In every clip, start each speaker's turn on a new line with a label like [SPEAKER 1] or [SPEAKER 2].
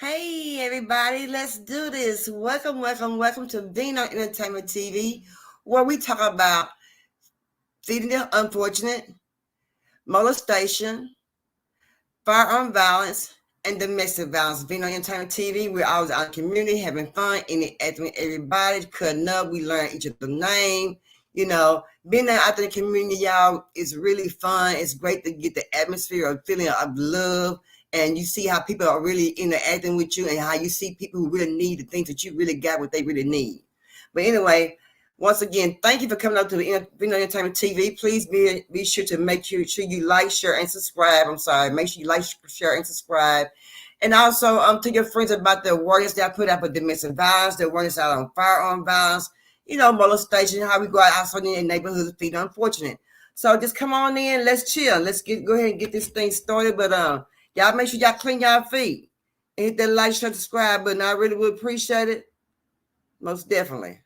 [SPEAKER 1] Hey everybody, let's do this. Welcome to Vino Entertainment TV, where we talk about feeding the unfortunate, molestation, firearm violence, and domestic violence. Vino Entertainment TV, we're always out in the community having fun, interacting with everybody, cutting up. We learn each other's name. Being out in the community, y'all, is really fun. It's great to get the atmosphere of feeling of love, and you see how people are really interacting with you, and how you see people who really need the things that you really got, what they really need. But anyway, once again, thank you for coming out to the Vino Entertainment TV. Please be sure to sure you like, share, and subscribe. I'm sorry, make sure you like, share, and subscribe. And also tell your friends about the awareness that I put out for domestic violence, the awareness out on firearm violence, molestation, how we go out in the neighborhoods to feed the unfortunate. So just come on in, let's chill. Let's go ahead and get this thing started. But y'all make sure y'all clean y'all feet. And hit that like, share, subscribe button. I really would appreciate it. Most definitely.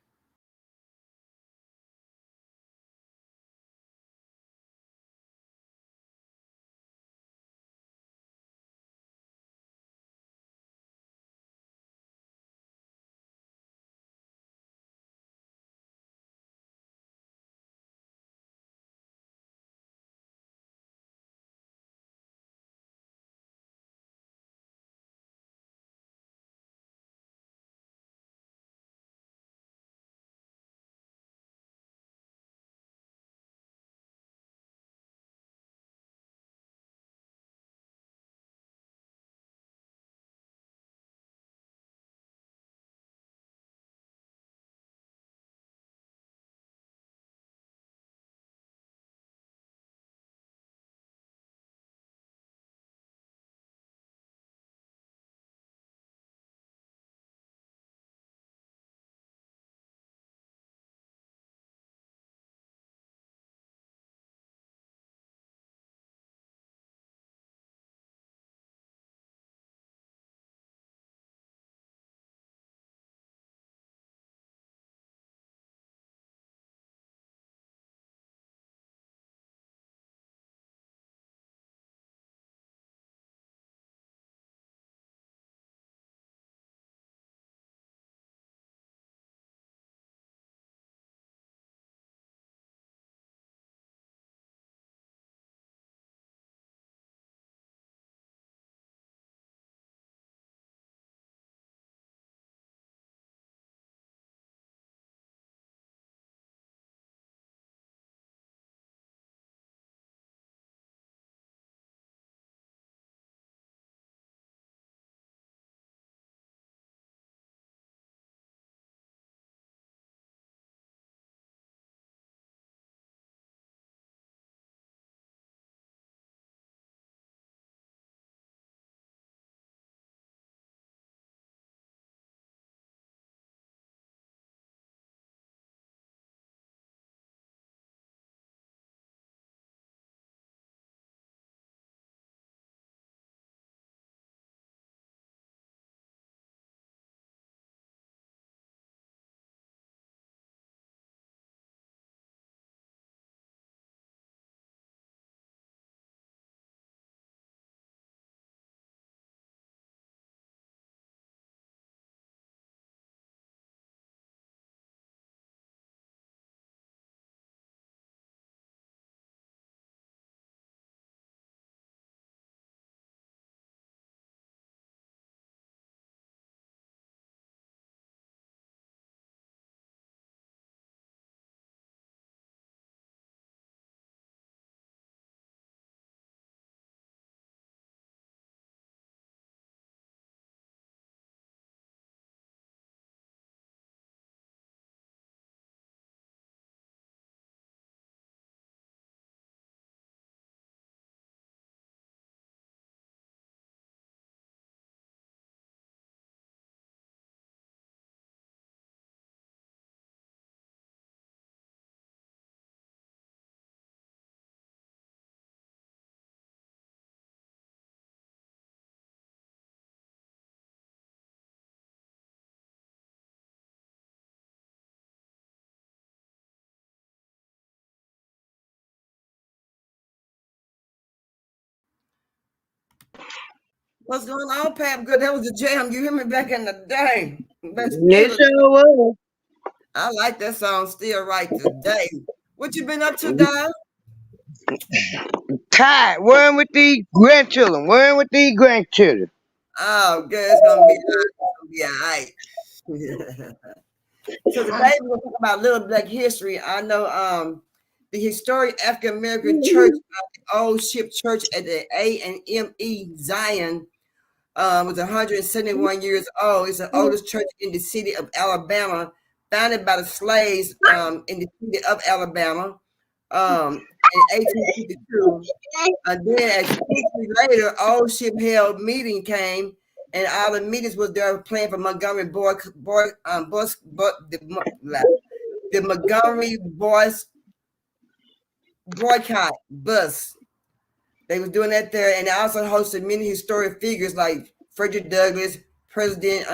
[SPEAKER 1] What's going on, Pap? Good. That was the jam. You hear me back in the day. That's
[SPEAKER 2] It
[SPEAKER 1] still,
[SPEAKER 2] sure was.
[SPEAKER 1] I like that song still right today. What you been up to, Dad?
[SPEAKER 2] Tired. Worrying with these grandchildren. Worrying with these grandchildren.
[SPEAKER 1] Oh, good. It's gonna be all right. So today we're gonna talk about Little Black history. I know the historic African American church, the old ship church at the A&ME Zion was 171 years old. It's the oldest church in the city of Alabama, founded by the slaves in the city of Alabama in 1852. And then a century later, Old Ship held meeting came, and all the meetings was there playing for Montgomery the Montgomery Boys boycott bus. They was doing that there, and they also hosted many historic figures like Frederick Douglass, President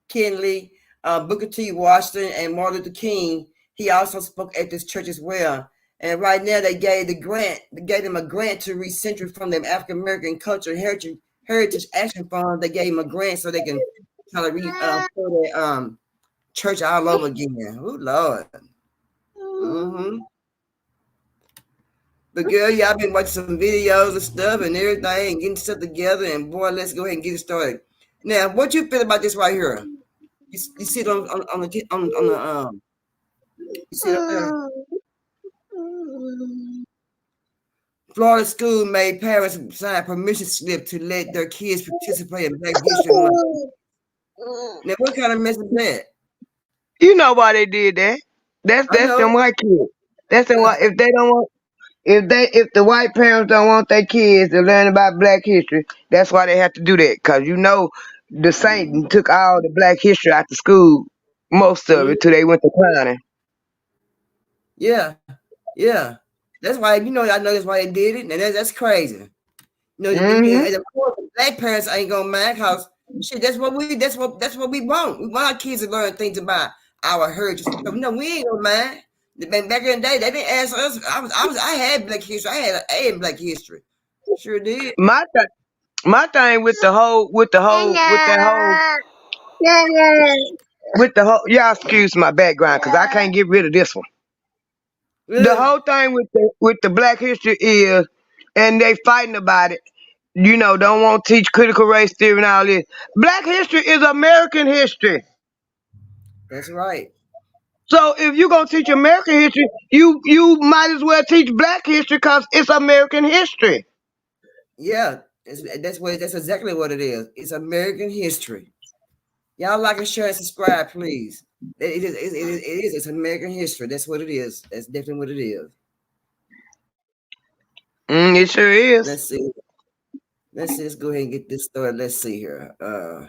[SPEAKER 1] Kennedy, Booker T. Washington, and Martin Luther King. He also spoke at this church as well. And right now, they gave them a grant to recenter from the African American Cultural Heritage Action Fund. They gave them a grant so they can kind of for their church all over again. Oh Lord. Mm-hmm. But girl, y'all been watching some videos and stuff and everything and getting stuff together. And boy, let's go ahead and get it started. Now, what you feel about this right here? You see it on the you see it up there. Florida school made parents sign permission slip to let their kids participate in Black History Month. Now, what kind of mess is that?
[SPEAKER 2] You know why they did that?
[SPEAKER 1] I
[SPEAKER 2] That's
[SPEAKER 1] know.
[SPEAKER 2] them white kids. That's them white. If they don't want, if the white parents don't want their kids to learn about Black history, that's why they have to do that. Cause the Saint took all the Black history out of school, most of
[SPEAKER 1] Mhm.
[SPEAKER 2] it till they went to clowning.
[SPEAKER 1] Yeah, yeah. That's why I know that's why they did it, and that's crazy.
[SPEAKER 2] Hmm.
[SPEAKER 1] And of course, Black parents ain't gonna mind because shit. That's what we want. We want our kids to learn things about our heritage. So we ain't gonna mind. Back in the day, they didn't ask us. I had Black history. I had an A in Black history. Sure did.
[SPEAKER 2] My thing with the whole y'all excuse my background because I can't get rid of this one. The
[SPEAKER 1] Really?
[SPEAKER 2] whole thing with the Black history is, and they fighting about it. Don't want to teach critical race theory and all this. Black history is American history.
[SPEAKER 1] That's right.
[SPEAKER 2] So if you're gonna teach American history, you might as well teach Black history because it's American history.
[SPEAKER 1] Yeah, that's exactly what it is. It's American history. Y'all like and share and subscribe, please. It is. It's American history. That's what it is. That's definitely what it is.
[SPEAKER 2] It sure is.
[SPEAKER 1] Let's see. Let's see. Let's go ahead and get this started. Let's see here. Oh,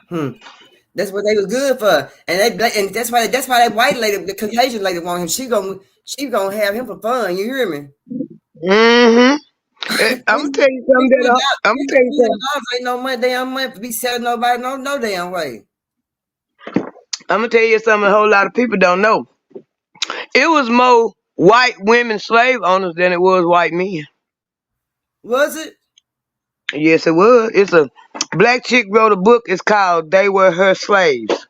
[SPEAKER 1] Hmm. That's what they was good for, and that's why that white lady, the Caucasian lady, want him. She gonna have him for fun. You hear me?
[SPEAKER 2] Mm-hmm. I'm gonna tell you something that I'm gonna tell you something.
[SPEAKER 1] $3 ain't no money, damn money to be selling nobody no damn way.
[SPEAKER 2] I'm gonna tell you something a whole lot of people don't know. It was more white women slave owners than it was white men.
[SPEAKER 1] Was it?
[SPEAKER 2] Yes, it was. It's a black chick wrote a book. It's called "They Were Her Slaves,"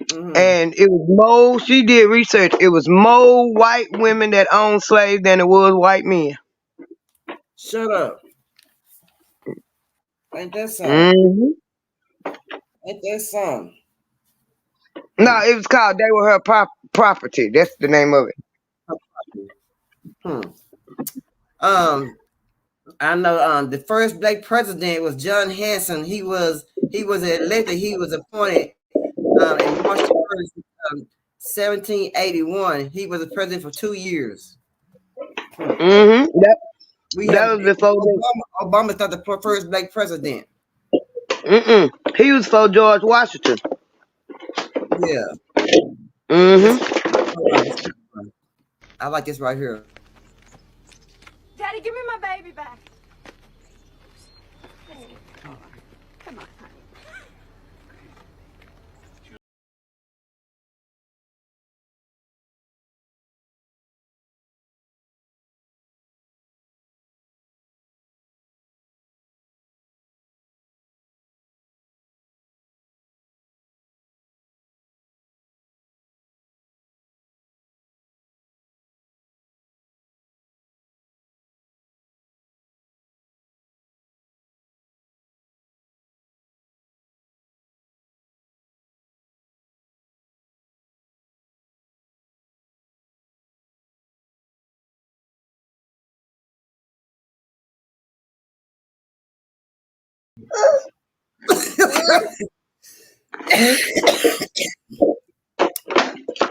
[SPEAKER 1] Mm-hmm.
[SPEAKER 2] and it was more. She did research. It was more white women that owned slaves than it was white men.
[SPEAKER 1] Shut up. Ain't that something?
[SPEAKER 2] Hmm.
[SPEAKER 1] Ain't that something?
[SPEAKER 2] No, it was called "They Were Her Property." That's the name of it.
[SPEAKER 1] Hmm. I know the first black president was John Hanson. He was elected. He was appointed in March 1st, 1781. He was the president for 2 years. Hmm.
[SPEAKER 2] Hmm.
[SPEAKER 1] We have
[SPEAKER 2] That was before
[SPEAKER 1] Obama's not the first black president.
[SPEAKER 2] He was for George Washington.
[SPEAKER 1] Yeah.
[SPEAKER 2] Hmm.
[SPEAKER 1] Hold on, I like this right here.
[SPEAKER 3] Daddy, give me my baby back. Come on, honey.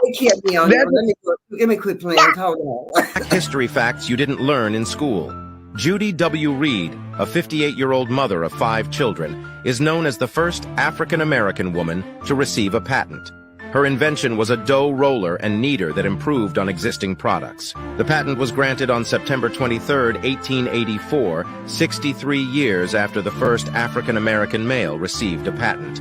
[SPEAKER 1] It kept me on.
[SPEAKER 2] That's
[SPEAKER 1] Let me quit playing. Hold on.
[SPEAKER 4] History facts you didn't learn in school. Judy W. Reed, a 58-year-old mother of 5 children, is known as the first African-American woman to receive a patent. Her invention was a dough roller and kneader that improved on existing products. The patent was granted on September 23, 1884, 63 years after the first African-American male received a patent.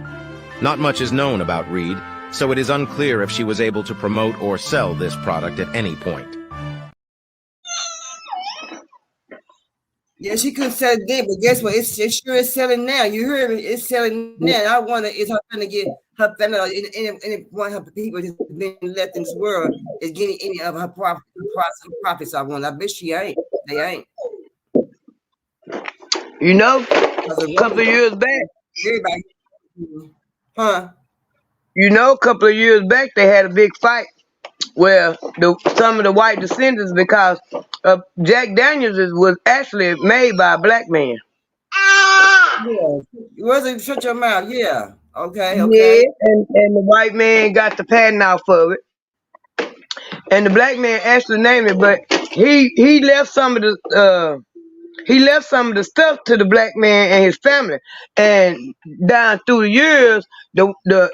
[SPEAKER 4] Not much is known about Reed, so it is unclear if she was able to promote or sell this product at any point.
[SPEAKER 1] Yeah, she couldn't sell it then, but guess what? It sure is selling now. You hear me? It's selling now. And I wonder is her gonna get her family, any one of her people that's been left in this world is getting any of her profits. I wonder. I bet she ain't. They ain't.
[SPEAKER 2] You know,
[SPEAKER 1] Because
[SPEAKER 2] a couple of years back,
[SPEAKER 1] everybody, huh?
[SPEAKER 2] you know, a couple of years back they had a big fight where some of the white descendants, because Jack Daniels was actually made by a black man.
[SPEAKER 1] Yeah. Where's it? Shut your mouth. Yeah. Okay.
[SPEAKER 2] Yeah,
[SPEAKER 1] Okay.
[SPEAKER 2] and the white man got the patent off of it, and the black man actually named it, but he left some of the stuff to the black man and his family, and down through the years,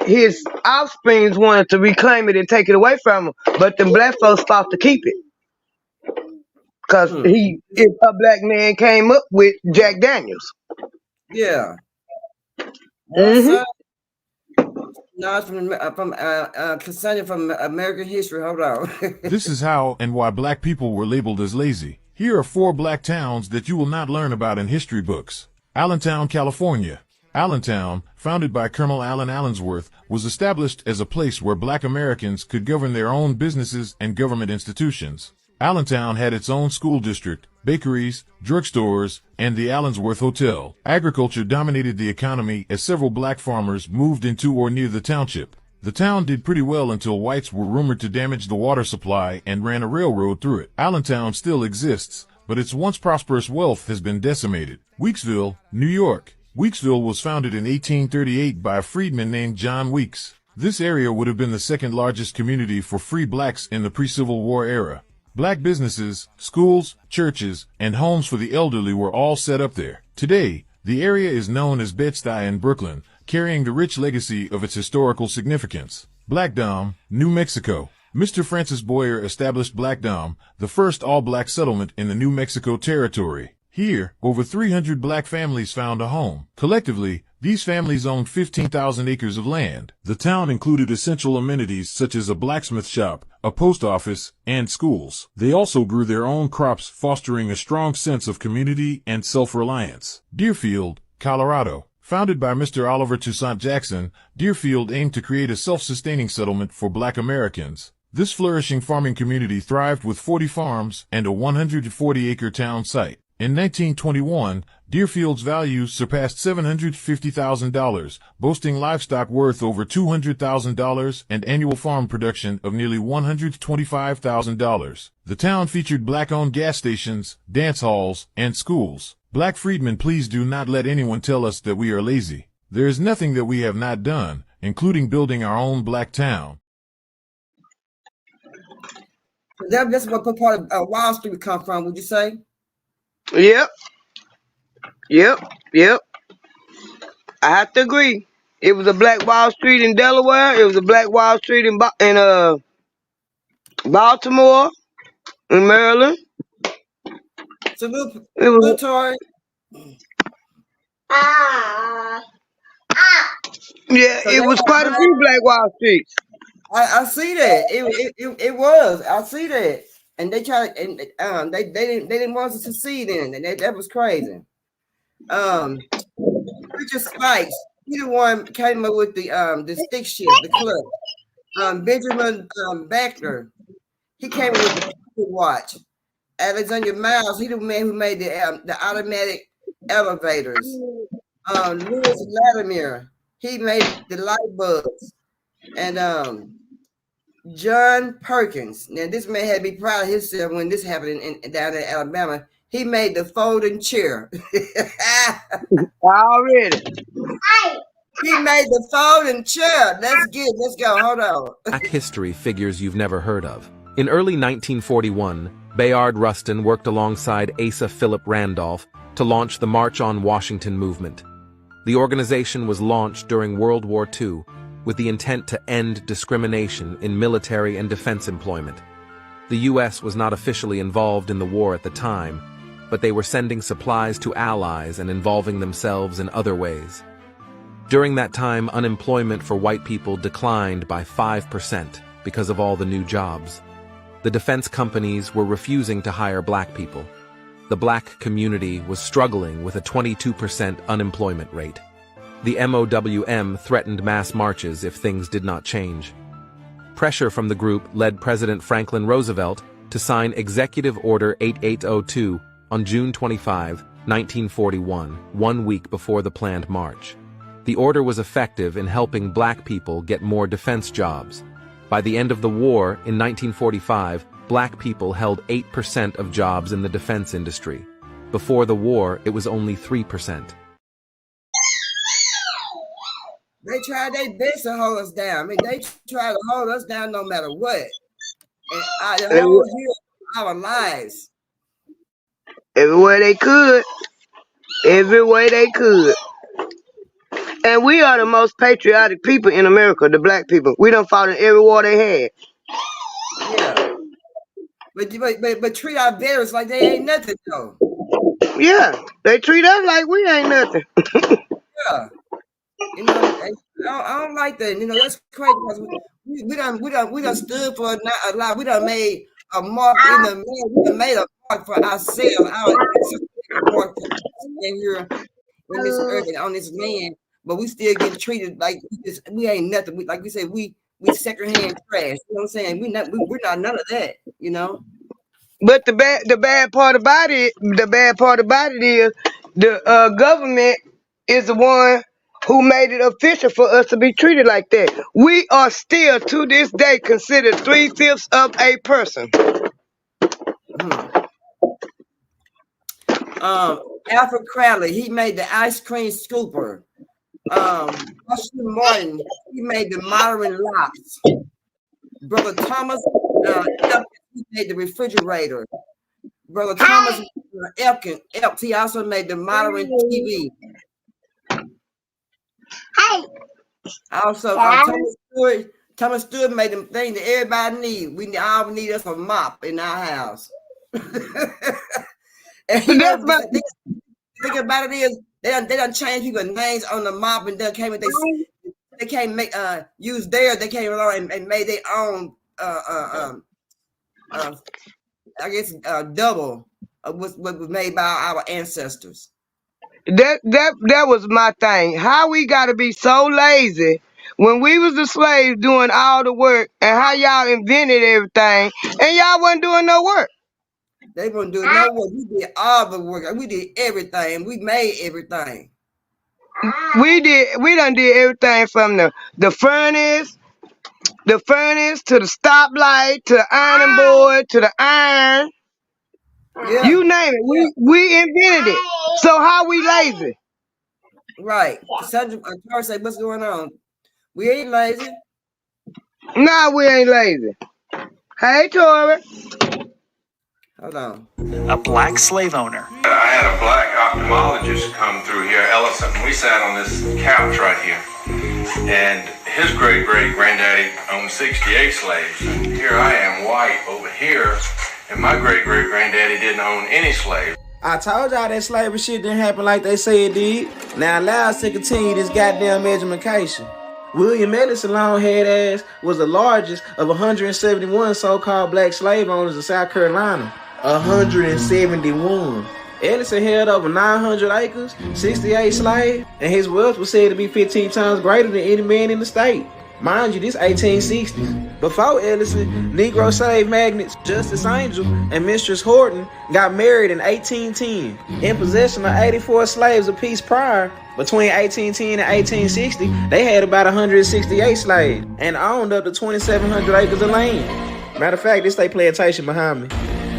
[SPEAKER 2] his offsprings wanted to reclaim it and take it away from him, but the black folks fought to keep it. Cause if a black man came up with Jack Daniels.
[SPEAKER 1] Yeah.
[SPEAKER 2] Hmm.
[SPEAKER 1] No, it's from Cassandra from American History. Hold on.
[SPEAKER 5] This is how and why black people were labeled as lazy. Here are 4 black towns that you will not learn about in history books. Allentown, California. Allentown, founded by Colonel Allen Allensworth, was established as a place where black Americans could govern their own businesses and government institutions. Allentown had its own school district, bakeries, drugstores, and the Allensworth Hotel. Agriculture dominated the economy as several black farmers moved into or near the township. The town did pretty well until whites were rumored to damage the water supply and ran a railroad through it. Allentown still exists, but its once prosperous wealth has been decimated. Weeksville, New York. Weeksville was founded in 1838 by a freedman named John Weeks. This area would have been the second largest community for free blacks in the pre-Civil War era. Black businesses, schools, churches, and homes for the elderly were all set up there. Today, the area is known as Bed-Stuy in Brooklyn, carrying the rich legacy of its historical significance. Black Dom, New Mexico. Mr. Francis Boyer established Black Dom, the first all-black settlement in the New Mexico Territory. Here, over 300 black families found a home. Collectively, these families owned 15,000 acres of land. The town included essential amenities such as a blacksmith shop, a post office, and schools. They also grew their own crops, fostering a strong sense of community and self-reliance. Deerfield, Colorado. Founded by Mr. Oliver Toussaint Jackson, Deerfield aimed to create a self-sustaining settlement for black Americans. This flourishing farming community thrived with 40 farms and a 140-acre town site. In 1921, Deerfield's value surpassed $750,000, boasting livestock worth over $200,000 and annual farm production of nearly $125,000. The town featured black-owned gas stations, dance halls, and schools. Black freedmen, please do not let anyone tell us that we are lazy. There is nothing that we have not done, including building our own black town.
[SPEAKER 1] That's what part of Wall Street come from, would you say?
[SPEAKER 2] Yep. I have to agree. It was a Black Wall Street in Delaware. It was a Black Wall Street in Baltimore, in Maryland.
[SPEAKER 1] Salute,
[SPEAKER 2] It was,
[SPEAKER 1] Tori.
[SPEAKER 2] yeah,
[SPEAKER 1] So
[SPEAKER 2] it was quite a few Black Wall Streets.
[SPEAKER 1] I see that. It was. I see that. And they tried, and they didn't want us to succeed in it. And that was crazy. Richard Spikes, he the one came up with the stick shift, the club. Benjamin Beckner, he came up with the pocket watch. Alexander Miles, he the man who made the automatic elevators. Louis Latimer, he made the light bulbs. And John Perkins. Now, this man had to be proud of himself when this happened down in Alabama. He made the folding chair.
[SPEAKER 2] Already.
[SPEAKER 1] He made the folding chair. Let's go. Hold on.
[SPEAKER 4] Black history figures you've never heard of. In early 1941, Bayard Rustin worked alongside Asa Philip Randolph to launch the March on Washington movement. The organization was launched during World War II with the intent to end discrimination in military and defense employment. The U.S. was not officially involved in the war at the time, but they were sending supplies to allies and involving themselves in other ways. During that time, unemployment for white people declined by 5% because of all the new jobs. The defense companies were refusing to hire black people. The black community was struggling with a 22% unemployment rate. The MOWM threatened mass marches if things did not change. Pressure from the group led President Franklin Roosevelt to sign Executive Order 8802 on June 25, 1941, 1 week before the planned march. The order was effective in helping black people get more defense jobs. By the end of the war, in 1945, black people held 8% of jobs in the defense industry. Before the war, it was only 3%.
[SPEAKER 1] They tried their best to hold us down. I mean, they tried to hold us down no matter what. And the whole year of our lives.
[SPEAKER 2] Every way they could. Every way they could. And we are the most patriotic people in America, the black people. We done fought in every war they had.
[SPEAKER 1] Yeah. But treat our veterans like they ain't nothing, though.
[SPEAKER 2] Yeah. They treat us like we ain't nothing.
[SPEAKER 1] Yeah. You know, I don't like that. You know, that's crazy because we done stood for a lot. We done made a mark in the man. We done made a mark for ourselves. Our mark in here in this earth and on this land, but we still getting treated like we ain't nothing. Like we say, we secondhand trash. You know what I'm saying? We're not none of that. You know.
[SPEAKER 2] But the bad part about it is the government is the one who made it official for us to be treated like that. We are still, to this day, considered 3/5 of a person.
[SPEAKER 1] Alfred Crowley, he made the ice cream scooper. Washington Martin, he made the modern locks. Brother Thomas he made the refrigerator. Brother Thomas Elkins, he also made the modern TV. Also, Thomas Stewart made them thing that everybody need. We all need us a mop in our house. And you know,
[SPEAKER 2] That's my
[SPEAKER 1] think about it is they done change people's names on the mop and then came with they can't make use theirs. They came along and made their own I guess double of what was made by our ancestors.
[SPEAKER 2] that was my thing. How we gotta be so lazy when we was the slaves doing all the work, and how y'all invented everything, and y'all wasn't doing no work.
[SPEAKER 1] They wouldn't do no work. We did all the work. We did everything. We made everything.
[SPEAKER 2] We done did everything from the furnace to the stoplight to the ironing board to the iron.
[SPEAKER 1] Yeah.
[SPEAKER 2] You name it. We invented it. So how we lazy?
[SPEAKER 1] Right. Sandra say, what's going on? We ain't lazy.
[SPEAKER 2] Nah, we ain't lazy. Hey, Tori.
[SPEAKER 1] Hold on.
[SPEAKER 6] A black slave owner.
[SPEAKER 7] I had a black ophthalmologist come through here, Ellison. We sat on this couch right here. And his great-great-granddaddy owned 68 slaves. And here I am, white, over here. And my great-great-granddaddy didn't own any slaves.
[SPEAKER 8] I told y'all that slavery shit didn't happen like they say it did. Now allow us to continue this goddamn education. William Ellison Longhead ass was the largest of 171 so-called black slave owners in South Carolina. 171. Ellison held over 900 acres, 68 slaves, and his wealth was said to be 15 times greater than any man in the state. Mind you, this 1860s. Before Ellison, Negro slave magnates Justice Angel and Mistress Horton got married in 1810. In possession of 84 slaves apiece prior, between 1810 and 1860, they had about 168 slaves and owned up to 2,700 acres of land. Matter of fact, this they plantation behind me.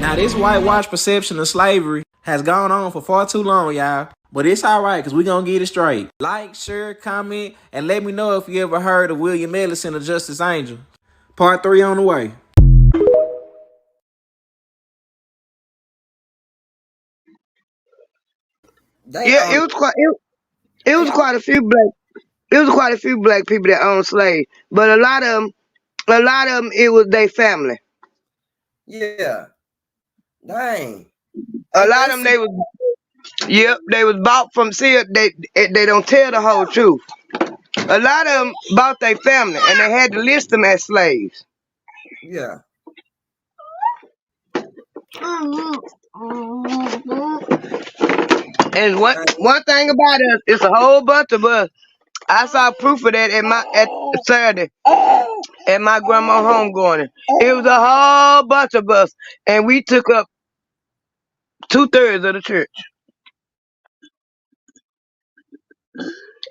[SPEAKER 8] Now, this whitewash perception of slavery has gone on for far too long, y'all. But it's alright, because we're going to get it straight. Like, share, comment, and let me know if you ever heard of William Ellison or Justice Angel. Part 3 on the way.
[SPEAKER 2] Yeah, it was quite a few black people that owned slaves, but a lot of them it was their family.
[SPEAKER 1] Yeah. Dang.
[SPEAKER 2] A lot of them they was bought from. See, they don't tell the whole truth. A lot of them bought their family, and they had to list them as slaves.
[SPEAKER 1] Yeah.
[SPEAKER 2] And one thing about us, it's a whole bunch of us. I saw proof of that at Saturday at my grandma's homegoing. It was a whole bunch of us, and we took up 2/3 of the church.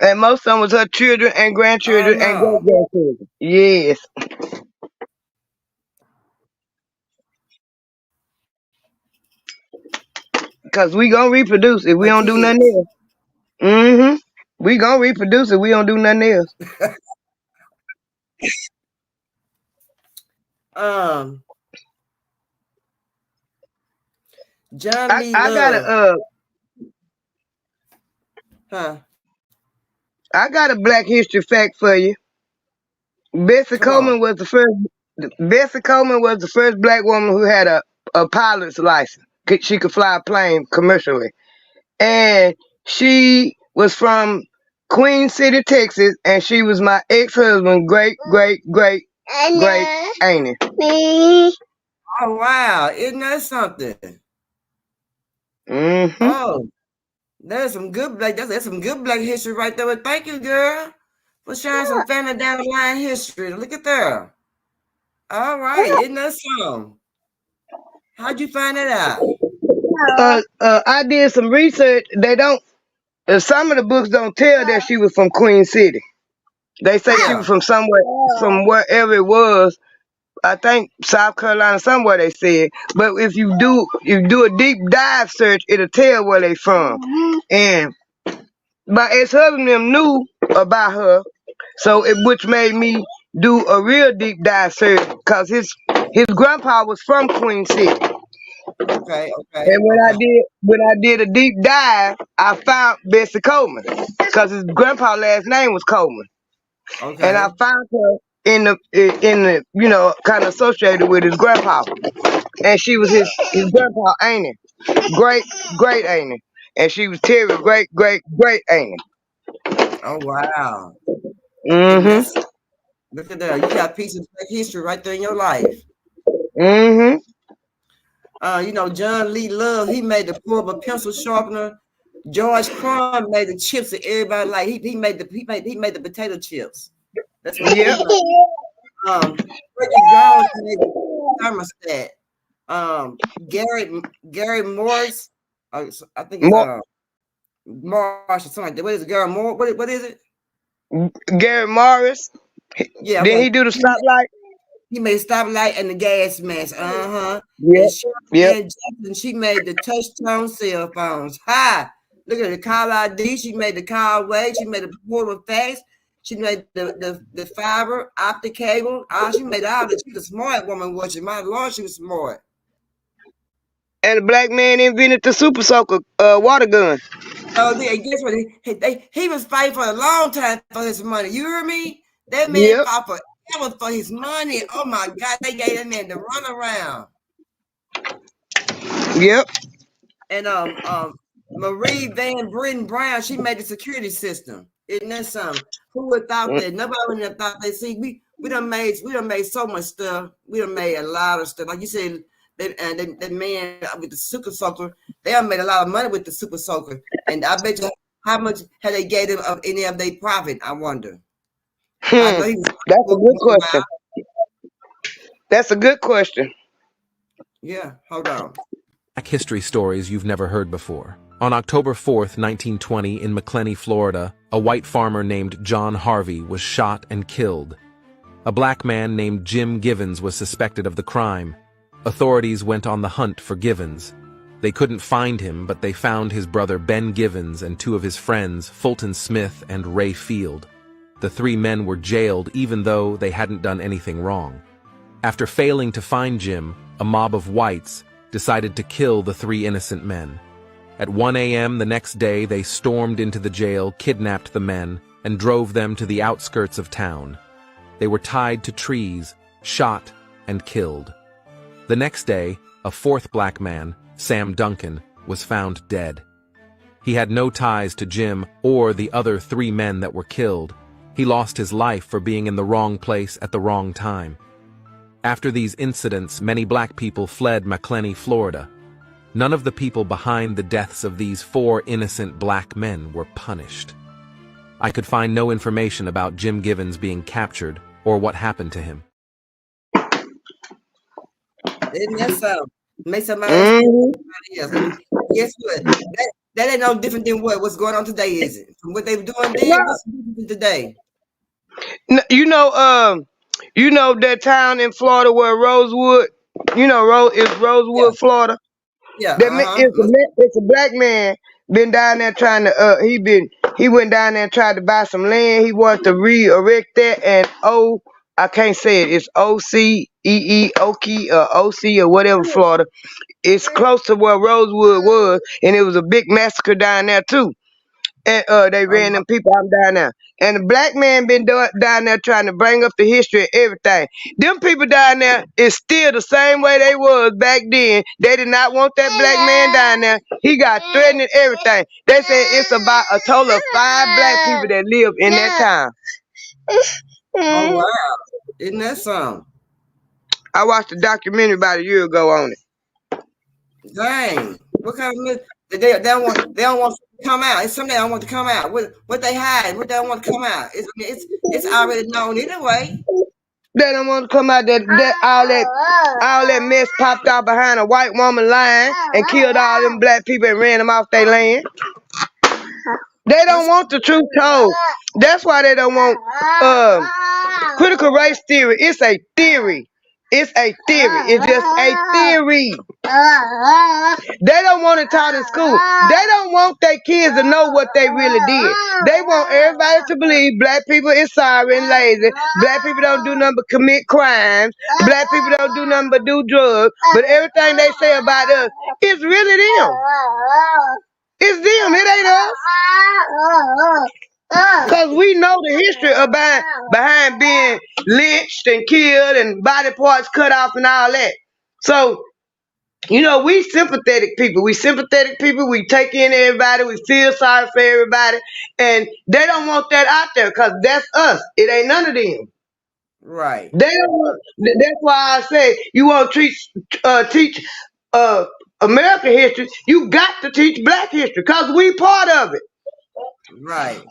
[SPEAKER 2] And most of them was her children and grandchildren and great-grandchildren. Yes. Because we gonna reproduce if we don't do nothing else. Mm-hmm. We gonna reproduce if we don't do nothing else.
[SPEAKER 1] John Lee
[SPEAKER 2] I got a Black History fact for you. Bessie Coleman was the first black woman who had a pilot's license. She could fly a plane commercially. And she was from Queen City, Texas, and she was my ex-husband, great auntie.
[SPEAKER 1] Oh wow, isn't that something?
[SPEAKER 2] Mm-hmm.
[SPEAKER 1] Oh, that's some good black history right there. Well, thank you, girl, for sharing some family down the line history. Look at there. All right, isn't that something? How'd you find that out?
[SPEAKER 2] I did some research. They don't. Some of the books don't tell that she was from Queen City. They say she was from somewhere, from wherever it was. I think South Carolina, somewhere they said. But if you do a deep dive search, it'll tell where they from. And my ex-husband them knew about her, which made me do a real deep dive search because his grandpa was from Queen City.
[SPEAKER 1] Okay.
[SPEAKER 2] And when I did a deep dive, I found Bessie Coleman. because his grandpa last name was Coleman. And I
[SPEAKER 1] Okay.
[SPEAKER 2] found her in the kind of associated with his grandpa. And she was his grandpa Annie. Great Annie. And she was Terry's great Annie.
[SPEAKER 1] Oh wow. Isn't
[SPEAKER 2] Mm-hmm.
[SPEAKER 1] that look at that. You got a piece of Black history right there in your life.
[SPEAKER 2] Mm-hmm.
[SPEAKER 1] John Lee Love, he made the portable pencil sharpener. George Crumb made the chips that everybody like. He made the potato chips. That's what he
[SPEAKER 2] Yep.
[SPEAKER 1] made. Ricky Jones made the thermostat. Gary Morris, I think it's Marsh or something like that. What is it, Gary Moore? What is it?
[SPEAKER 2] Gary Morris.
[SPEAKER 1] Yeah,
[SPEAKER 2] Did
[SPEAKER 1] okay.
[SPEAKER 2] he do the stoplight?
[SPEAKER 1] He made stoplight and the gas mask. And
[SPEAKER 2] Yep.
[SPEAKER 1] Shirley Ann Jackson, she made the touch tone cell phones. Hi. Look at the call ID. She made the call wave. She made the portable fax. She made the fiber optic cable. She made all that. She was a smart woman, was she? My Lord, she was smart.
[SPEAKER 2] And the black man invented the super soaker water gun.
[SPEAKER 1] Oh, yeah, guess what? He was fighting for a long time for his money. You hear me? That man
[SPEAKER 2] Yep.
[SPEAKER 1] fought forever for his money. Oh my God, they gave that man to run around.
[SPEAKER 2] Yep.
[SPEAKER 1] And Marie Van Britton Brown, she made the security system. Isn't that something? Who would have thought that? Nobody would have thought that. See, we done made so much stuff. We done made a lot of stuff. Like you said, that man with the super soaker, they have made a lot of money with the super soaker. And I bet you how much had they gave them of any of their profit, I wonder. I know he was
[SPEAKER 2] That's a good question. That's a good question.
[SPEAKER 1] Yeah, hold on.
[SPEAKER 4] Black history stories you've never heard before. On October 4th, 1920, in McClenny, Florida, a white farmer named John Harvey was shot and killed. A black man named Jim Givens was suspected of the crime. Authorities went on the hunt for Givens. They couldn't find him, but they found his brother Ben Givens and two of his friends, Fulton Smith and Ray Field. The three men were jailed even though they hadn't done anything wrong. After failing to find Jim, a mob of whites decided to kill the three innocent men. At 1 a.m. the next day, they stormed into the jail, kidnapped the men, and drove them to the outskirts of town. They were tied to trees, shot, and killed. The next day, a fourth black man, Sam Duncan, was found dead. He had no ties to Jim or the other three men that were killed. He lost his life for being in the wrong place at the wrong time. After these incidents, many black people fled McClenny, Florida. None of the people behind the deaths of these four innocent black men were punished. I could find no information about Jim Givens being captured or what happened to him.
[SPEAKER 1] Isn't that so? Make somebody else. Guess what? That ain't no different than what's going on today, is it? From what they were doing then, what's different today?
[SPEAKER 2] You know that town in Florida where Rosewood, Rosewood, Florida.
[SPEAKER 1] Yeah.
[SPEAKER 2] It's a black man been down there trying to he went down there and tried to buy some land. He wanted to re-erect that, and I can't say it. It's Okie or OC or whatever, Florida. It's close to where Rosewood was, and it was a big massacre down there too. And they ran them people out down there. And the black man been down there trying to bring up the history and everything. Them people down there is still the same way they was back then. They did not want that black man down there. He got threatened and everything. They said it's about a total of 5 black people that live in that town.
[SPEAKER 1] Oh wow. Isn't that something?
[SPEAKER 2] I watched a documentary about a year ago on it.
[SPEAKER 1] Dang. What kind of they don't want to come out. It's something they don't want to come out. What they hide, what they don't want to come out. It's already known anyway.
[SPEAKER 2] They don't want to come out that all that mess popped out behind a white woman lying and killed all them black people and ran them off their land. They don't want the truth told. That's why they don't want critical race theory. It's a theory. It's a theory. It's just a theory. They don't want it taught in school. They don't want their kids to know what they really did. They want everybody to believe black people is sorry and lazy. Black people don't do nothing but commit crimes. Black people don't do nothing but do drugs. But everything they say about us is really them. It's them. It ain't us. Because we know the history of behind being lynched and killed and body parts cut off and all that. So, you know, we sympathetic people. We sympathetic people. We take in everybody. We feel sorry for everybody. And they don't want that out there because that's us. It ain't none of them.
[SPEAKER 1] Right.
[SPEAKER 2] They don't want, that's why I say you want to teach American history. You got to teach Black history because we part of it.
[SPEAKER 1] Right.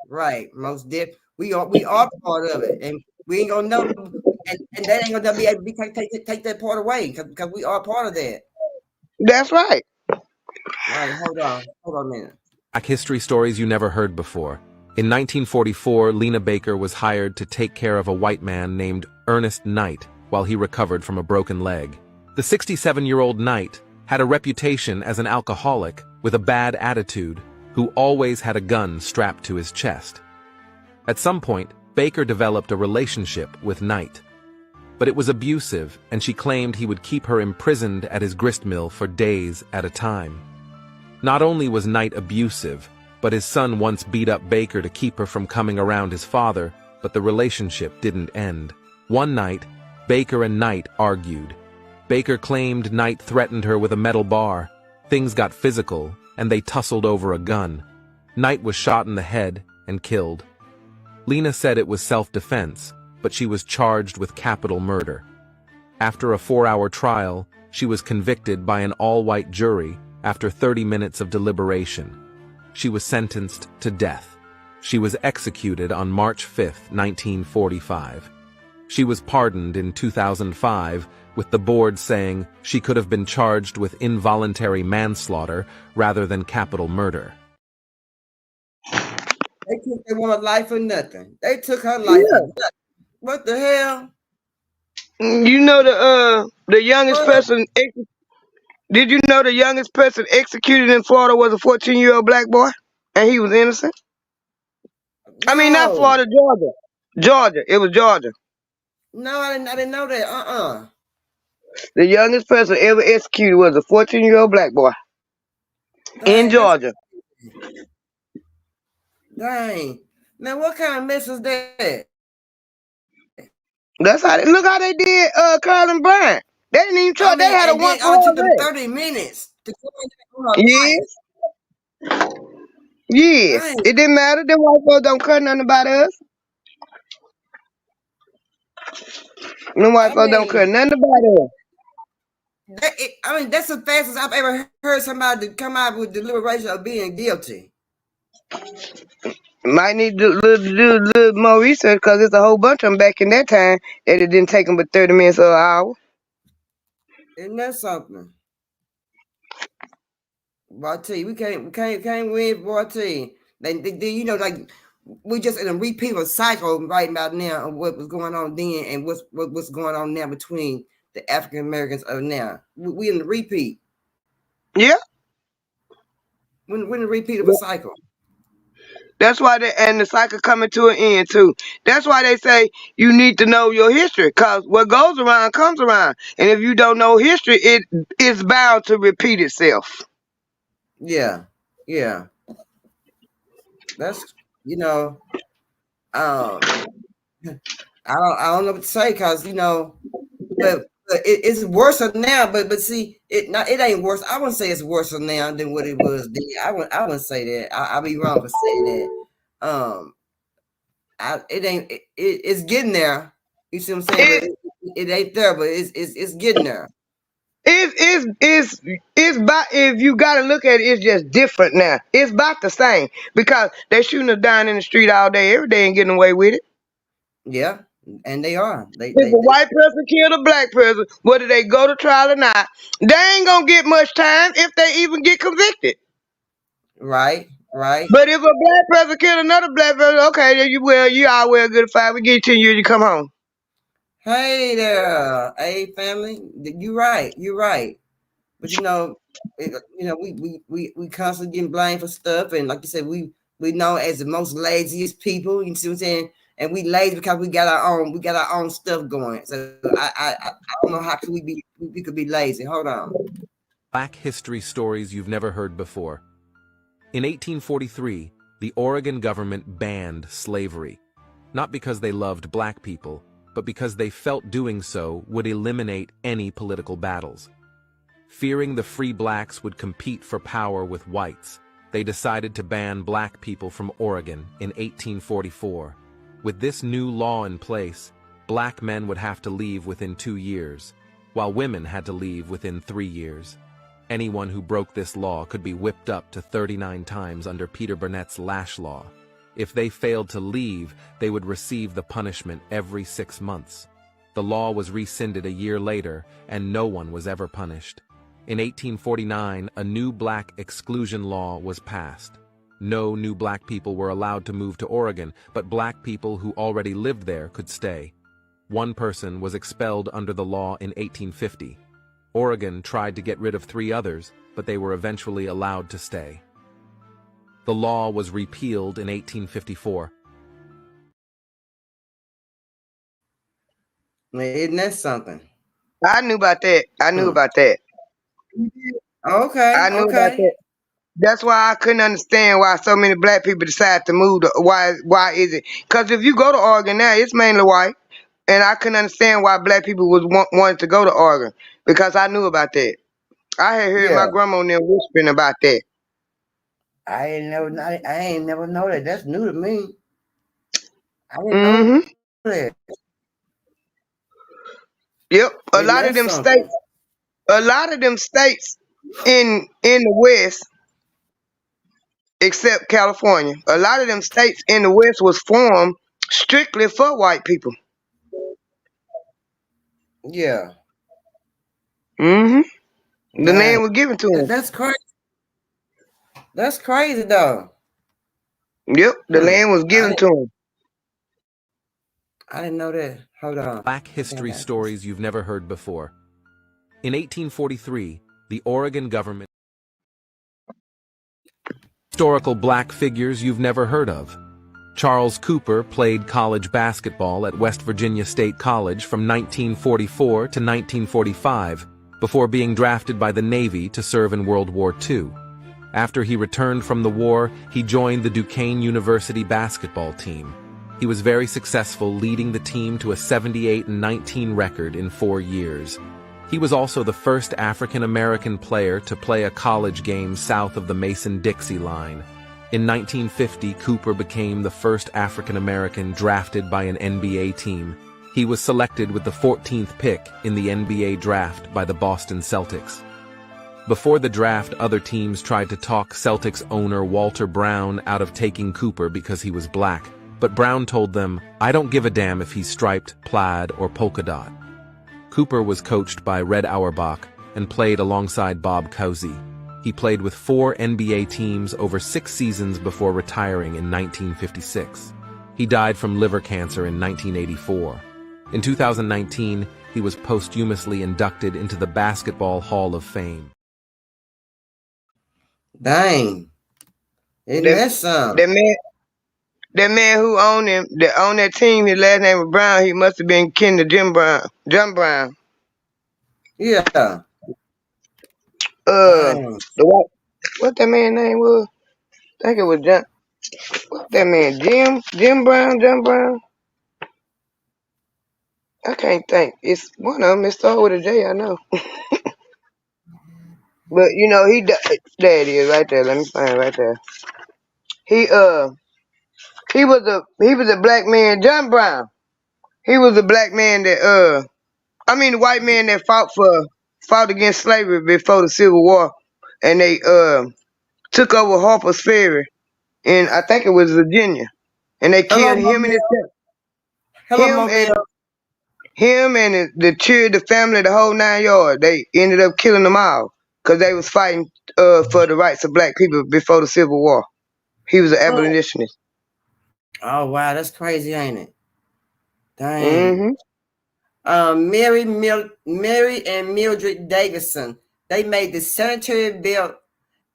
[SPEAKER 1] Right. Most definitely. We are part of it. And we ain't gonna know and that ain't gonna be able to take that part away because we are part of that.
[SPEAKER 2] That's right.
[SPEAKER 1] Right, hold on a minute.
[SPEAKER 4] Black history stories you never heard before. In 1944, Lena Baker was hired to take care of a white man named Ernest Knight while he recovered from a broken leg. The 67-year-old Knight had a reputation as an alcoholic with a bad attitude who always had a gun strapped to his chest. At some point, Baker developed a relationship with Knight, but it was abusive, and she claimed he would keep her imprisoned at his grist mill for days at a time. Not only was Knight abusive, but his son once beat up Baker to keep her from coming around his father, but the relationship didn't end. One night, Baker and Knight argued. Baker claimed Knight threatened her with a metal bar. Things got physical, and they tussled over a gun. Knight was shot in the head and killed. Lena said it was self-defense, but she was charged with capital murder. After a 4-hour trial, she was convicted by an all-white jury after 30 minutes of deliberation. She was sentenced to death. She was executed on March 5, 1945. She was pardoned in 2005, with the board saying she could have been charged with involuntary manslaughter rather than capital murder.
[SPEAKER 1] They took their woman's life for nothing. They took her life for nothing. What the hell?
[SPEAKER 2] You know the youngest person. Did you know the youngest person executed in Florida was a 14-year-old black boy, and he was innocent?
[SPEAKER 1] No.
[SPEAKER 2] I mean, not Florida, Georgia. Georgia. It was Georgia.
[SPEAKER 1] No, I didn't know that.
[SPEAKER 2] The youngest person ever executed was a 14-year-old black boy in Georgia.
[SPEAKER 1] Dang. Man, what kind of mess is that?
[SPEAKER 2] That's how look how they did Carl and Brian. They didn't even try. They had a one for
[SPEAKER 1] took them 30 minutes to go on.
[SPEAKER 2] Yes. Dang. It didn't matter. Them white folks don't care nothing about us. Them white folks don't care nothing about us.
[SPEAKER 1] That's the fastest I've ever heard somebody come out with deliberation of being guilty.
[SPEAKER 2] Might need to do a little more research because there's a whole bunch of them back in that time that it didn't take them but 30 minutes or an hour.
[SPEAKER 1] Isn't that something? Boy, I tell you, we can't win, boy. I tell you. They, you know, like we just in a repeat of a cycle right about now of what was going on then and what's going on now between the African Americans of now. We in the repeat.
[SPEAKER 2] Yeah.
[SPEAKER 1] We're in the repeat of a cycle.
[SPEAKER 2] That's why and the cycle coming to an end too. That's why they say you need to know your history, because what goes around comes around. And if you don't know history, it is bound to repeat itself.
[SPEAKER 1] Yeah. That's I don't know what to say, because but it's worse now. But see, it ain't worse. I wouldn't say it's worse now than what it was then. I wouldn't say that. I'll be wrong for saying that. It's getting there. You see what I'm saying? It ain't there, but it's getting there.
[SPEAKER 2] It's about, if you gotta look at it, it's just different now. It's about the same, because they shooting us down in the street all day, every day, and getting away with it.
[SPEAKER 1] Yeah. And they are.
[SPEAKER 2] If a white person killed a black person, whether they go to trial or not, they ain't gonna get much time if they even get convicted.
[SPEAKER 1] Right.
[SPEAKER 2] But if a black person killed another black person, okay, you all well good at 5. We give you 10 years, you come home.
[SPEAKER 1] Hey there, hey family. You're right. But we constantly getting blamed for stuff, and like you said, we know as the most laziest people. You see what I'm saying? And we lazy because we got our own stuff going. So I don't know how we could be lazy. Hold on.
[SPEAKER 4] Black history stories you've never heard before. In 1843, the Oregon government banned slavery, not because they loved black people, but because they felt doing so would eliminate any political battles. Fearing the free blacks would compete for power with whites, they decided to ban black people from Oregon in 1844. With this new law in place, black men would have to leave within 2 years, while women had to leave within 3 years. Anyone who broke this law could be whipped up to 39 times under Peter Burnett's lash law. If they failed to leave, they would receive the punishment every 6 months. The law was rescinded a year later, and no one was ever punished. In 1849, a new black exclusion law was passed. No new black people were allowed to move to Oregon, but black people who already lived there could stay. One person was expelled under the law in 1850. Oregon tried to get rid of 3 others, but they were eventually allowed to stay. The law was repealed in 1854.
[SPEAKER 1] Isn't that something?
[SPEAKER 2] I knew about that. I knew about that.
[SPEAKER 1] Okay,
[SPEAKER 2] I knew about
[SPEAKER 1] okay.
[SPEAKER 2] that. That's why I couldn't understand why so many black people decide to move. Why is it? Because if you go to Oregon now, it's mainly white, and I couldn't understand why black people was wanted to go to Oregon because I knew about that. I had heard
[SPEAKER 1] Yeah.
[SPEAKER 2] my grandma and them whispering about that.
[SPEAKER 1] I ain't never know that. That's new to me. I didn't know
[SPEAKER 2] Mm-hmm.
[SPEAKER 1] that.
[SPEAKER 2] Yep. A
[SPEAKER 1] Isn't
[SPEAKER 2] lot
[SPEAKER 1] that
[SPEAKER 2] of them
[SPEAKER 1] something?
[SPEAKER 2] states. A lot of them states in the West, except California, a lot of them states in the West was formed strictly for white people.
[SPEAKER 1] Yeah.
[SPEAKER 2] Mm-hmm. The
[SPEAKER 1] Dang.
[SPEAKER 2] land was given to them.
[SPEAKER 1] That's crazy. That's crazy though.
[SPEAKER 2] Yep. The land was
[SPEAKER 1] I
[SPEAKER 2] given to them.
[SPEAKER 1] didn't know that. Hold on.
[SPEAKER 4] Black history stories you've never heard before. In 1843, the Oregon government historical black figures you've never heard of. Charles Cooper played college basketball at West Virginia State College from 1944 to 1945 before being drafted by the Navy to serve in World War II. After he returned from the war, he joined the Duquesne University basketball team. He was very successful, leading the team to a 78-19 record in 4 years. He was also the first African-American player to play a college game south of the Mason-Dixie line. In 1950, Cooper became the first African-American drafted by an NBA team. He was selected with the 14th pick in the NBA draft by the Boston Celtics. Before the draft, other teams tried to talk Celtics owner Walter Brown out of taking Cooper because he was black. But Brown told them, "I don't give a damn if he's striped, plaid, or polka dot." Cooper was coached by Red Auerbach and played alongside Bob Cousy. He played with 4 NBA teams over 6 seasons before retiring in 1956. He died from liver cancer in 1984. In 2019, he was posthumously inducted into the Basketball Hall of Fame.
[SPEAKER 1] Dang. Isn't that something?
[SPEAKER 2] That man who owned him, that owned that team, his last name was Brown. He must have been kin to Jim Brown.
[SPEAKER 1] Yeah.
[SPEAKER 2] The
[SPEAKER 1] Dang.
[SPEAKER 2] white, what that man name was? I think it was John. What that man? Jim Brown. I can't think. It's one of them. It started with a J. I know. But you know he there it is right there. Let me find it right there. He was a black man, John Brown. He was a black man that the white man that fought against slavery before the Civil War, and they took over Harper's Ferry in I think it was Virginia, and they
[SPEAKER 1] Hello,
[SPEAKER 2] killed him and
[SPEAKER 1] Hello,
[SPEAKER 2] him and the family, the whole 9 yards. They ended up killing them all because they was fighting for the rights of black people before the Civil War. He was an abolitionist.
[SPEAKER 1] Oh wow, that's crazy, ain't it? Dang. Mary and Mildred Davison. They made the sanitary belt,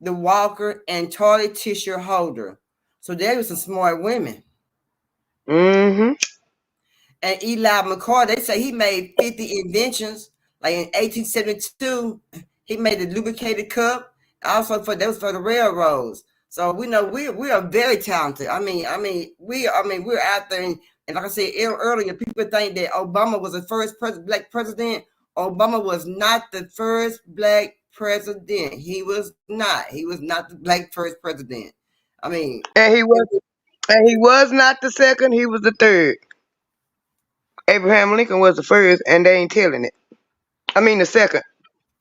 [SPEAKER 1] the walker, and toilet tissue holder. So they were some smart women. And Eli McCoy, they say he made 50 inventions. Like in 1872, he made a lubricated cup. Also that was for the railroads. So we know we are very talented. We're out there, and like I said earlier, people think that Obama was the first black president. Obama was not the first black president. He was not. He was not the black first president. I mean,
[SPEAKER 2] And he was not the second, he was the third. Abraham Lincoln was the first, and they ain't telling it. I mean the second.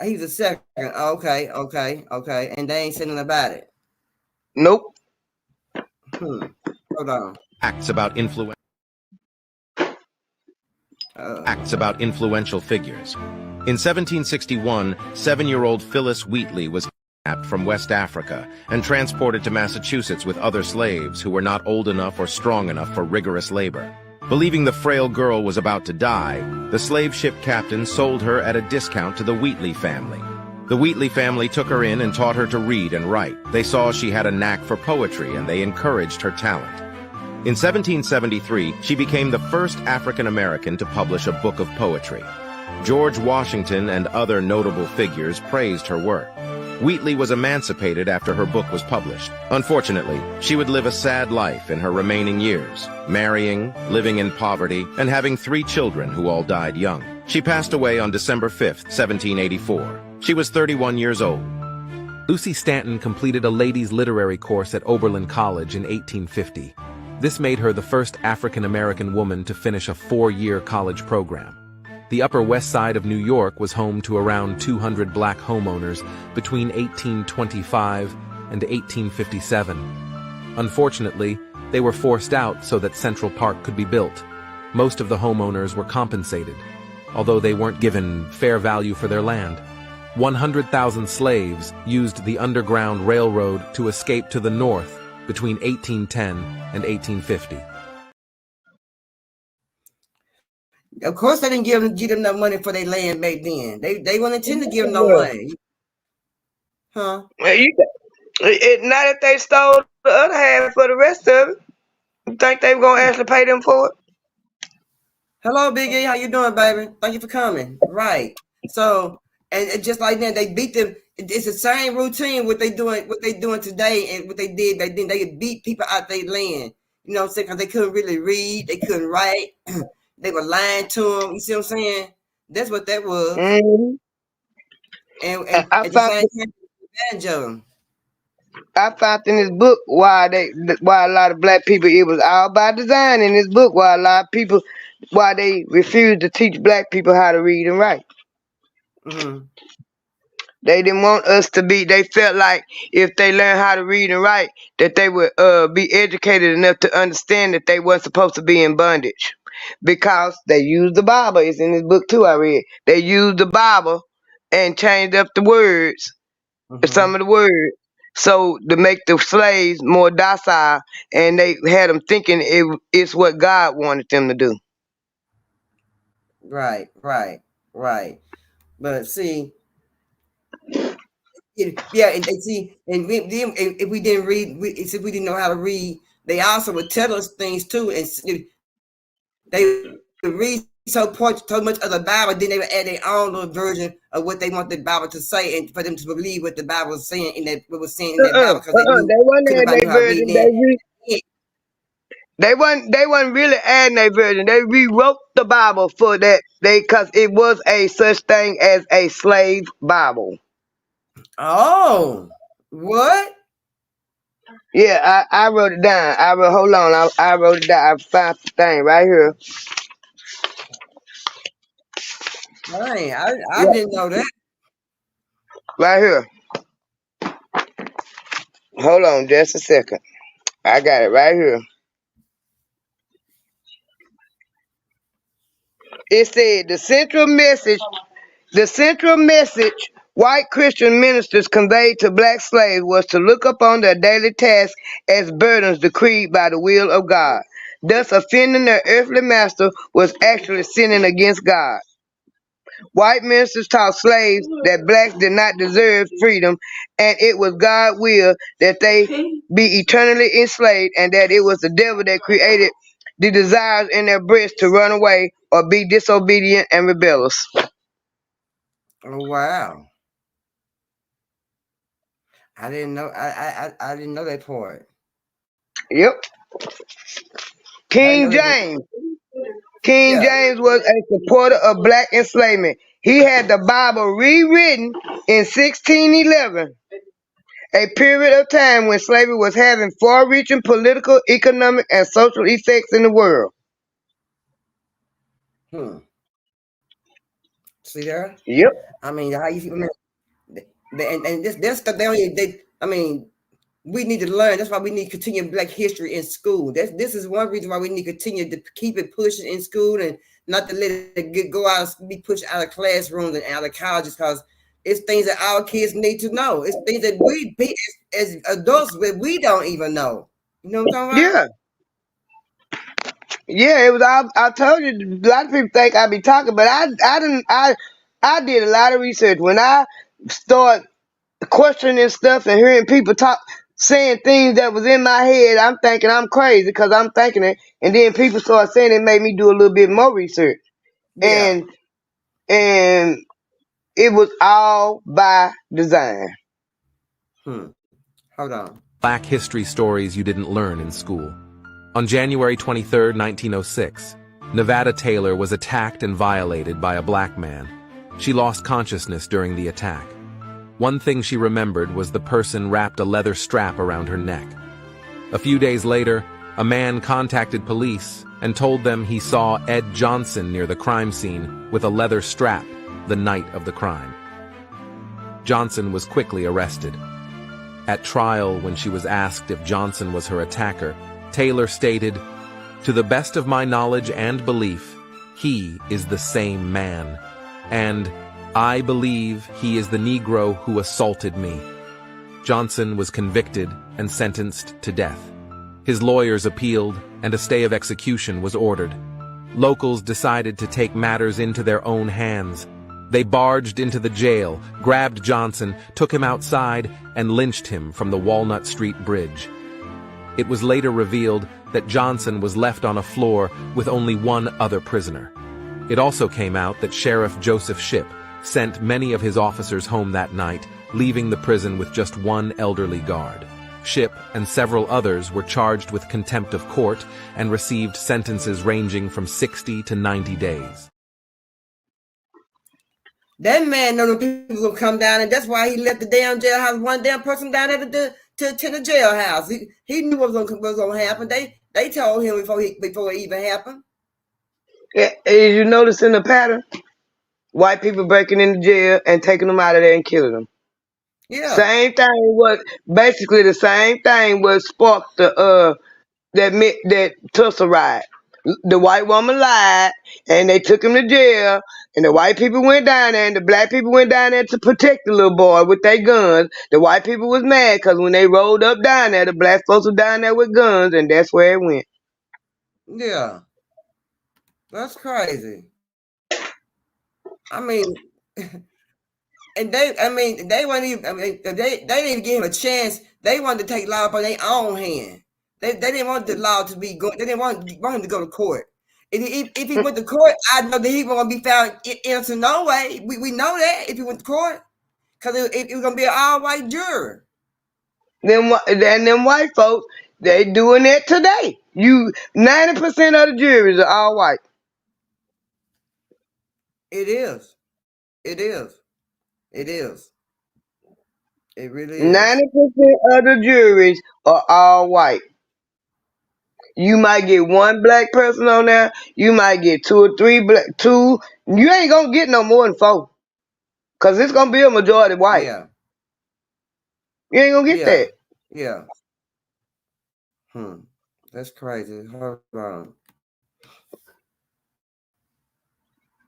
[SPEAKER 1] he's the second. Okay. And they ain't saying nothing about it.
[SPEAKER 2] Nope.
[SPEAKER 1] Hold on.
[SPEAKER 4] Acts about influential figures. In 1761, 7-year-old Phyllis Wheatley was kidnapped from West Africa and transported to Massachusetts with other slaves who were not old enough or strong enough for rigorous labor. Believing the frail girl was about to die, the slave ship captain sold her at a discount to the Wheatley family. The Wheatley family took her in and taught her to read and write. They saw she had a knack for poetry, and they encouraged her talent. In 1773, she became the first African American to publish a book of poetry. George Washington and other notable figures praised her work. Wheatley was emancipated after her book was published. Unfortunately, she would live a sad life in her remaining years, marrying, living in poverty, and having 3 children who all died young. She passed away on December 5, 1784. She was 31 years old.
[SPEAKER 9] Lucy Stanton completed a ladies' literary course at Oberlin College in 1850. This made her the first African-American woman to finish a 4-year college program. The Upper West Side of New York was home to around 200 black homeowners between 1825 and 1857. Unfortunately, they were forced out so that Central Park could be built. Most of the homeowners were compensated, although they weren't given fair value for their land. 100,000 slaves used the Underground Railroad to escape to the north between 1810 and 1850.
[SPEAKER 1] Of course, they didn't give them no money for their land back then. They wouldn't intend to give them no money. Huh?
[SPEAKER 2] Well, not if they stole the other half for the rest of it. You think they were going to actually pay them for it?
[SPEAKER 1] Hello, Big E. How you doing, baby? Thank you for coming. Right. So, and just like that, they beat them. It's the same routine what they doing today and what they did back then. They beat people out their land. You know what I'm saying? Because they couldn't really read. They couldn't write. They were lying to them. You see what I'm saying? That's what that was.
[SPEAKER 2] Mm-hmm.
[SPEAKER 1] And at the same time, advantage of them.
[SPEAKER 2] I found in this book why a lot of black people, it was all by design in this book why a lot of people, why they refused to teach black people how to read and write.
[SPEAKER 1] Mm-hmm.
[SPEAKER 2] They didn't want us to be, they felt like if they learned how to read and write, that they would be educated enough to understand that they weren't supposed to be in bondage. Because they used the Bible. It's in this book too, I read. They used the Bible and changed up the words, some of the words, so to make the slaves more docile, and they had them thinking it's what God wanted them to do.
[SPEAKER 1] Right. But see, and see, and if we didn't read, if we didn't know how to read, they also would tell us things too, and they would read so much of the Bible, then they would add their own little version of what they want the Bible to say, and for them to believe what the Bible was saying in that what was saying in that Bible, because
[SPEAKER 2] they wasn't really adding their version. They rewrote the Bible for that because it was a such thing as a slave Bible.
[SPEAKER 1] Oh, what?
[SPEAKER 2] Yeah, I wrote it down. Hold on, I wrote it down. I found the thing right here.
[SPEAKER 1] Dang, I didn't know that.
[SPEAKER 2] Right here. Hold on just a second. I got it right here. It said the central message white Christian ministers conveyed to black slaves was to look upon their daily tasks as burdens decreed by the will of God. Thus, offending their earthly master was actually sinning against God. White ministers taught slaves that blacks did not deserve freedom, and it was God's will that they be eternally enslaved, and that it was the devil that created the desires in their breasts to run away or be disobedient and rebellious.
[SPEAKER 1] Oh, wow. I didn't know. I didn't know that part.
[SPEAKER 2] Yep.
[SPEAKER 1] I didn't
[SPEAKER 2] King
[SPEAKER 1] know that.
[SPEAKER 2] James. King
[SPEAKER 1] Yeah.
[SPEAKER 2] James was a supporter of black enslavement. He had the Bible rewritten in 1611, a period of time when slavery was having far-reaching political, economic, and social effects in the world.
[SPEAKER 1] See there?
[SPEAKER 2] Yep.
[SPEAKER 1] I mean, how you? I mean, and this stuff they don't even, they. I mean, we need to learn. That's why we need to continue Black history in school. This is one reason why we need to continue to keep it pushing in school and not to let it go out, be pushed out of classrooms and out of colleges, because it's things that our kids need to know. It's things that we as adults that we don't even know. You know what I'm talking about?
[SPEAKER 2] Yeah, it was. I told you, a lot of people think I be talking, but I did a lot of research. When I start questioning stuff and hearing people talk, saying things that was in my head, I'm thinking I'm crazy because I'm thinking it, and then people start saying it, made me do a little bit more research,
[SPEAKER 1] Yeah.
[SPEAKER 2] and it was all by design.
[SPEAKER 1] Hold on.
[SPEAKER 9] Black history stories you didn't learn in school. On January 23, 1906, Nevada Taylor was attacked and violated by a black man. She lost consciousness during the attack. One thing she remembered was the person wrapped a leather strap around her neck. A few days later, a man contacted police and told them he saw Ed Johnson near the crime scene with a leather strap the night of the crime. Johnson was quickly arrested. At trial, when she was asked if Johnson was her attacker, Taylor stated, "To the best of my knowledge and belief, he is the same man, and I believe he is the Negro who assaulted me." Johnson was convicted and sentenced to death. His lawyers appealed, and a stay of execution was ordered. Locals decided to take matters into their own hands. They barged into the jail, grabbed Johnson, took him outside, and lynched him from the Walnut Street Bridge. It was later revealed that Johnson was left on a floor with only one other prisoner. It also came out that Sheriff Joseph Shipp sent many of his officers home that night, leaving the prison with just one elderly guard. Shipp and several others were charged with contempt of court and received sentences ranging from 60 to 90 days.
[SPEAKER 1] That man know the people gonna come down, and that's why he left the damn jailhouse. One damn person down there to attend the jailhouse. He knew what was gonna happen. They told him before it even happened.
[SPEAKER 2] As you notice in the pattern, white people breaking into jail and taking them out of there and killing them.
[SPEAKER 1] Yeah.
[SPEAKER 2] Same thing was basically the same thing was sparked that Tulsa riot. The white woman lied, and they took him to jail, and the white people went down there, and the black people went down there to protect the little boy with their guns. The white people was mad because when they rolled up down there, the black folks were down there with guns, and that's where it went.
[SPEAKER 1] Yeah. That's crazy. I mean, and they weren't even, they didn't even give him a chance. They wanted to take law up on their own hand. They didn't want the law to be going. They didn't want him to go to court. If he went to court, I know that he won't be found innocent no way. We know that if he went to court, because it was gonna be an all-white juror.
[SPEAKER 2] Them white folks, they doing that today. 90% of the juries are all white.
[SPEAKER 1] It is. It is. It is. It really is.
[SPEAKER 2] 90% of the juries are all white. You might get one black person on there. You might get two or three two. You ain't gonna get no more than 4, cause it's gonna be a majority white.
[SPEAKER 1] Yeah.
[SPEAKER 2] You ain't gonna get that.
[SPEAKER 1] Yeah. That's crazy. Hold on.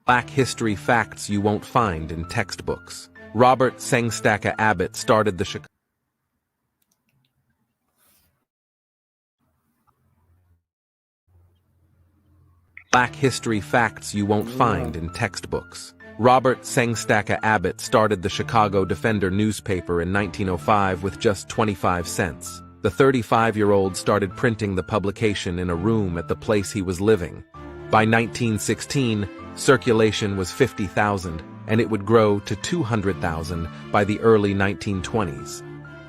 [SPEAKER 9] Black history facts you won't find in textbooks. Robert Sengstacke Abbott started the Chicago. Black history facts you won't find in textbooks. Robert Sengstacke Abbott started the Chicago Defender newspaper in 1905 with just 25 cents. The 35-year-old started printing the publication in a room at the place he was living. By 1916, circulation was 50,000, and it would grow to 200,000 by the early 1920s.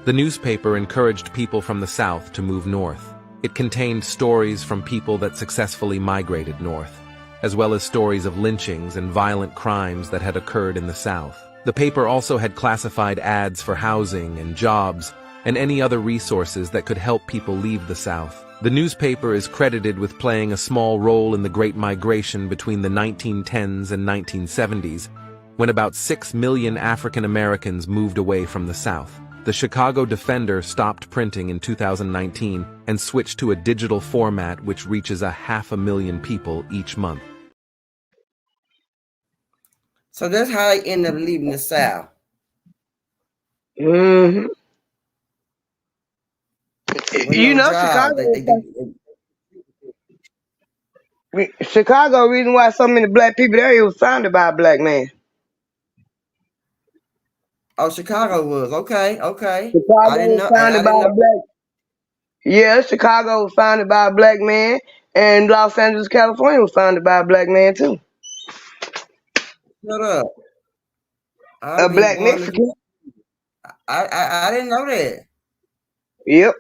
[SPEAKER 9] The newspaper encouraged people from the South to move north. It contained stories from people that successfully migrated north, as well as stories of lynchings and violent crimes that had occurred in the South. The paper also had classified ads for housing and jobs and any other resources that could help people leave the South. The newspaper is credited with playing a small role in the Great Migration between the 1910s and 1970s, when about 6 million African Americans moved away from the South. The Chicago Defender stopped printing in 2019 and switched to a digital format which reaches 500,000 people each month.
[SPEAKER 1] So that's how they end up leaving the South.
[SPEAKER 2] Mm-hmm.
[SPEAKER 1] With
[SPEAKER 2] You
[SPEAKER 1] no
[SPEAKER 2] know,
[SPEAKER 1] job.
[SPEAKER 2] Chicago, reason why so many black people there, it was founded by a black man.
[SPEAKER 1] Oh, Chicago was. Okay. I
[SPEAKER 2] Chicago
[SPEAKER 1] didn't
[SPEAKER 2] was
[SPEAKER 1] know. I
[SPEAKER 2] founded by
[SPEAKER 1] didn't
[SPEAKER 2] a
[SPEAKER 1] know.
[SPEAKER 2] black. Yeah, Chicago was founded by a black man, and Los Angeles, California was founded by a black man too.
[SPEAKER 1] Shut up.
[SPEAKER 2] A
[SPEAKER 1] I'll be
[SPEAKER 2] black
[SPEAKER 1] going to.
[SPEAKER 2] Mexican.
[SPEAKER 1] I didn't know that.
[SPEAKER 2] Yep.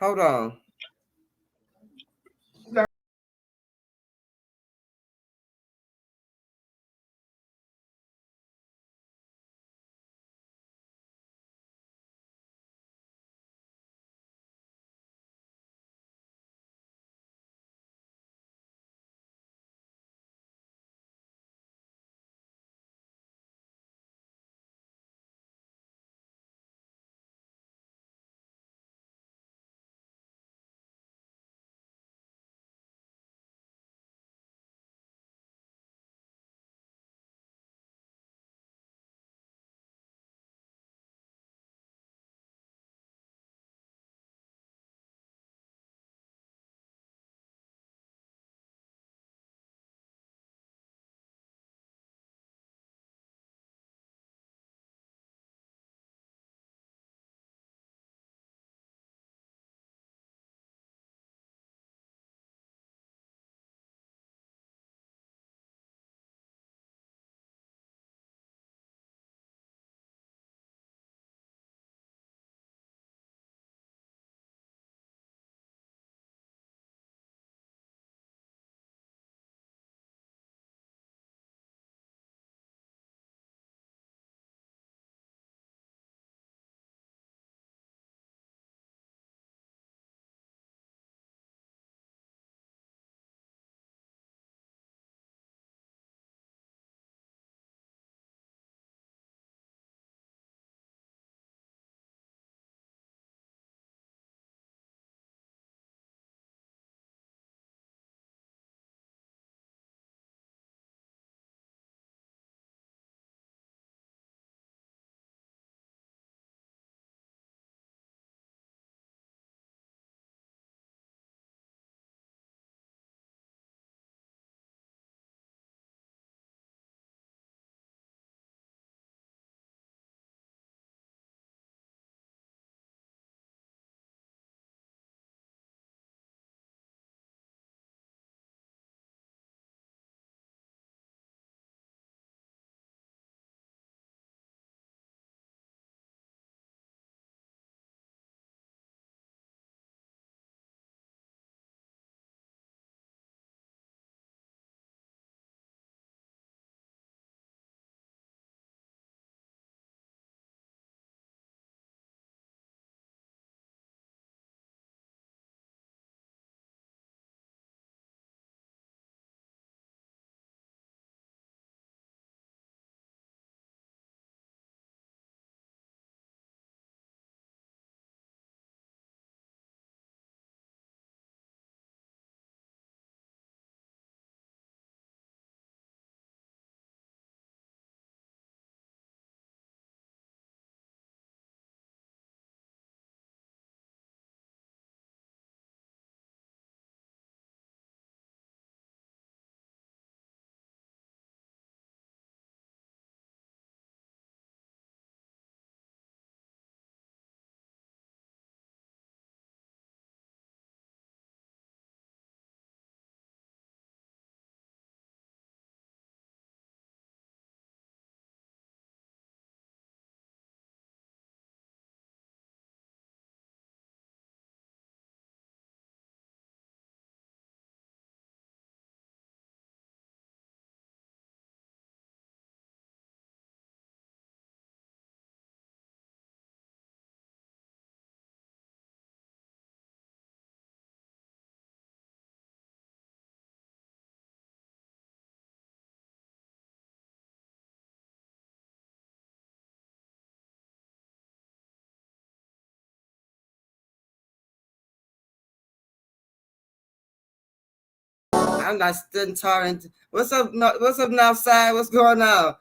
[SPEAKER 1] Hold on. I'm not studying Taurus. What's up? What's up, Northside? What's going on?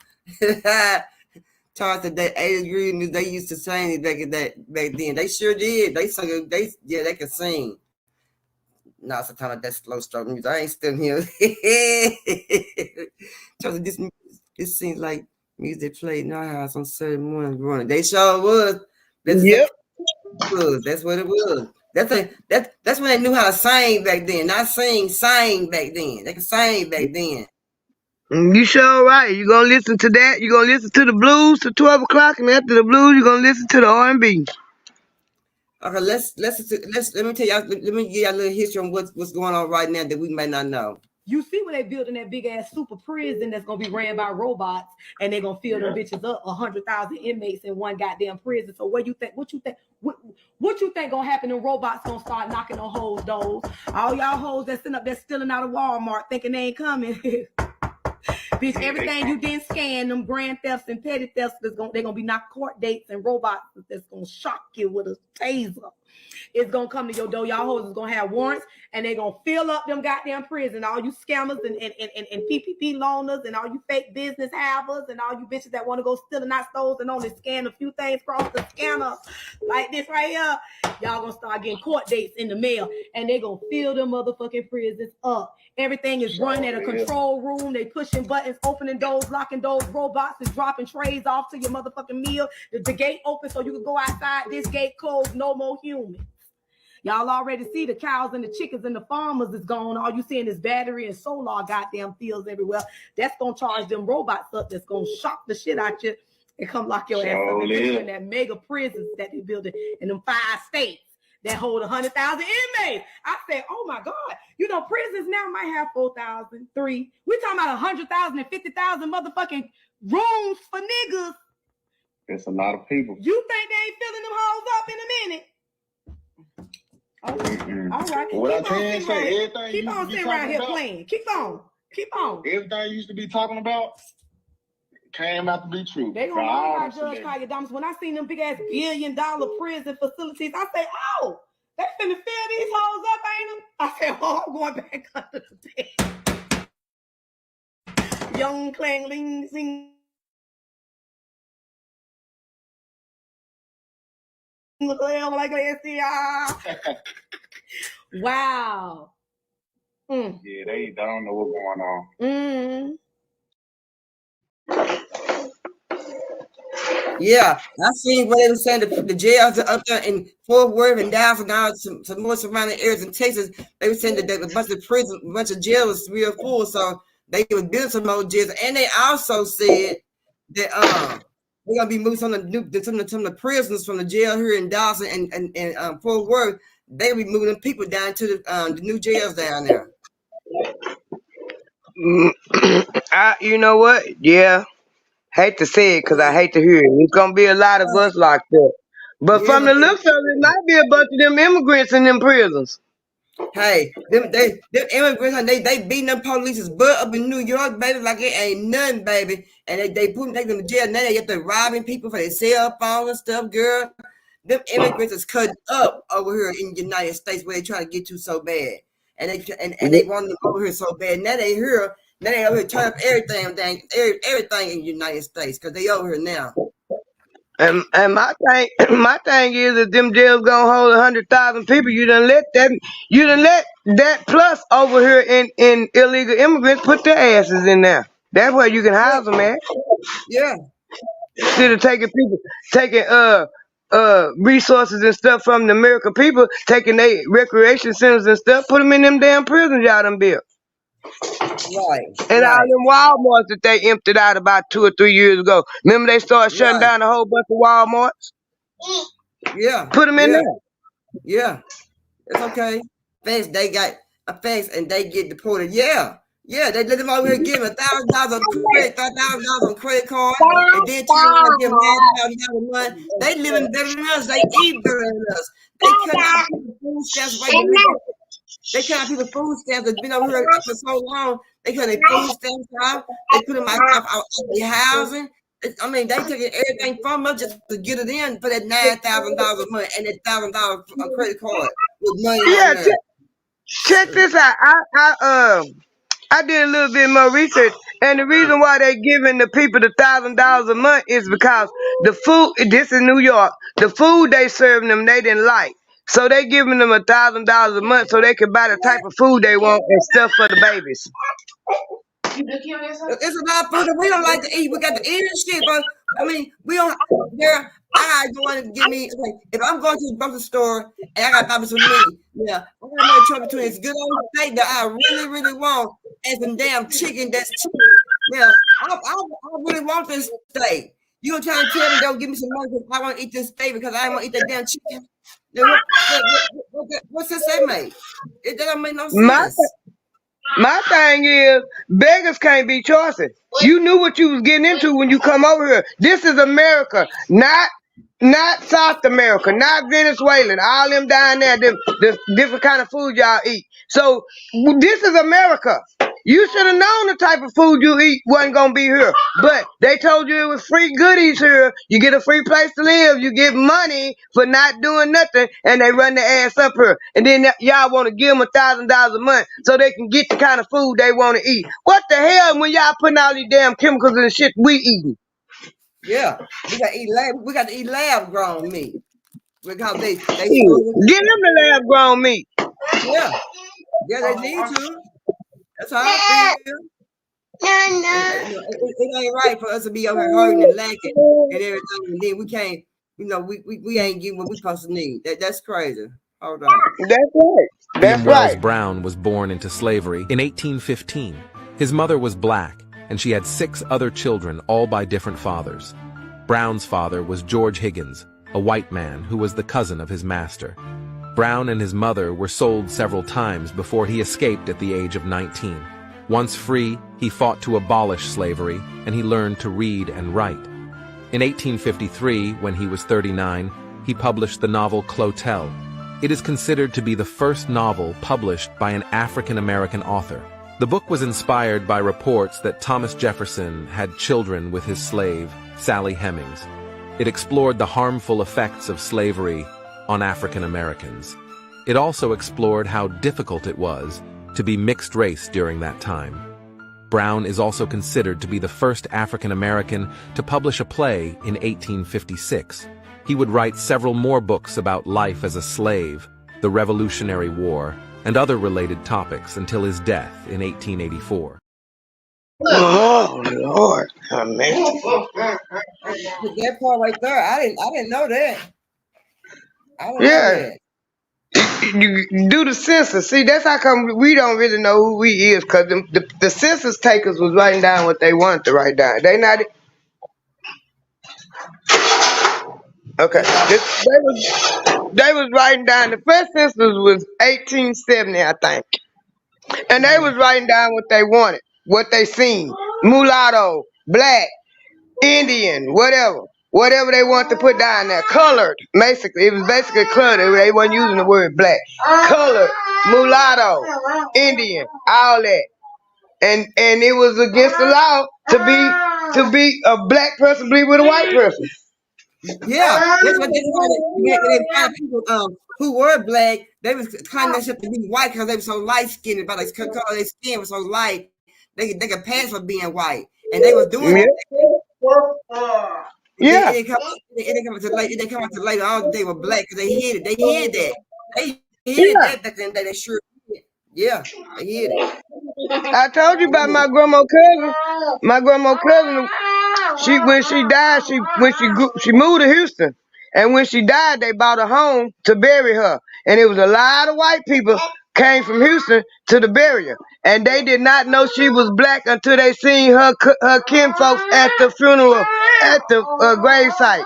[SPEAKER 1] Taurus, that 80 degrees, they used to sing back then. They sure did. They sung it. They could sing. No, sometimes that slow stroke music. I ain't still here. This seems like music played in our house on Saturday morning running. They sure was.
[SPEAKER 2] Yep.
[SPEAKER 1] That's what it was. That's when they knew how to sing back then. Not sing back then. They could sing back then.
[SPEAKER 2] You sure right. You gonna listen to that? You gonna listen to the blues till 12 o'clock, and after the blues, you gonna listen to the R&B.
[SPEAKER 1] Okay, let me tell y'all. Let me give y'all a little history on what's going on right now that we may not know.
[SPEAKER 10] You see when they building that big ass super prison that's gonna be ran by robots, and they're gonna fill them bitches up 100,000 inmates in one goddamn prison. So what you think? What you think gonna happen? The robots gonna start knocking on hoes' doors. All y'all hoes that's sitting up there stealing out of Walmart, thinking they ain't coming. Bitch, everything you didn't scan, them grand thefts and petty thefts, they're gonna be knocked court dates and robots that's gonna shock you with a taser. It's gonna come to your door. Y'all hoes is gonna have warrants, and they're gonna fill up them goddamn prison. All you scammers and PPP loaners and all you fake business havers and all you bitches that want to go stealing out stores and only scan a few things across the scanner like this right here. Y'all gonna start getting court dates in the mail, and they're gonna fill them motherfucking prisons up. Everything is run at a control room. They pushing buttons, opening doors, locking doors. Robots is dropping trays off to your motherfucking meal. The gate open so you can go outside. This gate closed. No more humans. Y'all already see the cows and the chickens and the farmers is gone. All you seeing is battery and solar goddamn fields everywhere. That's gonna charge them robots up. That's gonna shock the shit out you and come lock your ass up in that mega prisons that they building in them 5 states that hold 100,000 inmates. I said, oh my God, you know, prisons now might have 4,000, 3. We're talking about 100,000 and 50,000 motherfucking rooms for niggas.
[SPEAKER 11] It's a lot of people.
[SPEAKER 10] You think they ain't filling them hoes up in a minute? Okay. All right.
[SPEAKER 11] What I can say, everything
[SPEAKER 10] keep on sitting around here playing. Keep on.
[SPEAKER 11] Everything you used to be talking about came out to be true.
[SPEAKER 10] They gonna know about Judge Kaya Thomas. When I seen them big ass $1 billion prison facilities, I say, oh, they finna fill these hoes up, ain't them? I said, oh, I'm going back under the bed. Young Clang Ling Sing. Wow.
[SPEAKER 11] Yeah, they don't know what's going on.
[SPEAKER 1] Yeah, I seen what they were saying. The jails are up there in Fort Worth and Dallas and now some more surrounding areas in Texas. They were saying that a bunch of prisons, a bunch of jails was real full, so they would build some more jails. And they also said that they're gonna be moving some of the prisoners from the jail here in Dallas and Fort Worth. They be moving them people down to the new jails down there.
[SPEAKER 2] You know what? Yeah. Hate to say it because I hate to hear it. It's gonna be a lot of us locked up. But from the looks of it, might be a bunch of them immigrants in them prisons.
[SPEAKER 1] Hey, them immigrants, they beating them police's butt up in New York, baby, like it ain't nothing, baby. And they them in jail. Now they get to robbing people for their cell phone and stuff, girl. Them immigrants is cut up over here in the United States where they trying to get you so bad. And they want them over here so bad. Now they here. Now they over here turn up everything in the United States because they over here now.
[SPEAKER 2] And my thing is that them jails gonna hold 100,000 people. You done let that plus over here in illegal immigrants put their asses in there. That's where you can house them at.
[SPEAKER 1] Yeah.
[SPEAKER 2] Instead of taking resources and stuff from the American people, taking their recreation centers and stuff, put them in them damn prisons y'all done built.
[SPEAKER 1] Right.
[SPEAKER 2] And all them Walmarts that they emptied out about 2 or 3 years ago. Remember they started shutting down a whole bunch of Walmarts?
[SPEAKER 1] Yeah.
[SPEAKER 2] Put them in there.
[SPEAKER 1] Yeah. It's okay. Thanks, they got a face and they get deported. Yeah. Yeah, they let them over here give them $1,000 on credit, $5,000 on credit card, and then give them $9,000 a month. They living better than us. They eat better than us. They cut out people food stamps right now. They cut out people food stamps that's been over here for so long. They cut their food stamps out. They put them out their housing. I mean, they taking everything from us just to get it in for that $9,000 a month and that $1,000 on credit card with money on there.
[SPEAKER 2] Check this out. I did a little bit more research, and the reason why they giving the people the $1,000 a month is because the food. This is New York. The food they serving them, they didn't like, so they giving them $1,000 a month so they can buy the type of food they want and stuff for the babies.
[SPEAKER 1] It's a lot of food that we don't like to eat. We got to eat and shit, but I mean, we don't. There, I gotta go and get me. Like, if I'm going to the grocery store and I got to buy me some meat, yeah, I'm gonna make choice between this good old steak that I really, really want and some damn chicken that's cheap. Yeah, I really want this steak. You gonna try to tell me don't give me some money because I want to eat this steak because I don't want to eat that damn chicken? Then what sense that make? That don't make no sense.
[SPEAKER 2] My thing is, beggars can't be choosy. You knew what you was getting into when you come over here. This is America, not South America, not Venezuelan. All them down there, the different kind of food y'all eat. So this is America. You should have known the type of food you eat wasn't gonna be here. But they told you it was free goodies here. You get a free place to live. You get money for not doing nothing, and they run their ass up here. And then y'all want to give them $1,000 a month so they can get the kind of food they want to eat. What the hell when y'all putting all these damn chemicals in the shit we eating?
[SPEAKER 1] Yeah, we got to eat lab grown meat because they
[SPEAKER 2] get them the lab grown meat.
[SPEAKER 1] Yeah, they need to. That's how I feel. It ain't right for us to be over here hurting and lacking and everything, and then we can't. We ain't getting what we supposed to need. That's crazy. Hold on.
[SPEAKER 2] That's right.
[SPEAKER 9] William Wells Brown was born into slavery in 1815. His mother was black, and she had 6 other children, all by different fathers. Brown's father was George Higgins, a white man who was the cousin of his master. Brown and his mother were sold several times before he escaped at the age of 19. Once free, he fought to abolish slavery, and he learned to read and write. In 1853, when he was 39, he published the novel Clotel. It is considered to be the first novel published by an African-American author. The book was inspired by reports that Thomas Jefferson had children with his slave, Sally Hemings. It explored the harmful effects of slavery on African Americans. It also explored how difficult it was to be mixed race during that time. Brown is also considered to be the first African American to publish a play in 1856. He would write several more books about life as a slave, the Revolutionary War, and other related topics until his death in 1884.
[SPEAKER 2] Oh Lord, man.
[SPEAKER 1] That part right there, I didn't know that.
[SPEAKER 2] Yeah. You do the census. See, that's how come we don't really know who we is, because the census takers was writing down what they wanted to write down. They not. Okay. They was writing down. The first census was 1870, I think. And they was writing down what they wanted, what they seen. Mulatto, black, Indian, whatever they want to put down there. Colored, basically. It was basically colored. They weren't using the word black. Colored, mulatto, Indian, all that. And it was against the law to be a black person be with a white person.
[SPEAKER 1] Yeah, that's what they find people who were black. They was kind of to be white because they were so light skinned, but like color their skin was so light, they could pass for being white, and they was doing it.
[SPEAKER 2] Yeah.
[SPEAKER 1] It didn't come until later on they were black because they hid it. They hid that. They hid that back then. They sure did. Yeah, they hid it.
[SPEAKER 2] I told you about my grandma cousin. My grandma cousin, when she died, she moved to Houston, and when she died, they bought a home to bury her, and it was a lot of white people came from Houston to the burial, and they did not know she was black until they seen her kinfolks at the funeral at the gravesite.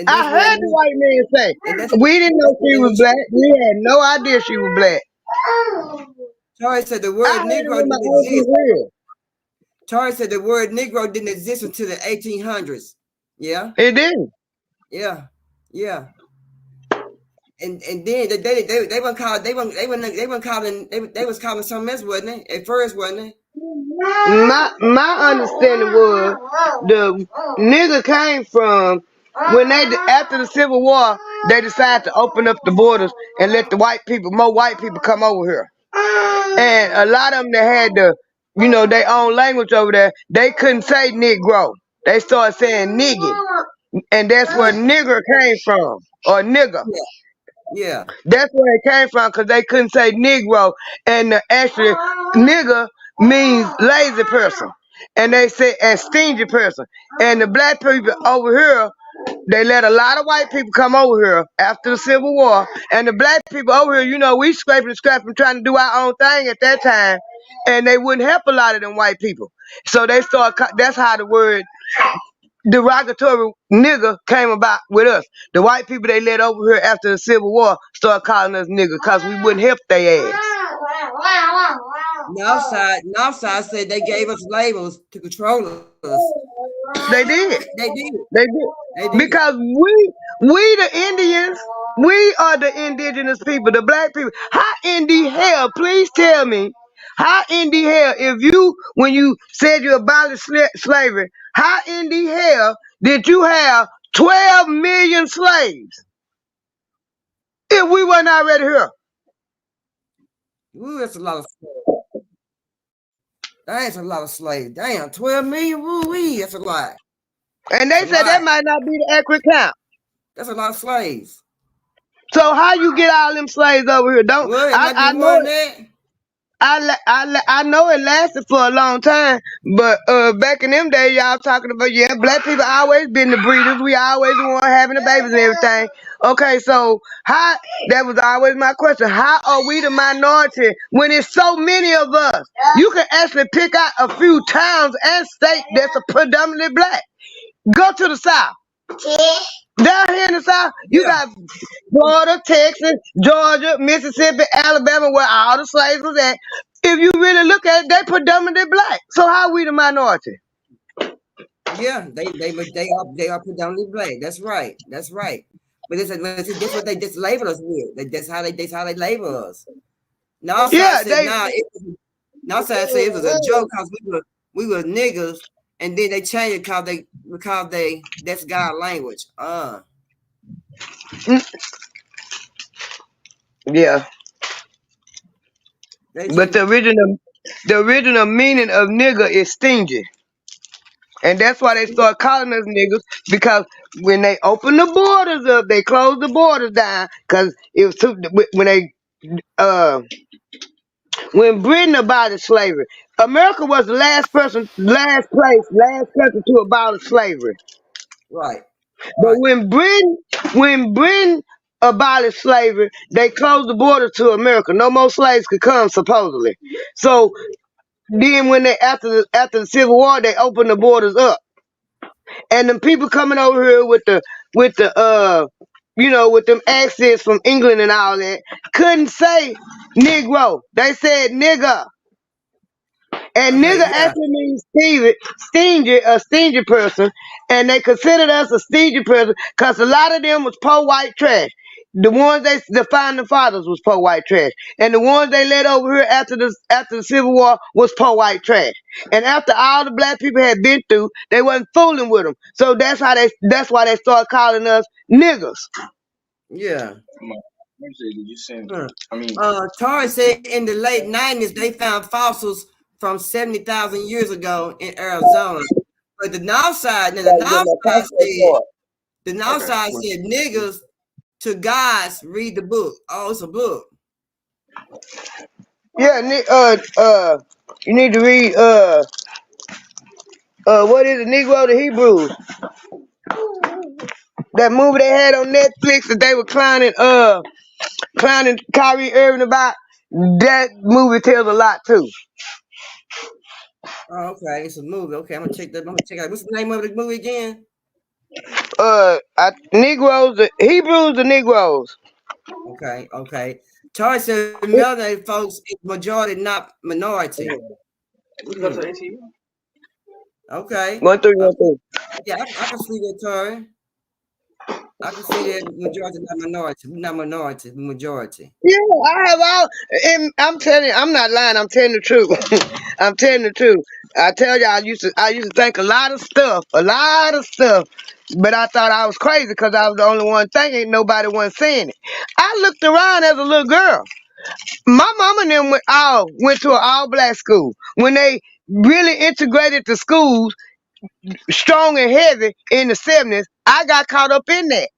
[SPEAKER 2] I heard the white man say, we didn't know she was black. We had no idea she was black.
[SPEAKER 1] Charlie said the word Negro didn't exist. Charlie said the word Negro didn't exist until the 1800s. Yeah,
[SPEAKER 2] it didn't.
[SPEAKER 1] Yeah. And then they weren't calling they was calling something else, wasn't it? At first, wasn't it?
[SPEAKER 2] My understanding was the nigga came from when after the Civil War, they decided to open up the borders and let more white people come over here. And a lot of them that had their own language over there, they couldn't say Negro. They started saying nigga. And that's where nigger came from, or nigger.
[SPEAKER 1] Yeah.
[SPEAKER 2] That's where it came from, because they couldn't say Negro. And actually, nigger means lazy person. And they say a stingy person. And the black people over here, they let a lot of white people come over here after the Civil War. And the black people over here, we scraping and scrapping, trying to do our own thing at that time. And they wouldn't help a lot of them white people. So they that's how the word derogatory nigger came about with us. The white people they let over here after the Civil War started calling us nigger because we wouldn't help their ass.
[SPEAKER 1] Northside said they gave us labels to control us.
[SPEAKER 2] They did.
[SPEAKER 1] They did.
[SPEAKER 2] They did. Because we the Indians, we are the indigenous people, the black people. How in the hell, please tell me, how in the hell, when you said you abolished slavery, how in the hell did you have 12 million slaves if we weren't already here?
[SPEAKER 1] Ooh, that's a lot of slaves. That's a lot of slaves. Damn, 12 million. Woo-wee, that's a lot.
[SPEAKER 2] And they said that might not be the accurate count.
[SPEAKER 1] That's a lot of slaves.
[SPEAKER 2] So how you get all them slaves over here? I know
[SPEAKER 1] that.
[SPEAKER 2] I know it lasted for a long time, but back in them days, y'all talking about black people always been the breeders. We always the one having the babies and everything. Okay, so that was always my question. How are we the minority when it's so many of us? You can actually pick out a few towns and states that's a predominantly black. Go to the South. Down here in the South, you got Florida, Texas, Georgia, Mississippi, Alabama, where all the slaves was at. If you really look at it, they predominantly black. So how are we the minority?
[SPEAKER 1] Yeah, they are predominantly black. That's right. But that's what they just label us with. That's how they label us. Northside said it was a joke because we were niggas. And then they changed it because that's God language.
[SPEAKER 2] Yeah. But the original meaning of nigger is stingy. And that's why they start calling us niggers, because when they open the borders up, they close the borders down, because it was when Britain abolished slavery, America was the last country to abolish slavery.
[SPEAKER 1] Right.
[SPEAKER 2] But when Britain abolished slavery, they closed the border to America. No more slaves could come, supposedly. So then when after the Civil War, they opened the borders up. And the people coming over here with them accents from England and all that, couldn't say Negro. They said nigger. And nigger actually means stingy, a stingy person. And they considered us a stingy person because a lot of them was poor white trash. The ones the founding fathers was poor white trash. And the ones they let over here after the Civil War was poor white trash. And after all the black people had been through, they wasn't fooling with them. So that's why they started calling us niggers.
[SPEAKER 1] Yeah. Tori said in the late 90s they found fossils from 70,000 years ago in Arizona. But the Northside said niggers to gods read the book. Oh, it's a book.
[SPEAKER 2] Yeah, you need to read what is it, Negro to Hebrews? That movie they had on Netflix that they were clowning Kyrie Irving about. That movie tells a lot too.
[SPEAKER 1] Oh, okay, it's a movie. Okay, I'm gonna check that. Out. What's the name of the movie again?
[SPEAKER 2] Negroes, Hebrews, the Negroes.
[SPEAKER 1] Okay. Charles said melanated folks is majority, not minority. Okay.
[SPEAKER 2] 1313.
[SPEAKER 1] Yeah, I can see that, Tori. I can see that majority, not minority. Not minority, majority.
[SPEAKER 2] Yeah, I have all. And I'm telling you, I'm not lying. I'm telling the truth. I'm telling the truth. I tell you, I used to think a lot of stuff, but I thought I was crazy because I was the only one thinking. Nobody was saying it. I looked around as a little girl. My mama and them went to an all black school. When they really integrated the schools strong and heavy in the 70s, I got caught up in that.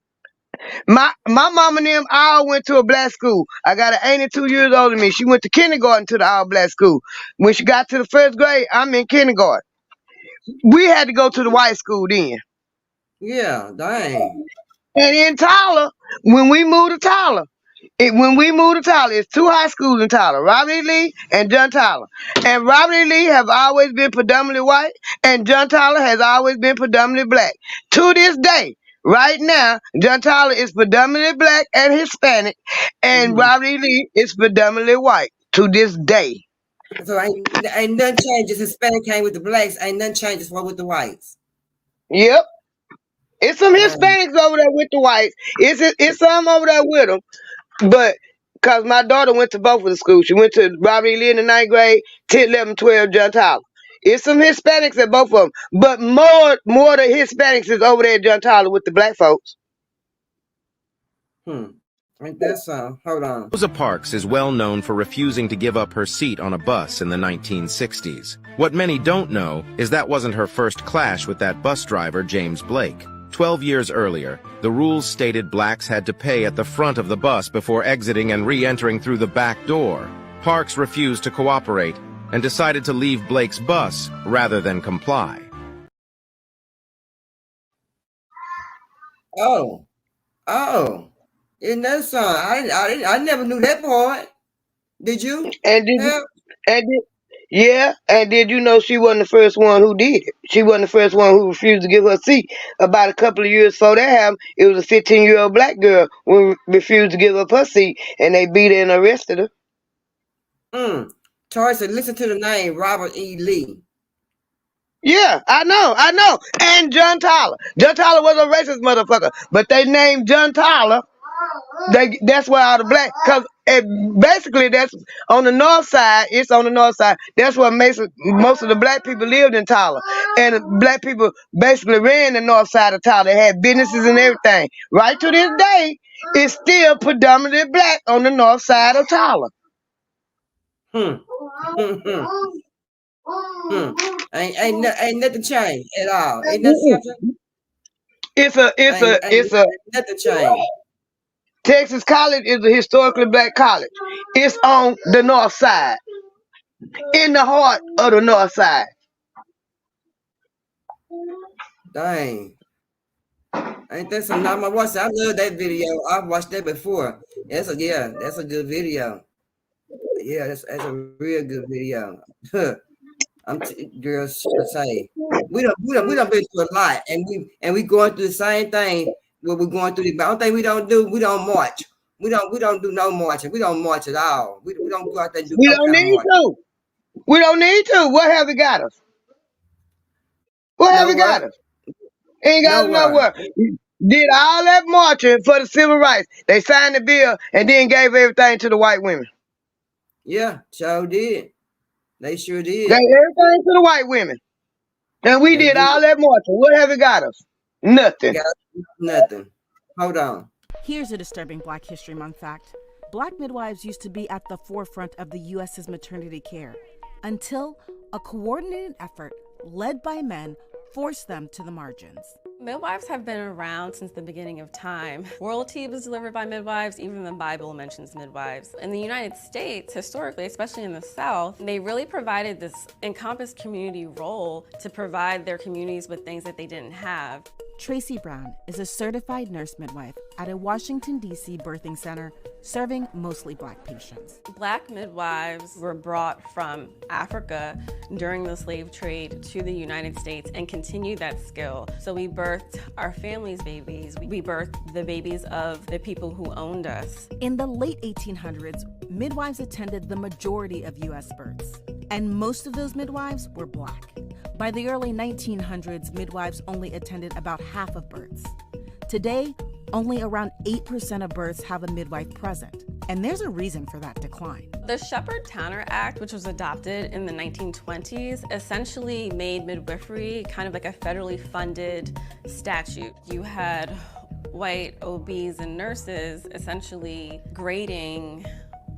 [SPEAKER 2] My mama and them all went to a black school. I got an 82 years older than me. She went to kindergarten to the all black school. When she got to the first grade, I'm in kindergarten. We had to go to the white school then.
[SPEAKER 1] Yeah, dang.
[SPEAKER 2] And in Tyler, when we moved to Tyler, it's two high schools in Tyler, Robert E. Lee and John Tyler. And Robert E. Lee have always been predominantly white, and John Tyler has always been predominantly black. To this day, right now, John Tyler is predominantly black and Hispanic, and Robert E. Lee is predominantly white to this day.
[SPEAKER 1] So ain't nothing changes. Hispanic came with the blacks. Ain't nothing changes with the whites.
[SPEAKER 2] Yep. It's some Hispanics over there with the whites. It's some over there with them. But because my daughter went to both of the schools. She went to Robert E. Lee in the 9th grade, 10, 11, 12, John Tyler. It's some Hispanics at both of them. But more of the Hispanics is over there at John Tyler with the black folks.
[SPEAKER 1] Ain't that so? Hold on.
[SPEAKER 4] Rosa Parks is well known for refusing to give up her seat on a bus in the 1960s. What many don't know is that wasn't her first clash with that bus driver, James Blake. 12 years earlier, the rules stated blacks had to pay at the front of the bus before exiting and re-entering through the back door. Parks refused to cooperate and decided to leave Blake's bus rather than comply.
[SPEAKER 1] Oh. Isn't that so? I never knew that part. Did you?
[SPEAKER 2] And did you know she wasn't the first one who did it? She wasn't the first one who refused to give her seat. About a couple of years before that happened, it was a 15-year-old black girl who refused to give up her seat, and they beat her and arrested her.
[SPEAKER 1] Tori said, listen to the name, Robert E. Lee.
[SPEAKER 2] Yeah, I know. And John Tyler. John Tyler was a racist motherfucker, but they named John Tyler. That's where all the black, because basically that's on the north side. It's on the north side. That's where most of the black people lived in Tyler, and black people basically ran the north side of Tyler. They had businesses and everything. Right to this day, it's still predominantly black on the north side of Tyler.
[SPEAKER 1] Ain't nothing changed at all. Ain't nothing.
[SPEAKER 2] It's
[SPEAKER 1] nothing changed.
[SPEAKER 2] Texas College is a historically black college. It's on the north side, in the heart of the north side.
[SPEAKER 1] Dang. Ain't that some number? I love that video. I've watched that before. That's a good video. Yeah, that's a real good video. Girls say we done been through a lot, and we going through the same thing. What we're going through, but the only thing we don't march. We don't do no marching. We don't march at all. We don't go out there and do.
[SPEAKER 2] We don't need to. We don't need to. What have it got us? What have it got us? Ain't got us nowhere. Did all that marching for the civil rights. They signed the bill and then gave everything to the white women.
[SPEAKER 1] Yeah, sure did. They sure did.
[SPEAKER 2] Gave everything to the white women. And we did all that marching. What have it got us? Nothing.
[SPEAKER 1] Nothing. Hold on.
[SPEAKER 12] Here's a disturbing Black History Month fact. Black midwives used to be at the forefront of the U.S.'s maternity care until a coordinated effort led by men forced them to the margins.
[SPEAKER 13] Midwives have been around since the beginning of time. Royalty was delivered by midwives, even the Bible mentions midwives. In the United States, historically, especially in the South, they really provided this encompassed community role to provide their communities with things that they didn't have.
[SPEAKER 12] Tracy Brown is a certified nurse midwife at a Washington, D.C. birthing center serving mostly Black patients.
[SPEAKER 13] Black midwives were brought from Africa during the slave trade to the United States and continued that skill. So we birthed our family's babies. We birthed the babies of the people who owned us.
[SPEAKER 12] In the late 1800s, midwives attended the majority of U.S. births, and most of those midwives were Black. By the early 1900s, midwives only attended about half of births. Today, only around 8% of births have a midwife present, and there's a reason for that decline.
[SPEAKER 13] The Shepard-Towner Act, which was adopted in the 1920s, essentially made midwifery kind of like a federally funded statute. You had white OBs and nurses essentially grading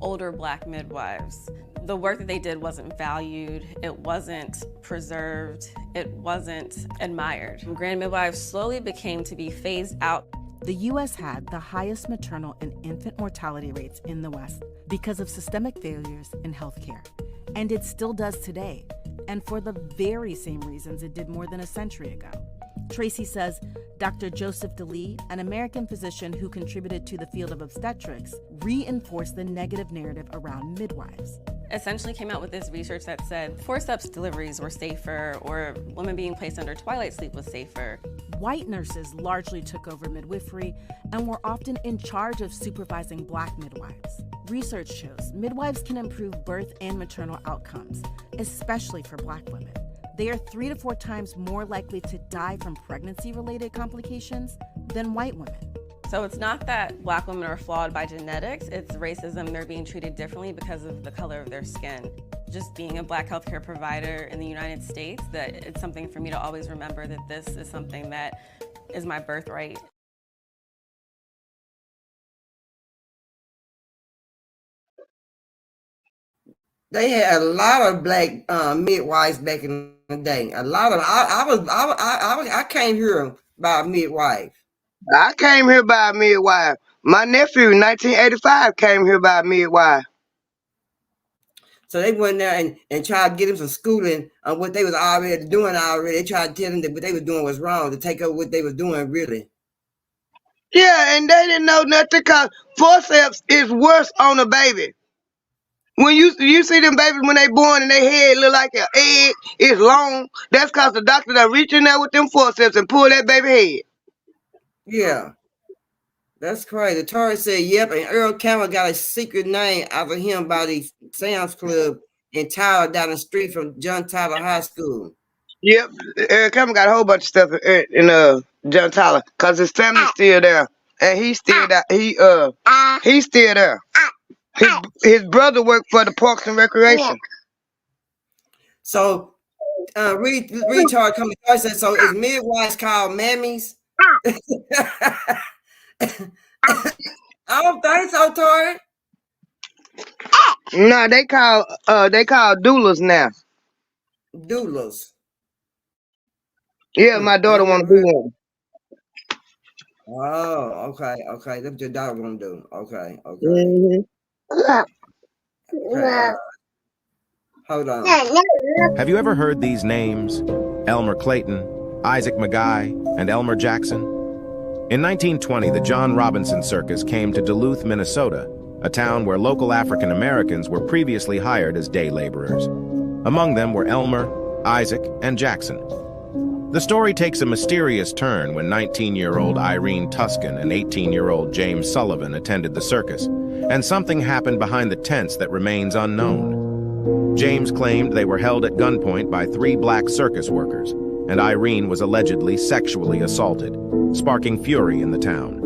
[SPEAKER 13] older black midwives. The work that they did wasn't valued, it wasn't preserved, it wasn't admired. Grand midwives slowly became to be phased out.
[SPEAKER 12] The U.S. had the highest maternal and infant mortality rates in the West because of systemic failures in healthcare. And it still does today, and for the very same reasons it did more than a century ago. Tracy says Dr. Joseph DeLee, an American physician who contributed to the field of obstetrics, reinforced the negative narrative around midwives.
[SPEAKER 13] Essentially came out with this research that said forceps deliveries were safer, or women being placed under twilight sleep was safer.
[SPEAKER 12] White nurses largely took over midwifery and were often in charge of supervising black midwives. Research shows midwives can improve birth and maternal outcomes, especially for black women. They are 3 to 4 times more likely to die from pregnancy-related complications than white women.
[SPEAKER 13] So it's not that black women are flawed by genetics, it's racism. They're being treated differently because of the color of their skin. Just being a black healthcare provider in the United States, that it's something for me to always remember that this is something that is my birthright.
[SPEAKER 1] They had a lot of black midwives back in the day. A lot of I came here by a midwife.
[SPEAKER 2] I came here by a midwife. My nephew in 1985 came here by a midwife.
[SPEAKER 1] So they went there and tried to get him some schooling on what they was already doing already. They tried to tell them that what they was doing was wrong, to take over what they was doing really.
[SPEAKER 2] Yeah, and they didn't know nothing because forceps is worse on a baby. When you see them babies when they born and their head look like an egg, it's long. That's because the doctor that reach in there with them forceps and pull that baby head.
[SPEAKER 1] Yeah. That's crazy. Tori said, yep, and Earl Campbell got a secret name out of him by the Sam's Club in Tyler down the street from John Tyler High School.
[SPEAKER 2] Yep, Earl Campbell got a whole bunch of stuff in John Tyler because his family's still there. And he's still there. He's still there. His brother worked for the Parks and Recreation.
[SPEAKER 1] So retard coming said, so is midwives called mammies? I don't think so, Tori.
[SPEAKER 2] No, they call doulas now.
[SPEAKER 1] Doulas.
[SPEAKER 2] Yeah, my daughter want to be one.
[SPEAKER 1] Oh, okay. That's what your daughter want to do. Okay.
[SPEAKER 2] Mm-hmm.
[SPEAKER 1] Okay. Hold on.
[SPEAKER 4] Have you ever heard these names? Elmer Clayton, Isaac Mackay, and Elmer Jackson? In 1920, the John Robinson Circus came to Duluth, Minnesota, a town where local African Americans were previously hired as day laborers. Among them were Elmer, Isaac, and Jackson. The story takes a mysterious turn when 19-year-old Irene Tuscan and 18-year-old James Sullivan attended the circus, and something happened behind the tents that remains unknown. James claimed they were held at gunpoint by 3 black circus workers, and Irene was allegedly sexually assaulted, sparking fury in the town.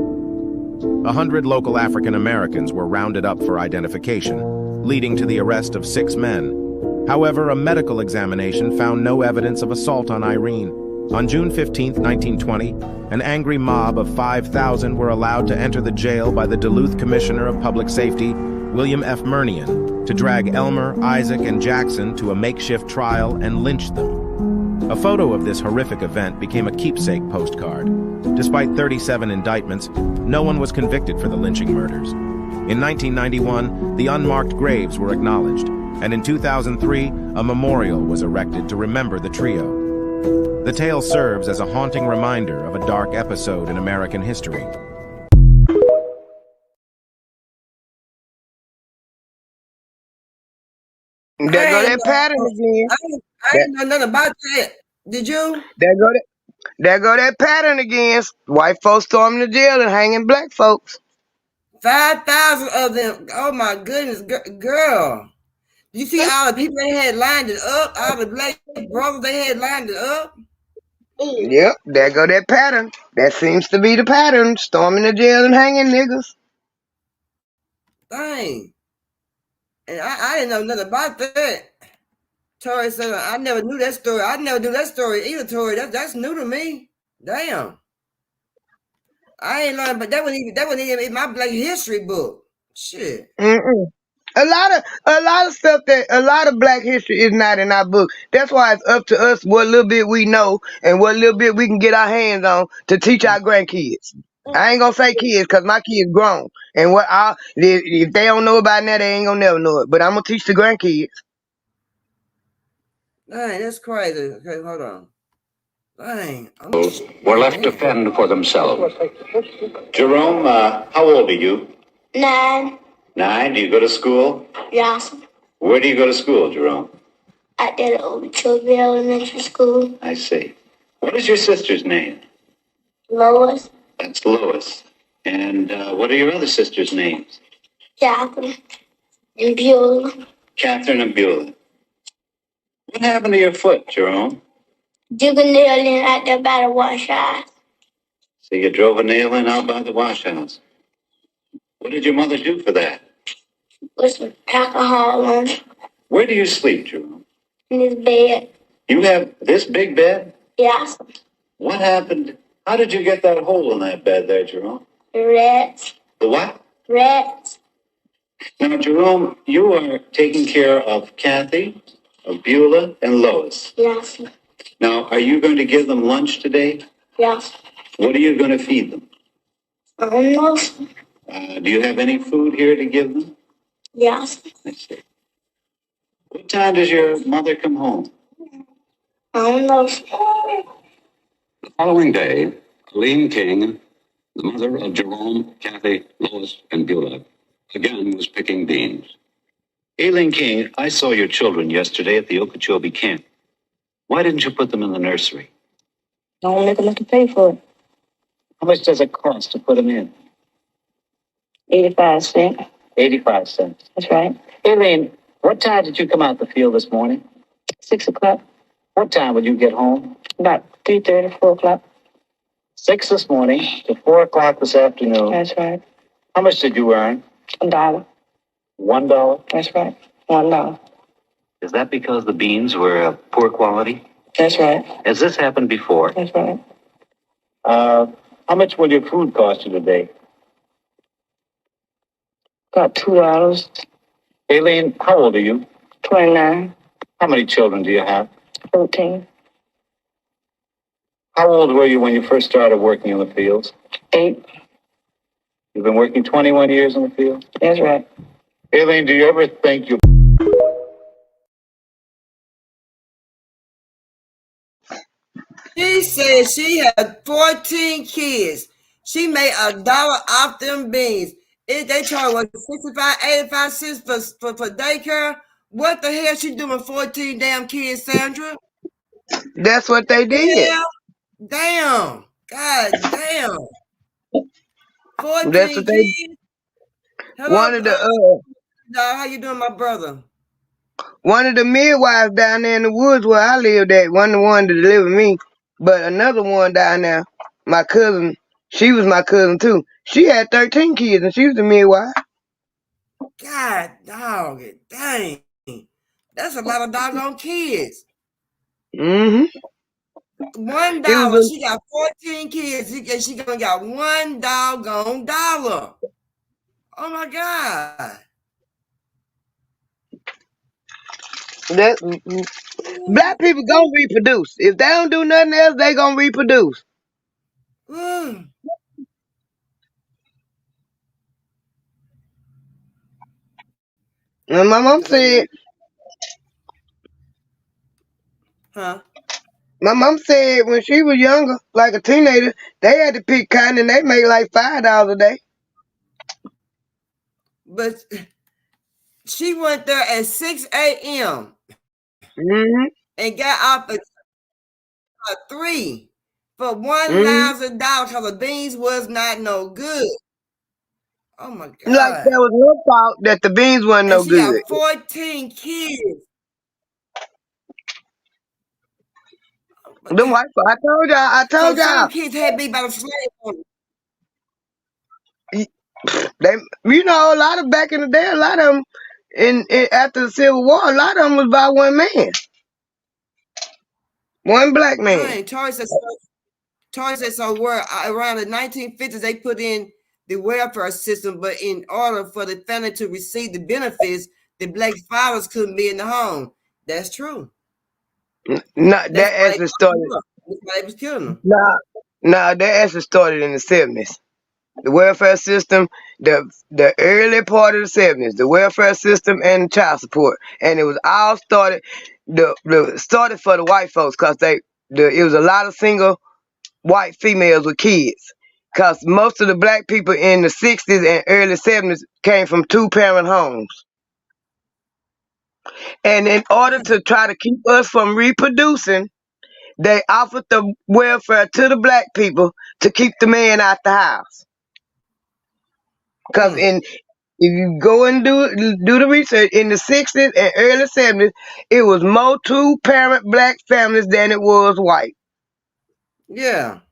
[SPEAKER 4] 100 local African Americans were rounded up for identification, leading to the arrest of 6 men. However, a medical examination found no evidence of assault on Irene. On June 15, 1920, an angry mob of 5,000 were allowed to enter the jail by the Duluth Commissioner of Public Safety, William F. Murnian, to drag Elmer, Isaac, and Jackson to a makeshift trial and lynch them. A photo of this horrific event became a keepsake postcard. Despite 37 indictments, no one was convicted for the lynching murders. In 1991, the unmarked graves were acknowledged, and in 2003, a memorial was erected to remember the trio. The tale serves as a haunting reminder of a dark episode in American history.
[SPEAKER 2] There go that pattern again.
[SPEAKER 1] I didn't know nothing about that. Did you?
[SPEAKER 2] There go that pattern again. White folks storming the jail and hanging black folks.
[SPEAKER 1] 5,000 of them. Oh my goodness, girl. You see all the people they had lined it up, all the black brothers they had lined it up?
[SPEAKER 2] Yep, there go that pattern. That seems to be the pattern. Storming the jail and hanging niggas.
[SPEAKER 1] Dang. And I didn't know nothing about that. Tori said, I never knew that story. I never knew that story either, Tori. That's new to me. Damn. I ain't learned, but that wasn't even in my Black history book. Shit.
[SPEAKER 2] A lot of stuff that a lot of Black history is not in our book. That's why it's up to us what little bit we know and what little bit we can get our hands on to teach our grandkids. I ain't gonna say kids because my kids grown, and if they don't know about that, they ain't gonna never know it. But I'm gonna teach the grandkids.
[SPEAKER 1] Dang, that's crazy. Okay, hold on. Dang.
[SPEAKER 14] Were left to fend for themselves. Jerome, how old are you?
[SPEAKER 15] 9.
[SPEAKER 14] 9. Do you go to school?
[SPEAKER 15] Yes.
[SPEAKER 14] Where do you go to school, Jerome?
[SPEAKER 15] At the Okeechobee Elementary School.
[SPEAKER 14] I see. What is your sister's name?
[SPEAKER 15] Lois.
[SPEAKER 14] That's Lois. And what are your other sisters' names?
[SPEAKER 15] Catherine. And Beulah.
[SPEAKER 14] Catherine and Beulah. What happened to your foot, Jerome?
[SPEAKER 15] Dig a nail in out there by the wash house.
[SPEAKER 14] So you drove a nail in out by the wash house. What did your mother do for that?
[SPEAKER 15] With some alcohol on it.
[SPEAKER 14] Where do you sleep, Jerome?
[SPEAKER 15] In his bed.
[SPEAKER 14] You have this big bed?
[SPEAKER 15] Yes.
[SPEAKER 14] What happened? How did you get that hole in that bed there, Jerome?
[SPEAKER 15] The rats.
[SPEAKER 14] The what?
[SPEAKER 15] Rats.
[SPEAKER 14] Now, Jerome, you are taking care of Kathy, of Beulah, and Lois.
[SPEAKER 15] Yes.
[SPEAKER 14] Now, are you going to give them lunch today?
[SPEAKER 15] Yes.
[SPEAKER 14] What are you going to feed them?
[SPEAKER 15] I don't know.
[SPEAKER 14] Do you have any food here to give them?
[SPEAKER 15] Yes.
[SPEAKER 14] I see. What time does your mother come home?
[SPEAKER 15] I don't know.
[SPEAKER 14] The following day, Aline King, the mother of Jerome, Kathy, Lois, and Beulah, again was picking beans. Aileen King, I saw your children yesterday at the Okeechobee camp. Why didn't you put them in the nursery?
[SPEAKER 15] Don't make enough to pay for it.
[SPEAKER 14] How much does it cost to put them in?
[SPEAKER 15] 85 cents.
[SPEAKER 14] 85 cents.
[SPEAKER 15] That's right.
[SPEAKER 14] Aileen, what time did you come out the field this morning?
[SPEAKER 15] 6 o'clock.
[SPEAKER 14] What time would you get home?
[SPEAKER 15] About 3:30, 4 o'clock.
[SPEAKER 14] 6 this morning to 4 o'clock this afternoon.
[SPEAKER 15] That's right.
[SPEAKER 14] How much did you earn?
[SPEAKER 15] $1.
[SPEAKER 14] $1?
[SPEAKER 15] That's right. $1.
[SPEAKER 14] Is that because the beans were poor quality?
[SPEAKER 15] That's right.
[SPEAKER 14] Has this happened before?
[SPEAKER 15] That's right.
[SPEAKER 14] How much will your food cost you today?
[SPEAKER 15] About $2.
[SPEAKER 14] Aileen, how old are you?
[SPEAKER 15] 29.
[SPEAKER 14] How many children do you have?
[SPEAKER 15] 13.
[SPEAKER 14] How old were you when you first started working in the fields?
[SPEAKER 15] 8.
[SPEAKER 14] You've been working 21 years in the field?
[SPEAKER 15] That's right.
[SPEAKER 14] Aileen, do you ever think you...
[SPEAKER 1] She said she had 14 kids. She made $1 off them beans. If they charge what 65, 85 cents for daycare, what the hell she doing 14 damn kids, Sandra?
[SPEAKER 2] That's what they did.
[SPEAKER 1] Hell, damn. God damn. 14
[SPEAKER 2] That's what they.
[SPEAKER 1] kids. Hello,
[SPEAKER 2] One of the
[SPEAKER 1] dog, how you doing, my brother?
[SPEAKER 2] one of the midwives down there in the woods where I lived at, one of the one to deliver me, but another one down there, my cousin, she was my cousin too. She had 13 kids and she was a midwife.
[SPEAKER 1] God dog it. Dang. That's a lot of doggone kids.
[SPEAKER 2] Mm-hmm.
[SPEAKER 1] $1. She got 14 kids. She gonna got $1 doggone dollar. Oh my God.
[SPEAKER 2] Black people gonna reproduce. If they don't do nothing else, they gonna reproduce.
[SPEAKER 1] Mm.
[SPEAKER 2] And my mom said,
[SPEAKER 1] huh?
[SPEAKER 2] My mom said when she was younger, like a teenager, they had to pick cotton and they make like $5 a day.
[SPEAKER 1] But she went there at 6 a.m.
[SPEAKER 2] Mm-hmm.
[SPEAKER 1] and got off at 3 for $1,000 because the beans was not no good. Oh my God.
[SPEAKER 2] Like there was no fault that the beans wasn't no
[SPEAKER 1] she
[SPEAKER 2] good.
[SPEAKER 1] got 14 kids.
[SPEAKER 2] Them white folks, I told y'all.
[SPEAKER 1] Some kids had me by the slave owner.
[SPEAKER 2] They, a lot of back in the day, a lot of them in after the Civil War, a lot of them was by one man, one black man.
[SPEAKER 1] Tori said so. Where around the 1950s they put in the welfare system, but in order for the family to receive the benefits, the black fathers couldn't be in the home. That's true.
[SPEAKER 2] No,
[SPEAKER 1] That's
[SPEAKER 2] that
[SPEAKER 1] why they
[SPEAKER 2] actually started.
[SPEAKER 1] That's why they was killing them.
[SPEAKER 2] Nah, that actually started in the 70s. The welfare system, the early part of the 70s, the welfare system and child support, and it was all started started for the white folks because it was a lot of single white females with kids. Because most of the black people in the 60s and early 70s came from 2-parent homes. And in order to try to keep us from reproducing, they offered the welfare to the black people to keep the man out the house. Because if you go and do the research, in the 60s and early 70s, it was more 2-parent black families than it was white.
[SPEAKER 1] Yeah.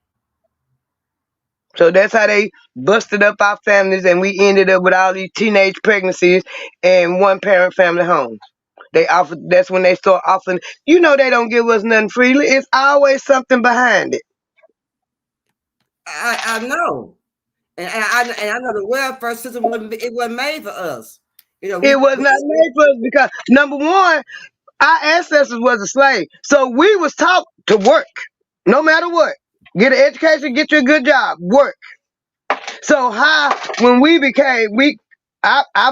[SPEAKER 2] So that's how they busted up our families, and we ended up with all these teenage pregnancies and 1-parent family homes. That's when they start offering. They don't give us nothing freely. It's always something behind it.
[SPEAKER 1] I know. And I know the welfare system wasn't made for us.
[SPEAKER 2] It was not made for us because, number one, our ancestors was a slave. So we was taught to work, no matter what. Get an education, get you a good job, work. So when I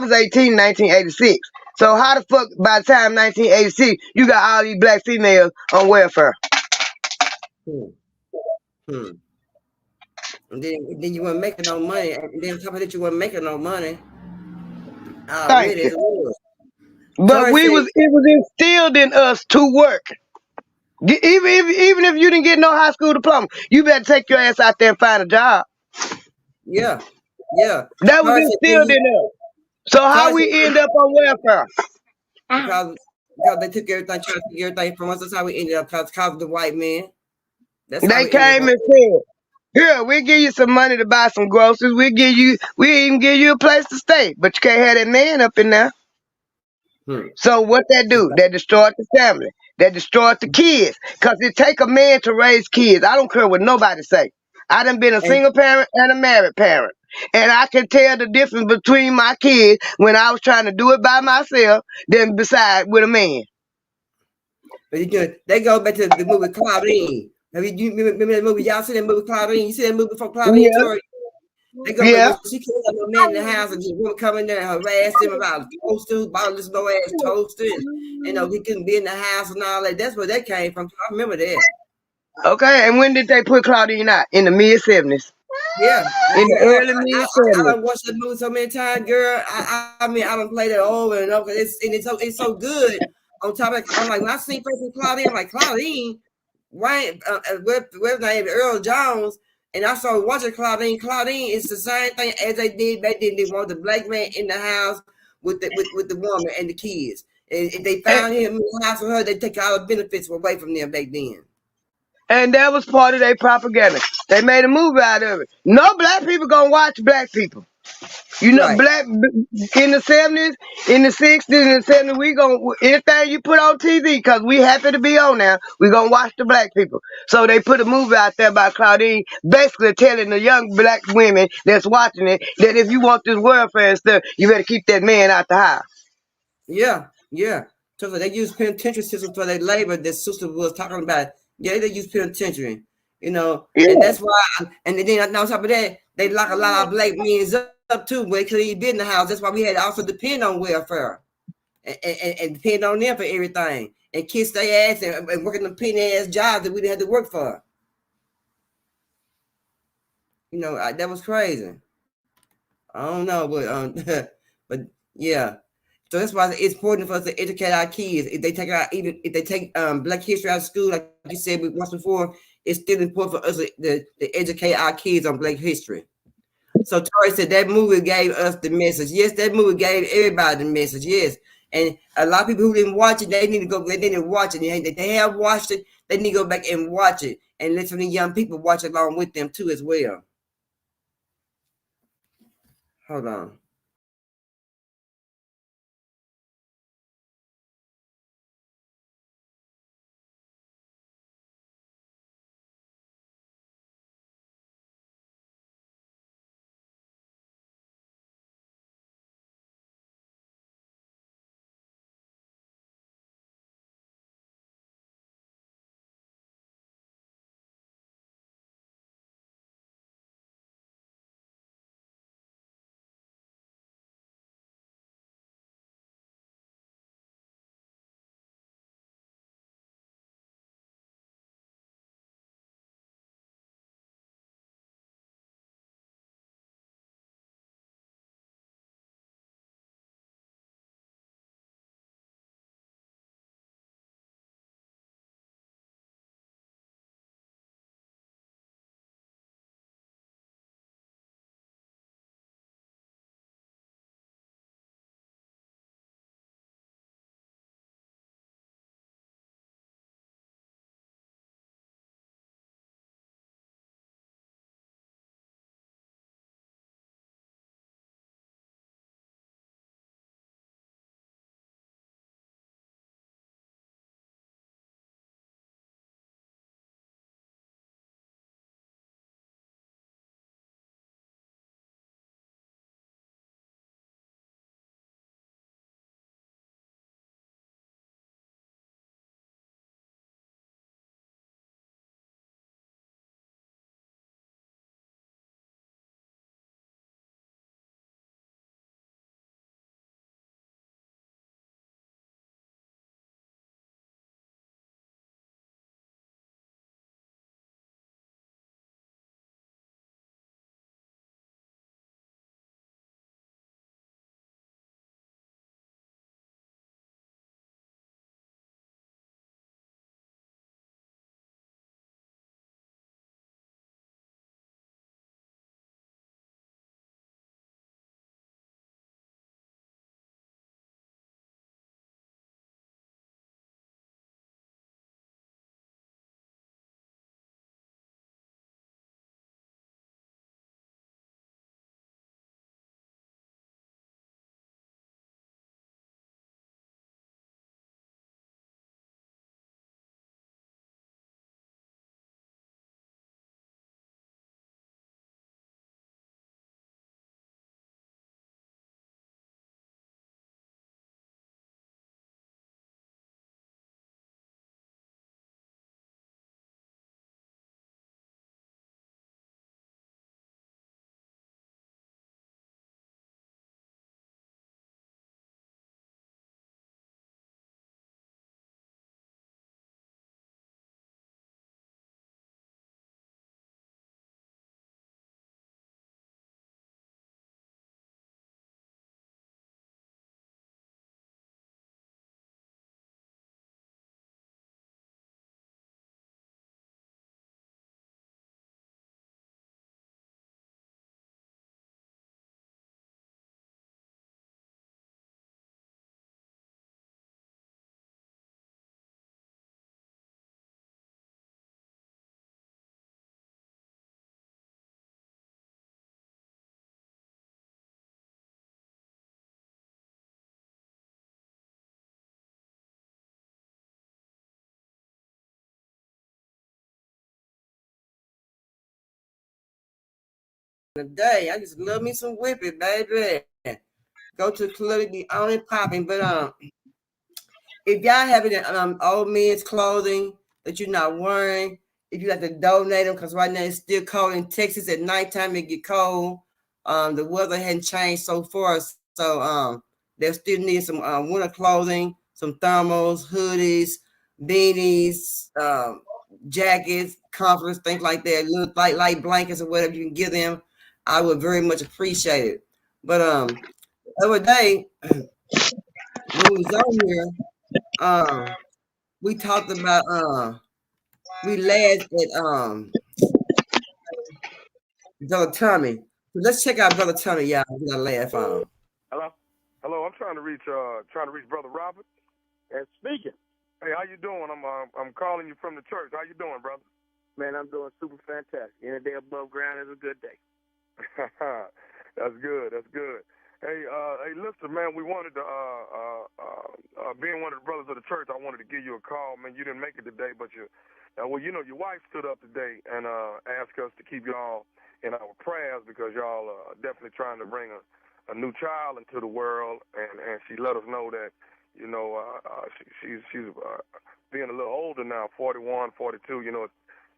[SPEAKER 2] was 18 in 1986. So how the fuck by the time 1986, you got all these black females on welfare?
[SPEAKER 1] And then you weren't making no money. And then on top of that, you weren't making no money.
[SPEAKER 2] Thank
[SPEAKER 1] Really,
[SPEAKER 2] you.
[SPEAKER 1] as it was.
[SPEAKER 2] But it was instilled in us to work. Even if you didn't get no high school diploma, you better take your ass out there and find a job.
[SPEAKER 1] Yeah.
[SPEAKER 2] That was instilled in us. So how we end up on welfare?
[SPEAKER 1] Because they took everything, tried to take everything from us. That's how we ended up because of the white man. That's how
[SPEAKER 2] They
[SPEAKER 1] we ended
[SPEAKER 2] came
[SPEAKER 1] up.
[SPEAKER 2] and said, "Here, we'll give you some money to buy some groceries. We even give you a place to stay, but you can't have that man up in there." So what that do? That destroyed the family. That destroyed the kids. Cause it take a man to raise kids. I don't care what nobody say. I done been a single parent and a married parent. And I can tell the difference between my kids when I was trying to do it by myself than beside with a man.
[SPEAKER 1] But they go back to the movie Claudine. You remember that movie? Y'all see that movie Claudine? You see that movie before Claudine, Tori? They go back when she can't have no man in the house and just woman come in there and harass him about toasters, bottomless no ass toaster, and he couldn't be in the house and all that. That's where that came from. I remember that.
[SPEAKER 2] Okay, and when did they put Claudine out? In the mid-70s.
[SPEAKER 1] Yeah.
[SPEAKER 2] In the early mid-70s.
[SPEAKER 1] I done watched that movie so many times, girl. I mean, I done played it over and over. It's so good. On top of it, I'm like, when I see person Claudine, I'm like, Claudine, why? What's name? Earl Jones. And I started watching Claudine. Claudine is the same thing as they did. They want the black man in the house with the woman and the kids. And if they found him in the house with her, they take all the benefits away from them back then.
[SPEAKER 2] And that was part of their propaganda. They made a movie out of it. No black people gonna watch black people. Black in the 70s, in the 60s, in the 70s, we gonna anything you put on TV, cause we happy to be on now, we gonna watch the black people. So they put a movie out there by Claudine, basically telling the young black women that's watching it that if you want this welfare and stuff, you better keep that man out the house.
[SPEAKER 1] Yeah. So they use penitentiary system for their labor that sister was talking about. Yeah, they use penitentiary, and that's why. And then on top of that, they lock a lot of black men up too when they couldn't even be in the house. That's why we had to also depend on welfare and depend on them for everything and kiss their ass and working them penny ass jobs that we didn't have to work for. That was crazy. I don't know, but but yeah. So that's why it's important for us to educate our kids. If they take Black history out of school, like you said once before, it's still important for us to educate our kids on Black history. So Tori said that movie gave us the message. Yes, that movie gave everybody the message. Yes, and a lot of people who didn't watch it, they need to go. They need to watch it. They have watched it. They need to go back and watch it and let some of the young people watch it along with them too as well. Hold on. the day. I just love me some whipping, baby. Go to the club, it be on and popping. But if y'all have any old men's clothing that you're not wearing, if you have to donate them, because right now it's still cold in Texas at nighttime, it get cold. The weather hadn't changed so far, so they'll still need some winter clothing, some thermals, hoodies, beanies, jackets, comforters, things like that, little light blankets or whatever you can give them. I would very much appreciate it. But the other day when we was on here, we talked about we laughed at Brother Tommy. So let's check out Brother Tommy, y'all. We gotta laugh on.
[SPEAKER 16] Hello. I'm trying to reach Brother Robert.
[SPEAKER 17] And speaking.
[SPEAKER 16] Hey, how you doing? I'm calling you from the church. How you doing, brother?
[SPEAKER 17] Man, I'm doing super fantastic. Any day above ground is a good day.
[SPEAKER 16] That's good. Hey, listen, man. We wanted to, being one of the brothers of the church, I wanted to give you a call, man. You didn't make it today, but your wife stood up today and asked us to keep y'all in our prayers because y'all are definitely trying to bring a new child into the world, and she let us know that, she's being a little older now, 41, 42.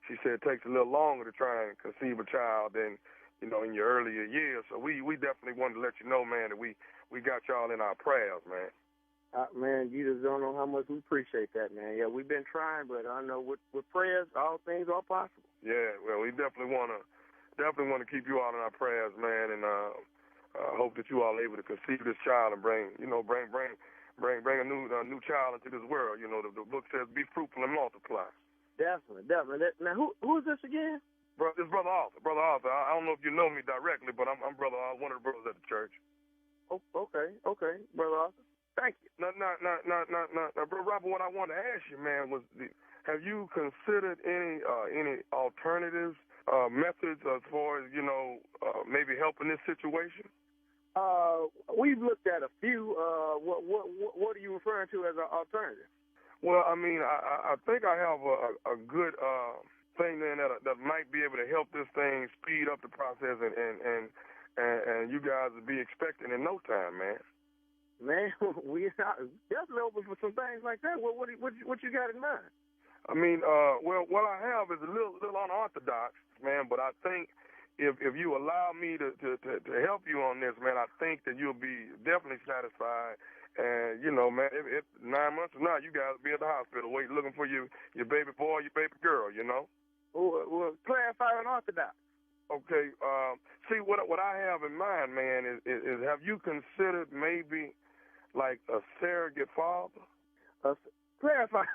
[SPEAKER 16] She said it takes a little longer to try and conceive a child than, in your earlier years. So we definitely wanted to let you know, man, that we got y'all in our prayers, man.
[SPEAKER 17] Man, you just don't know how much we appreciate that, man. Yeah, we've been trying, but I know with prayers, all things are possible.
[SPEAKER 16] Yeah, well, we definitely want to keep you all in our prayers, man, and hope that you all are able to conceive this child and bring a new child into this world. The book says, "Be fruitful and multiply."
[SPEAKER 17] Definitely. Now, who is this again?
[SPEAKER 16] This is Brother Arthur. Brother Arthur. I don't know if you know me directly, but I'm one of the brothers at the church.
[SPEAKER 17] Oh, okay, Brother Arthur. Thank you.
[SPEAKER 16] Now, Brother Robert, what I wanted to ask you, man, was have you considered any alternatives, methods as far as, maybe helping this situation?
[SPEAKER 17] We've looked at a few. What are you referring to as an alternative?
[SPEAKER 16] Well, I mean, I think I have a good thing then that might be able to help this thing speed up the process, and you guys will be expecting in no time, man.
[SPEAKER 17] Man, we are definitely open for some things like that. What you got in mind?
[SPEAKER 16] I mean, well, what I have is a little unorthodox, man. But I think if you allow me to help you on this, man, I think that you'll be definitely satisfied. And man, if 9 months from now, you guys will be at the hospital looking for your baby boy, your baby girl.
[SPEAKER 17] Well, clarify unorthodox.
[SPEAKER 16] Okay. See, what I have in mind, man, is have you considered maybe like a surrogate father?
[SPEAKER 17] Clarify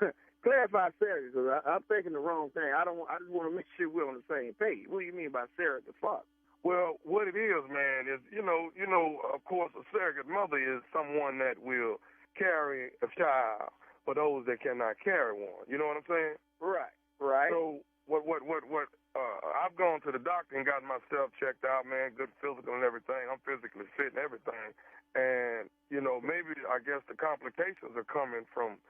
[SPEAKER 17] surrogate, because I'm thinking the wrong thing. I just want to make sure we're on the same page. What do you mean by surrogate father?
[SPEAKER 16] Well, what it is, man, is of course, a surrogate mother is someone that will carry a child for those that cannot carry one. You know what I'm saying?
[SPEAKER 17] Right.
[SPEAKER 16] So what I've gone to the doctor and gotten myself checked out, man, good physical and everything. I'm physically fit and everything. And, maybe I guess the complications are coming from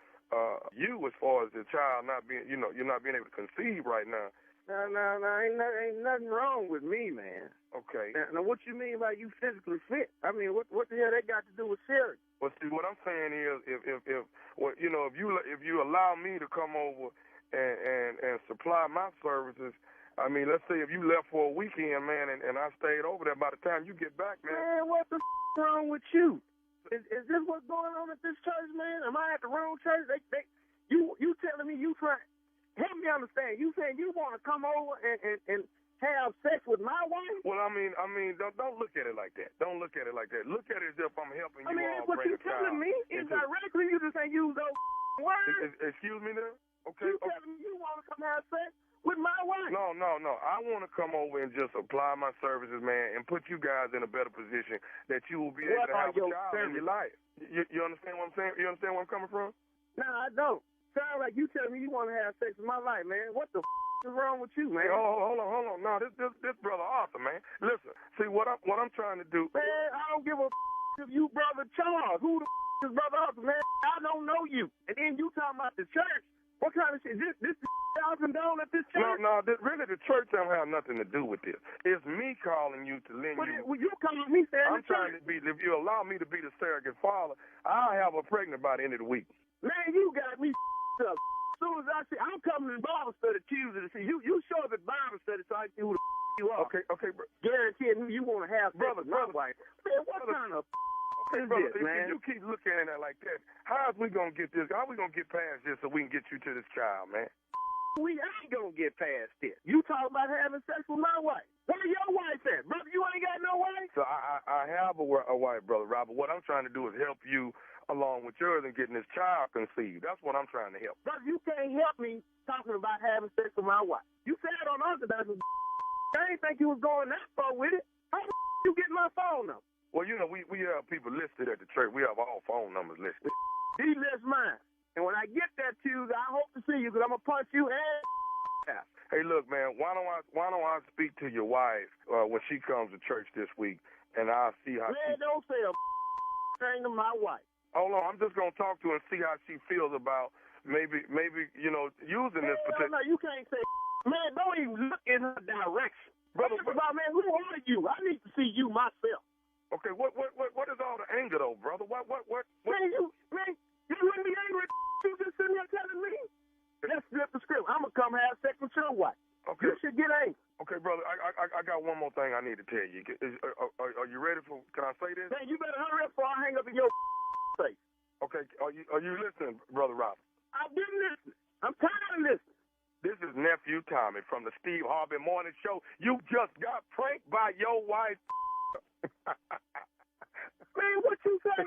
[SPEAKER 16] you as far as the child not being, you're not being able to conceive right now.
[SPEAKER 17] No, ain't nothing wrong with me, man.
[SPEAKER 16] Okay.
[SPEAKER 17] Now, what you mean by you physically fit? I mean, what the hell that got to do with surrogate?
[SPEAKER 16] Well, see, what I'm saying is, if you allow me to come over and supply my services, I mean, let's say if you left for a weekend, man, and I stayed over there, by the time you get back, man.
[SPEAKER 17] Man, what the wrong with you? Is this what's going on at this church, man? Am I at the wrong church? You telling me you trying? Help me understand. You saying you want to come over and have sex with my wife?
[SPEAKER 16] Well, I mean, don't look at it like that. Don't look at it like that. Look at it as if I'm helping you all
[SPEAKER 17] what
[SPEAKER 16] bring
[SPEAKER 17] you
[SPEAKER 16] a child.
[SPEAKER 17] telling me is directly you just ain't use those words.
[SPEAKER 16] Excuse me now? Okay.
[SPEAKER 17] You telling me you want to come have sex with my wife?
[SPEAKER 16] No. I want to come over and just apply my services, man, and put you guys in a better position that you will be able to have a child in your life. You understand what I'm saying? You understand where I'm coming from?
[SPEAKER 17] No, I don't. Sound like you telling me you want to have sex with my life, man. What the is wrong with you, man?
[SPEAKER 16] Hey, hold on. No, this brother Arthur, man. Listen, see what I'm trying to do.
[SPEAKER 17] Man, I don't give a if you brother Charles. Who the is brother Arthur, man? I don't know you. And then you talking about the church. What kind of shit? This y'all condone at this church?
[SPEAKER 16] No, really the church don't have nothing to do with this. It's me calling you to lend
[SPEAKER 17] But
[SPEAKER 16] you.
[SPEAKER 17] well, you calling me saying
[SPEAKER 16] I'm
[SPEAKER 17] the
[SPEAKER 16] trying
[SPEAKER 17] church.
[SPEAKER 16] to be, if you allow me to be the surrogate father, I'll have her pregnant by the end of the week.
[SPEAKER 17] Man, you got me up. As soon as I see, I'm coming to Bible study Tuesday to see you. You show up at Bible study so I can see who the you are.
[SPEAKER 16] Okay, bro.
[SPEAKER 17] Guaranteeing who you want to have sex with my wife. Man, what kind of
[SPEAKER 16] Okay,
[SPEAKER 17] is
[SPEAKER 16] brother,
[SPEAKER 17] this, man?
[SPEAKER 16] if you keep looking at it like that, how is we going to get this? How are we going to get past this so we can get you to this child, man?
[SPEAKER 17] We ain't gonna get past this. You talking about having sex with my wife. Where your wife at? Brother, you ain't got no wife?
[SPEAKER 16] So I have a wife, Brother Robert. What I'm trying to do is help you along with yours and getting this child conceived. That's what I'm trying to help.
[SPEAKER 17] Brother, you can't help me talking about having sex with my wife. You said on Orthodox, I didn't think you was going that far with it. How the you get my phone number?
[SPEAKER 16] Well, you know, we have people listed at the church. We have all phone numbers listed.
[SPEAKER 17] He lists mine. And when I get that Tuesday, I hope to see you because I'm going to punch you and
[SPEAKER 16] Hey, look, man, why don't I speak to your wife when she comes to church this week, and I'll see how
[SPEAKER 17] man, don't say a thing to my wife.
[SPEAKER 16] Hold on, I'm just going to talk to her and see how she feels about maybe you know, using this particular...
[SPEAKER 17] No, you can't say, man, don't even look in her direction.
[SPEAKER 16] Brother,
[SPEAKER 17] man, who are you? I need to see you myself.
[SPEAKER 16] Okay, what is all the anger though, brother? What?
[SPEAKER 17] Man, you wouldn't be angry. You just sitting there telling me. Let's flip the script. I'm gonna come have sex with your wife.
[SPEAKER 16] Okay.
[SPEAKER 17] You should get angry.
[SPEAKER 16] Okay, brother. I got one more thing I need to tell you. Are you ready for? Can I say this?
[SPEAKER 17] Man, you better hurry up before I hang up in your face.
[SPEAKER 16] Okay. Are you listening, Brother Robert?
[SPEAKER 17] I've been listening. I'm tired of listening.
[SPEAKER 16] This is Nephew Tommy from the Steve Harvey Morning Show. You just got pranked by your wife.
[SPEAKER 17] Man, what you say?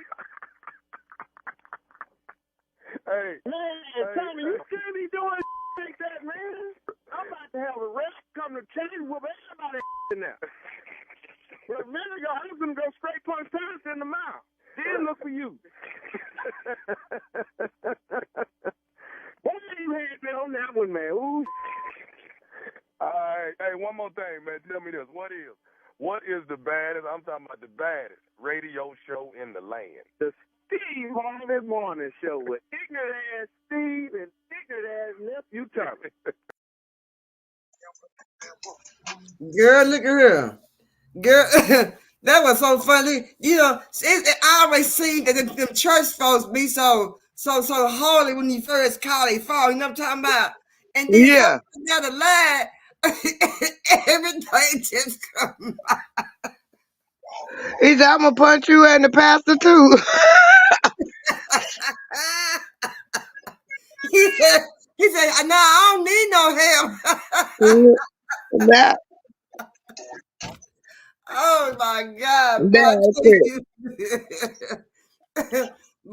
[SPEAKER 16] Hey,
[SPEAKER 17] Tommy, you can't be doing like that, man. I'm about to have a rest come to change with everybody in there. Well, a minute ago, I was going to go straight punch Thomas in the mouth. Then look for you. What you had been on that one, man? Ooh.
[SPEAKER 16] All right. Hey, one more thing, man. Tell me this. What is the baddest, I'm talking about the baddest radio show in the land?
[SPEAKER 17] The Steve Harvey Morning Show with ignorant ass Steve and ignorant ass Nephew Tommy.
[SPEAKER 1] Girl, look at her. Girl, that was so funny. You know, I always see that them church folks be so holy when you first call they fall. You know what I'm talking about? And then down the line, everything just come out.
[SPEAKER 2] He said, I'm going to punch you and the pastor too.
[SPEAKER 1] he said, no, I don't need no help. Oh my God, boy,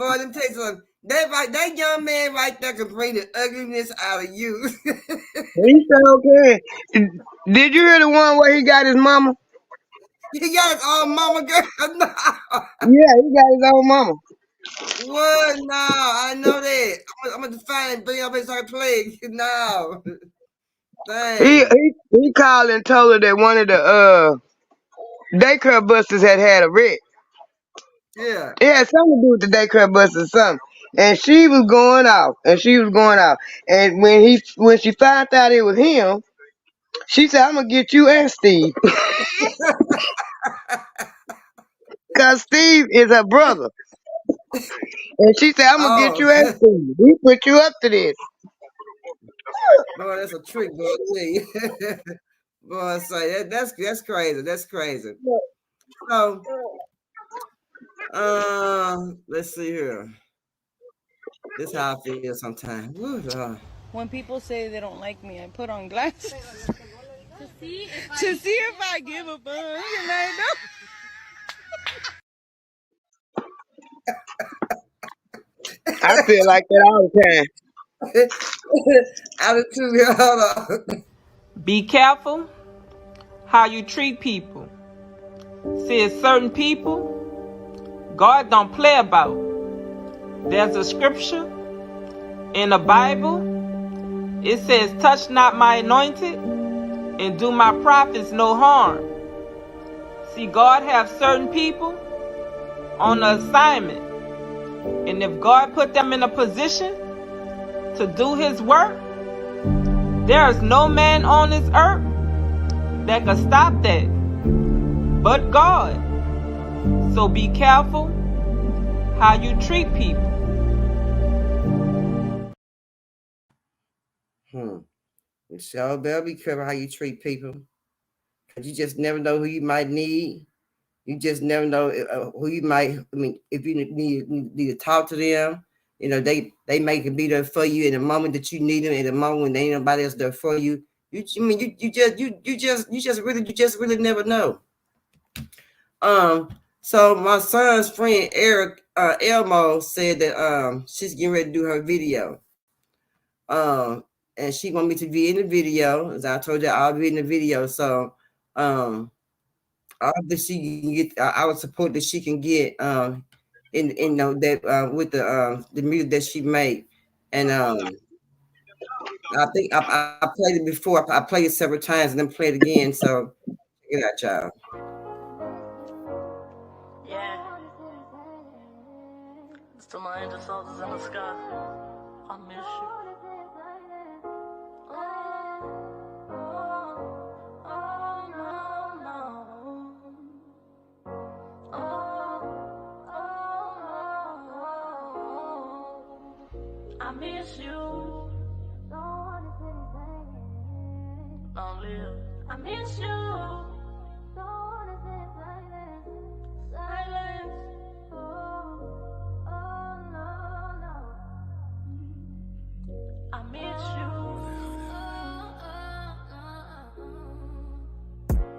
[SPEAKER 1] let me tell you something. That young man right there can bring the ugliness out of you.
[SPEAKER 2] He said, okay. Did you hear the one where he got his mama?
[SPEAKER 1] He got his own mama, girl. No.
[SPEAKER 2] Yeah, he got his own mama.
[SPEAKER 1] What? No, I know that. I'm gonna find and bring up his start playing. No.
[SPEAKER 2] He called and told her that one of the daycare buses had a wreck.
[SPEAKER 1] Yeah.
[SPEAKER 2] It had something to do with the daycare bus or something. And she was going off. And when she found out it was him, she said, I'm gonna get you and Steve. Cause Steve is her brother. And she said, I'm gonna get you and Steve. We put you up to this.
[SPEAKER 1] Boy, that's a trick, boy. Boy, say that's crazy. That's crazy. So let's see here. This is how I feel sometimes.
[SPEAKER 18] When people say they don't like me, I put on glasses to see if I give a fuck, and I don't.
[SPEAKER 2] I feel like that all the time.
[SPEAKER 1] Attitude, hold on.
[SPEAKER 19] Be careful how you treat people. See, certain people, God don't play about. There's a scripture in the Bible. It says, touch not my anointed and do my prophets no harm. See, God have certain people on an assignment. And if God put them in a position to do his work, there is no man on this earth that can stop that but God. So be careful how you treat people.
[SPEAKER 1] So better be careful how you treat people, because you just never know who you might need. You just never know who you might. I mean, if you need to talk to them, you know they may be there for you in the moment that you need them. In the moment when there ain't nobody else there for you. You just really never know. So my son's friend Eric Elmo said that she's getting ready to do her video. And she want me to be in the video. As I told you, I'll be in the video. So all that she can get, I would support that she can get in that with the music that she made. And I think I played it before. I played it several times and then play it again. So check it out, y'all.
[SPEAKER 20] To my angel soldiers in the sky, I miss you. I miss you. Long live. I miss you. Silence. I miss you.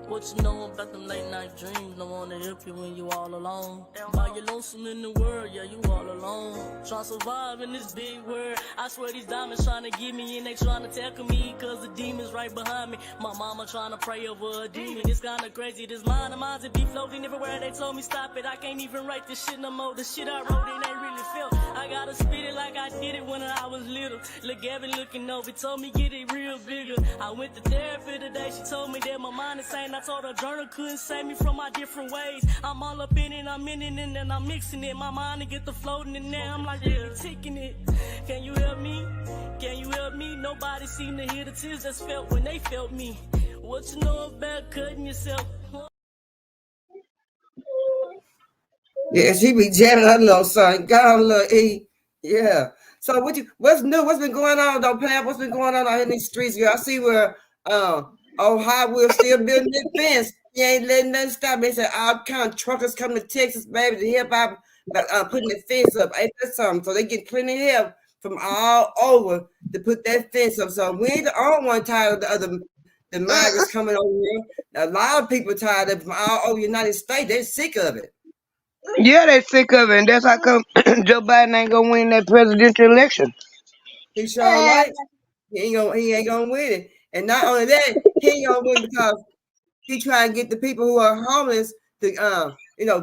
[SPEAKER 20] What you know about them late night dreams? No one to help you when you all alone. By you lonesome in the world, yeah, you all alone. Trying to survive in this big world. I swear these diamonds trying to get me and they trying to tackle me, cause the demon's right behind me. My mama trying to pray over a demon. It's kinda crazy, this mind of mine, it be floating everywhere. They told me stop it, I can't even write this shit no more. The shit I wrote, it ain't really felt. I gotta spit it like I did it when I was little. Look, Gavin looking over, told me get it real bigger. I went to therapy today, she told me that my mind is sane. I told her journal couldn't save me from my different ways. I'm all up in it, I'm in it, and then I'm mixing it. My mind to get the floating in there, I'm like really taking it. Can you help me? Can you help me? Nobody seemed to hear the tears that's felt when they felt me. What you know about cutting yourself?
[SPEAKER 1] Yeah, she be jamming her little son. Got her little E. Yeah. So what's new? What's been going on though, Pam? What's been going on out in these streets? I see where Ohio will still building that fence. He ain't letting nothing stop me. They said all kind of truckers coming to Texas, baby, to help out putting the fence up. Ain't that something? So they get plenty of help from all over to put that fence up. So we ain't the only one tired of the migrants coming over here. A lot of people tired of it from all over the United States. They're sick of it.
[SPEAKER 2] Yeah, they sick of it, and that's how come Joe Biden ain't gonna win that presidential election.
[SPEAKER 1] He sure like he ain't gonna win it. And not only that, he ain't gonna win because he trying to get the people who are homeless to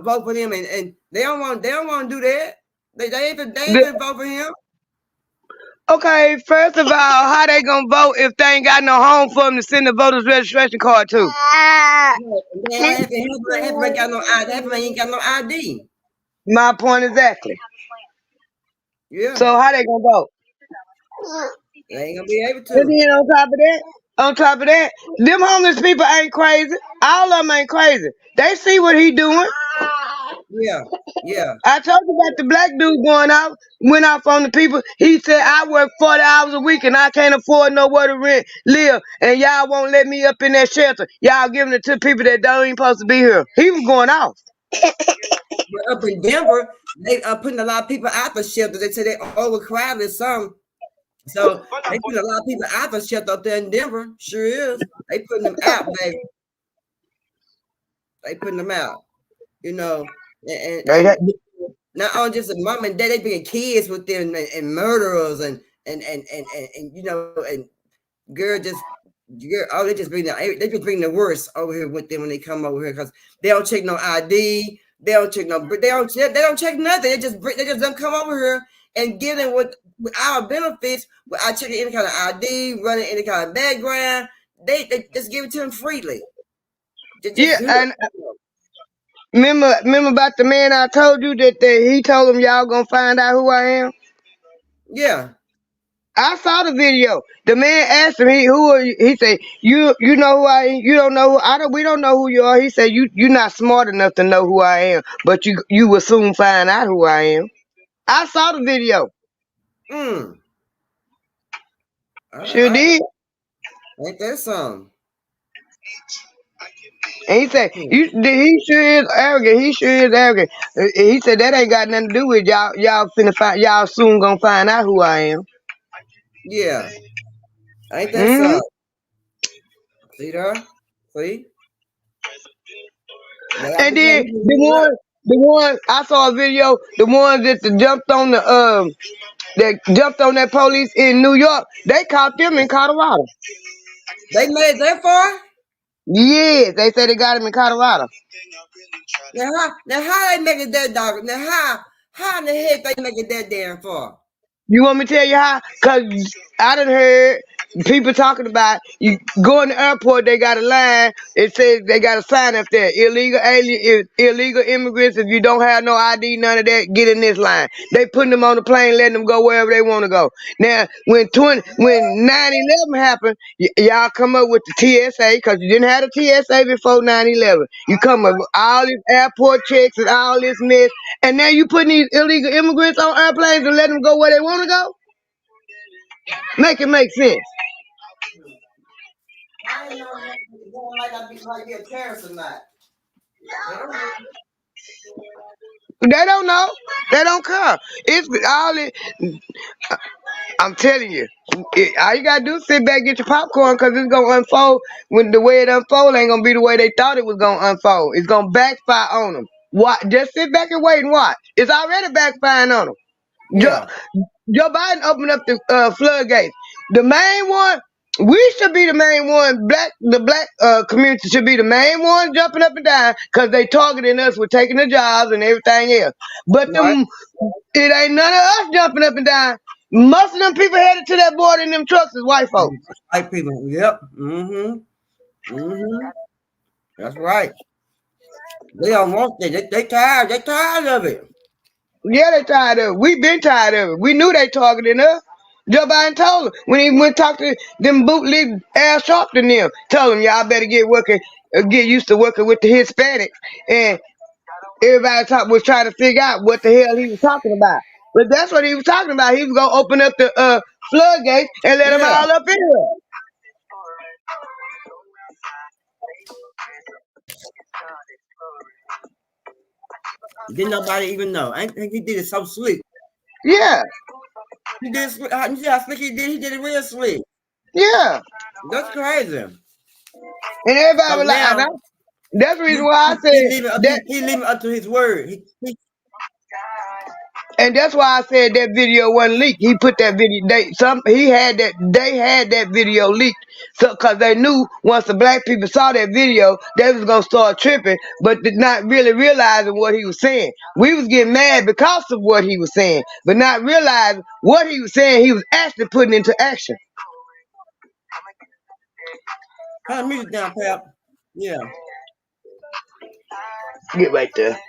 [SPEAKER 1] vote for him, and they don't want to do that. They ain't gonna vote for him.
[SPEAKER 2] Okay, first of all, how they gonna vote if they ain't got no home for them to send the voters registration card to?
[SPEAKER 1] They ain't got no ID.
[SPEAKER 2] My point exactly.
[SPEAKER 1] Yeah.
[SPEAKER 2] So how they gonna vote?
[SPEAKER 1] They ain't gonna be able to.
[SPEAKER 2] And then on top of that, them homeless people ain't crazy. All of them ain't crazy. They see what he doing.
[SPEAKER 1] Yeah.
[SPEAKER 2] I told you about the black dude went off on the people. He said, I work 40 hours a week and I can't afford nowhere to live. And y'all won't let me up in that shelter. Y'all giving it to people that don't even supposed to be here. He was going off.
[SPEAKER 1] Up in Denver, they are putting a lot of people out the shelter. They say they overcrowded some. So they put a lot of people out the shelter up there in Denver. Sure is. They putting them out, baby. They putting them out. And not only just a mom and dad, they bring kids with them and murderers and girl, they just bring the worst over here with them when they come over here because they don't check no ID, they don't check nothing. They just don't come over here and get in with our benefits without checking any kind of ID, running any kind of background. They just give it to them freely.
[SPEAKER 2] Remember about the man I told you that he told him y'all gonna find out who I am?
[SPEAKER 1] Yeah.
[SPEAKER 2] I saw the video. The man asked him, "Who are you?" He said, "You know who I am. You don't know. I don't. We don't know who you are." He said, "You're not smart enough to know who I am, but you will soon find out who I am." I saw the video.
[SPEAKER 1] Mm.
[SPEAKER 2] Sure did.
[SPEAKER 1] Ain't that something?
[SPEAKER 2] And he said, he sure is arrogant. He sure is arrogant. He said that ain't got nothing to do with y'all. Y'all finna find. Y'all soon gonna find out who I am.
[SPEAKER 1] Yeah. Ain't that something? See there? See?
[SPEAKER 2] And then the one I saw a video. The ones that jumped on that police in New York. They caught them in Colorado.
[SPEAKER 1] They made it that far?
[SPEAKER 2] Yes, they said they got him in Colorado.
[SPEAKER 1] Now how they make it that dog? Now how in the heck they make it that damn far?
[SPEAKER 2] You want me to tell you how? Cause I done heard people talking about you go in the airport. They got a line. It says they got a sign up there: illegal immigrants. If you don't have no ID, none of that, get in this line. They putting them on the plane, letting them go wherever they want to go. Now, when 9/11 happened, y'all come up with the TSA because you didn't have the TSA before 9/11. You come up with all these airport checks and all this mess, and now you putting these illegal immigrants on airplanes and letting them go where they want to go. Make it make sense.
[SPEAKER 1] I ain't know that might be a terrorist or not.
[SPEAKER 2] They don't know. They don't care. It's all it. I'm telling you. All you gotta do is sit back and get your popcorn because it's gonna unfold. When the way it unfold ain't gonna be the way they thought it was gonna unfold. It's gonna backfire on them. Just sit back and wait and watch. It's already backfiring on them.
[SPEAKER 1] Yeah.
[SPEAKER 2] Joe Biden opened up the floodgates. The main one, we should be the main one. The black community should be the main one jumping up and down because they targeting us with taking the jobs and everything else. But it ain't none of us jumping up and down. Most of them people headed to that border in them trucks is white folks.
[SPEAKER 1] White people. Yep. That's right. They don't want it. They tired. They tired of it.
[SPEAKER 2] Yeah, they tired of it. We been tired of it. We knew they targeting us. Joe Biden told them when he went talk to them bootleg Al Sharpton them, tell them y'all better get used to working with the Hispanics. And everybody was trying to figure out what the hell he was talking about. But that's what he was talking about. He was gonna open up the floodgates and let them all up in here.
[SPEAKER 1] Didn't nobody even know. I think he did it so sweet.
[SPEAKER 2] Yeah.
[SPEAKER 1] He did it. You see how slick he did? He did it real sweet.
[SPEAKER 2] Yeah.
[SPEAKER 1] That's crazy. And
[SPEAKER 2] everybody was like, that's the reason why I said
[SPEAKER 1] he leave it up to his word.
[SPEAKER 2] And that's why I said that video wasn't leaked. He put that video. They had that video leaked, because they knew once the black people saw that video, they was gonna start tripping, but not really realizing what he was saying. We was getting mad because of what he was saying, but not realizing what he was saying. He was actually putting into action.
[SPEAKER 1] Turn the music down, Pap. Yeah.
[SPEAKER 2] Get right there.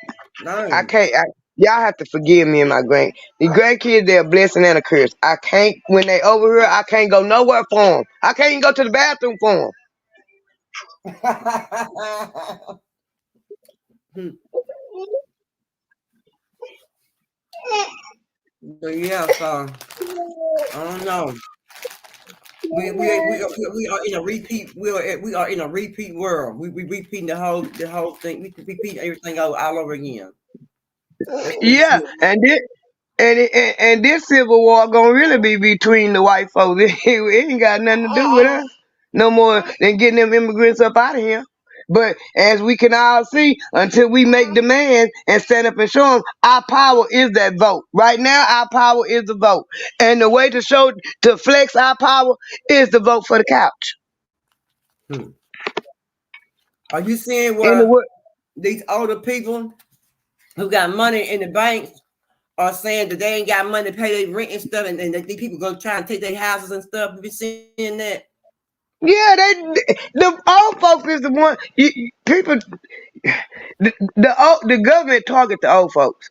[SPEAKER 1] Nice.
[SPEAKER 2] I can't. Y'all have to forgive me and my the grandkids. They're a blessing and a curse. I can't, when they over here, I can't go nowhere for them. I can't even go to the bathroom for them.
[SPEAKER 1] But yeah, so I don't know. We are in a repeat. We are in a repeat world. We repeating the whole thing. We repeat everything all over again.
[SPEAKER 2] Yeah, and this civil war gonna really be between the white folks. It ain't got nothing to do with us no more than getting them immigrants up out of here. But as we can all see, until we make demands and stand up and show them, our power is that vote. Right now, our power is the vote, and the way to flex our power is to vote for the couch.
[SPEAKER 1] Are you seeing where these older people who got money in the bank are saying that they ain't got money to pay their rent and stuff, and these people go try and take their houses and stuff? Have you seeing that?
[SPEAKER 2] Yeah, the old folks is the one. People, the government target the old folks.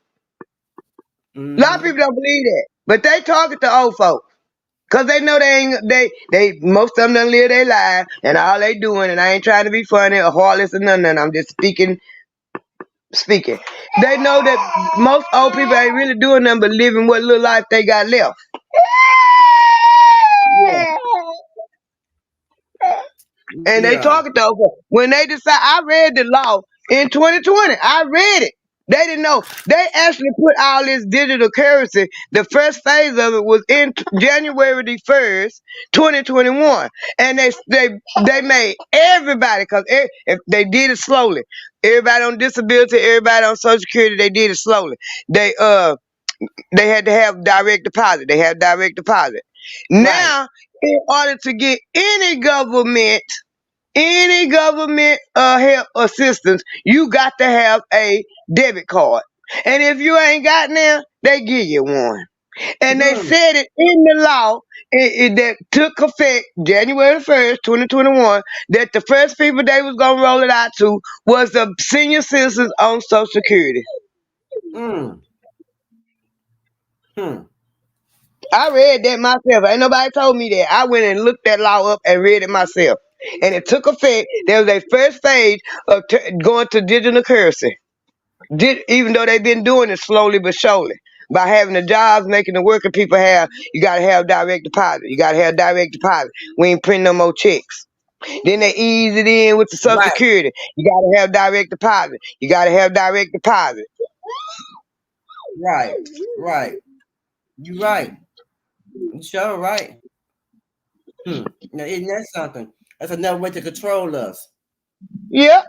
[SPEAKER 2] A lot of people don't believe that, but they target the old folks Cause they know they most of them done live their life and all they doing, and I ain't trying to be funny or heartless or nothing. I'm just speaking. They know that most old people ain't really doing nothing but living what little life they got left.
[SPEAKER 1] Yeah.
[SPEAKER 2] And they
[SPEAKER 1] Yeah.
[SPEAKER 2] talking though, but when they decide, I read the law in 2020. I read it. They didn't know. They actually put all this digital currency. The first phase of it was in January the 1st, 2021, and they made everybody, because if they did it slowly. Everybody on disability, everybody on Social Security, they did it slowly. They had to have direct deposit. They have direct deposit.
[SPEAKER 1] Right.
[SPEAKER 2] Now, in order to get any government help assistance, you got to have a debit card. And if you ain't got none, they give you one. And they said it in the law that took effect January 1st, 2021, that the first people they was going to roll it out to was the senior citizens on Social Security.
[SPEAKER 1] Mm.
[SPEAKER 2] I read that myself. Ain't nobody told me that. I went and looked that law up and read it myself. And it took effect. There was a first phase of going to digital currency. Even though they've been doing it slowly but surely. By having the jobs, making the working people have, you got to have direct deposit. You got to have direct deposit. We ain't printing no more checks. Then they ease it in with the Social
[SPEAKER 1] Right.
[SPEAKER 2] Security. You got to have direct deposit. You got to have direct deposit.
[SPEAKER 1] Right. Right. You right. You sure right. Now, isn't that something? That's another way to control us.
[SPEAKER 2] Yep.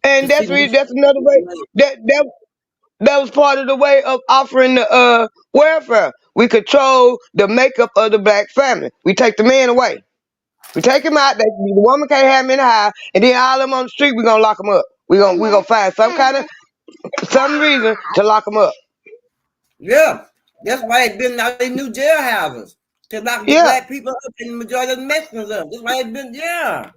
[SPEAKER 2] And
[SPEAKER 1] To see
[SPEAKER 2] that's another way that was part of the way of offering the welfare. We control the makeup of the black family. We take the man away. We take him out. The woman can't have him in the house, and then all them on the street, we gonna lock them up. We gonna find some reason to lock them up.
[SPEAKER 1] Yeah. That's why it's been all these new jail houses. To lock the black people up and the majority of the Mexicans up. That's why it's been, yeah.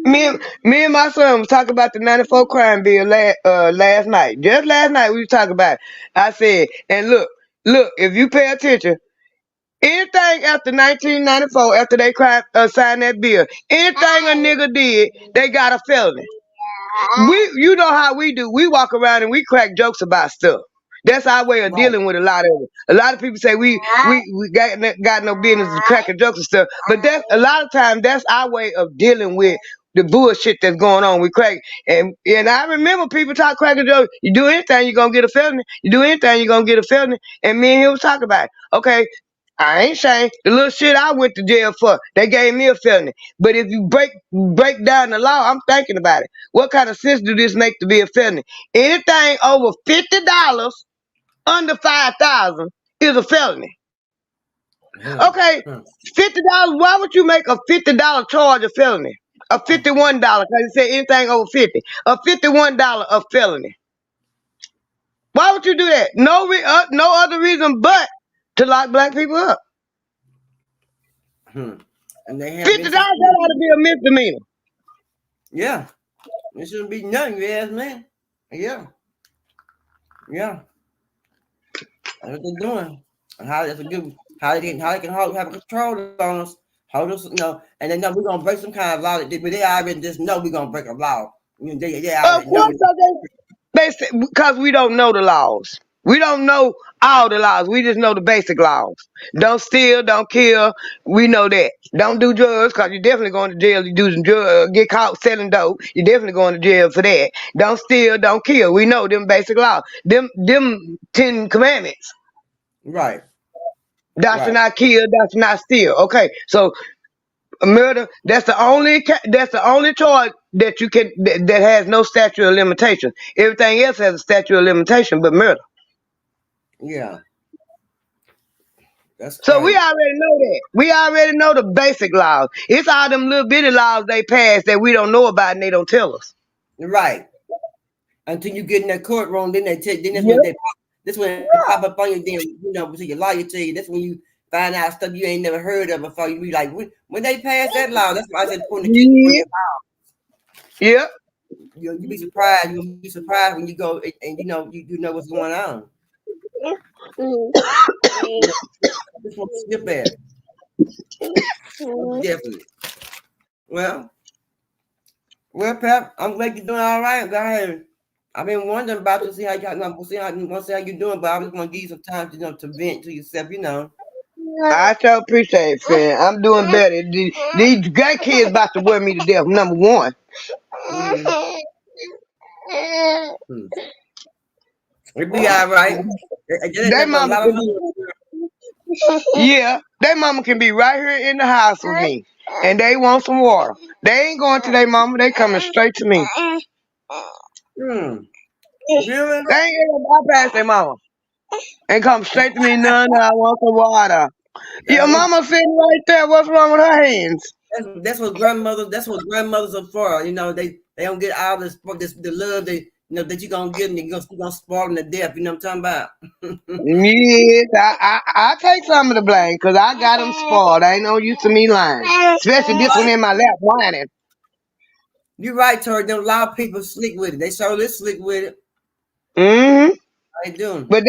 [SPEAKER 2] Me and my son was talking about the 94 crime bill last night. Just last night we was talking about it. I said, and look, if you pay attention, anything after 1994, after they signed that bill, anything a nigga did, they got a felony. You know how we do. We walk around and we crack jokes about stuff. That's our way of dealing with a lot of it. A lot of people say we got no business cracking jokes and stuff, but that's a lot of times that's our way of dealing with the bullshit that's going on. We crack, and I remember people talk cracking jokes. You do anything, you're gonna get a felony. You do anything, you're gonna get a felony. And me and him was talking about it. Okay, I ain't saying the little shit I went to jail for. They gave me a felony. But if you break down the law, I'm thinking about it. What kind of sense do this make to be a felony? Anything over $50, under $5,000 is a felony. Okay, $50. Why would you make a $50 charge a felony? A $51, because you said anything over 50. A $51 a felony. Why would you do that? No other reason but to lock black people up.
[SPEAKER 1] And they have
[SPEAKER 2] $50 that ought to be a misdemeanor.
[SPEAKER 1] Yeah. It shouldn't be nothing, you ask me. Yeah. That's what they're doing. And how they can have control on us. Hold us, and they know we're gonna break some kind of law. But they already just know we're gonna break a law. They already know.
[SPEAKER 2] Because we don't know the laws. We don't know all the laws. We just know the basic laws. Don't steal, don't kill. We know that. Don't do drugs, because you're definitely going to jail. You do some drugs, get caught selling dope, you're definitely going to jail for that. Don't steal, don't kill. We know them basic laws. Them 10 commandments.
[SPEAKER 1] Right.
[SPEAKER 2] Thou shalt not kill, thou shalt not steal. Okay, so murder, that's the only charge that you can that has no statute of limitation. Everything else has a statute of limitation, but murder.
[SPEAKER 1] Yeah. That's
[SPEAKER 2] so we already know that. We already know the basic laws. It's all them little bitty laws they pass that we don't know about and they don't tell us.
[SPEAKER 1] Right. Until you get in that courtroom, then they take. Then that's when they pop up on you. Then to your lawyer tell you. That's when you find out stuff you ain't never heard of before. You be like, when they pass that law, that's why I said putting the key in the
[SPEAKER 2] Yep.
[SPEAKER 1] You be surprised. You'll be surprised when you go and you know what's going on. Just want to skip at. Definitely. Well, Pep, I'm glad you're doing all right. Go ahead. I've been wondering about you, see how you're doing, but I was going to give you some time to vent to yourself,
[SPEAKER 2] I so appreciate it, friend. I'm doing better. These great kids about to wear me to death. Number one.
[SPEAKER 1] It'll be all right.
[SPEAKER 2] They mama can be, yeah, they mama can be right here in the house with me, and they want some water. They ain't going to their mama. They coming straight to me.
[SPEAKER 1] Really?
[SPEAKER 2] They ain't gonna bypass their mama and come straight to me. No, I want some water. Your mama sitting right there. What's wrong with her hands?
[SPEAKER 1] That's what grandmothers. That's what grandmothers are for. They don't get all the love that that you're gonna give them. You're gonna spoil them to death. You know what I'm talking about?
[SPEAKER 2] Yes, I take some of the blame because I got them spoiled. I ain't no use to me lying, especially this one in my lap whining.
[SPEAKER 1] You're right, Tori. Them a lot of people slick with it. They sure slick with it.
[SPEAKER 2] Mm-hmm.
[SPEAKER 1] How you doing?
[SPEAKER 2] But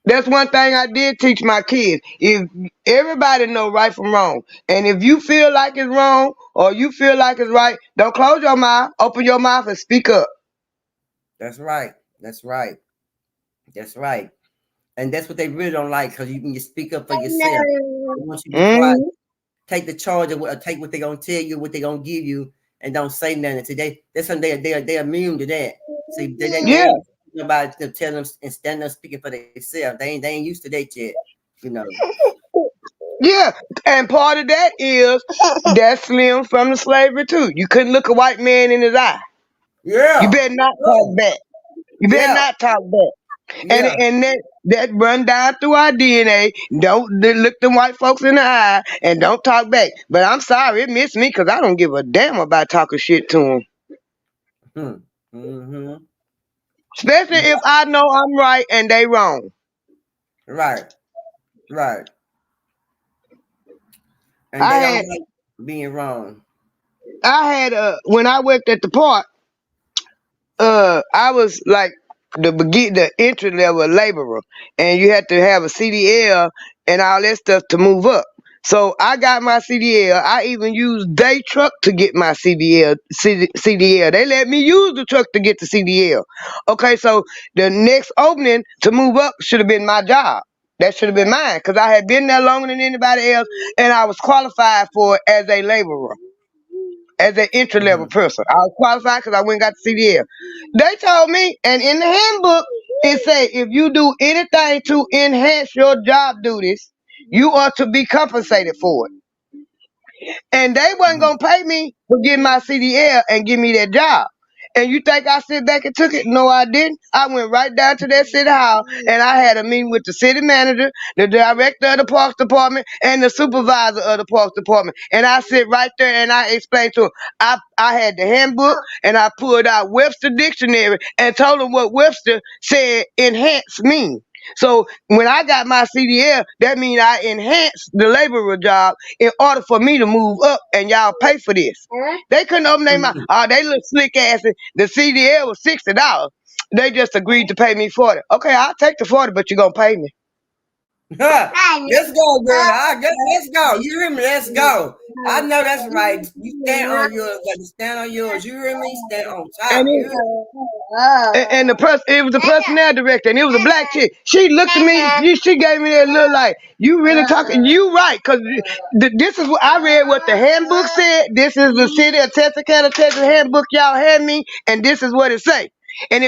[SPEAKER 2] that's one thing I did teach my kids. If everybody know right from wrong, and if you feel like it's wrong or you feel like it's right, don't close your mouth. Open your mouth and speak up.
[SPEAKER 1] That's right. That's right. That's right. And that's what they really don't like, because you can just speak up for yourself. They want you to be quiet. Take the charge of take what they're gonna tell you, what they're gonna give you, and don't say nothing. Today, that's when they're immune to that. See, they nobody to tell them and stand up speaking for themselves. They ain't used to that yet.
[SPEAKER 2] Yeah, and part of that is that Slim from the slavery too. You couldn't look a white man in his eye.
[SPEAKER 1] Yeah.
[SPEAKER 2] You better not talk back. You better not talk back.
[SPEAKER 1] Yeah.
[SPEAKER 2] And that run down through our DNA. Don't look them white folks in the eye and don't talk back. But I'm sorry, it missed me because I don't give a damn about talking shit to them. Especially if I know I'm right and they wrong.
[SPEAKER 1] Right. Right. And they don't like being wrong.
[SPEAKER 2] I had when I worked at the park, I was like the entry level laborer, and you had to have a CDL and all that stuff to move up. So I got my CDL. I even used their truck to get my CDL. They let me use the truck to get the CDL. Okay, so the next opening to move up should have been my job. That should have been mine because I had been there longer than anybody else, and I was qualified for it as a laborer. As an entry level person, I was qualified because I went and got the CDL. They told me, and in the handbook, it said if you do anything to enhance your job duties, you are to be compensated for it. And they wasn't gonna pay me for getting my CDL and give me that job. And you think I sit back and took it? No, I didn't. I went right down to that city hall and I had a meeting with the city manager, the director of the parks department, and the supervisor of the parks department. And I sit right there and I explained to them. I had the handbook and I pulled out Webster dictionary and told them what Webster said enhance mean. So when I got my CDL, that means I enhanced the laborer job in order for me to move up, and y'all pay for this. They couldn't open their mouth. Oh, they look slick ass. The CDL was $60. They just agreed to pay me $40. Okay, I'll take the $40, but you're gonna pay me.
[SPEAKER 1] Let's go, girl. Let's go. You hear me? Let's go. I know that's right. You stand on yours. Like, stand on yours. You hear me? Stand on top.
[SPEAKER 2] And it was the personnel director, and it was a black chick. She looked at me. She gave me that look like, you really talking? You right? Because this is what I read. What the handbook said. This is the city of Texarkana, Texas handbook y'all had me, and this is what it say. And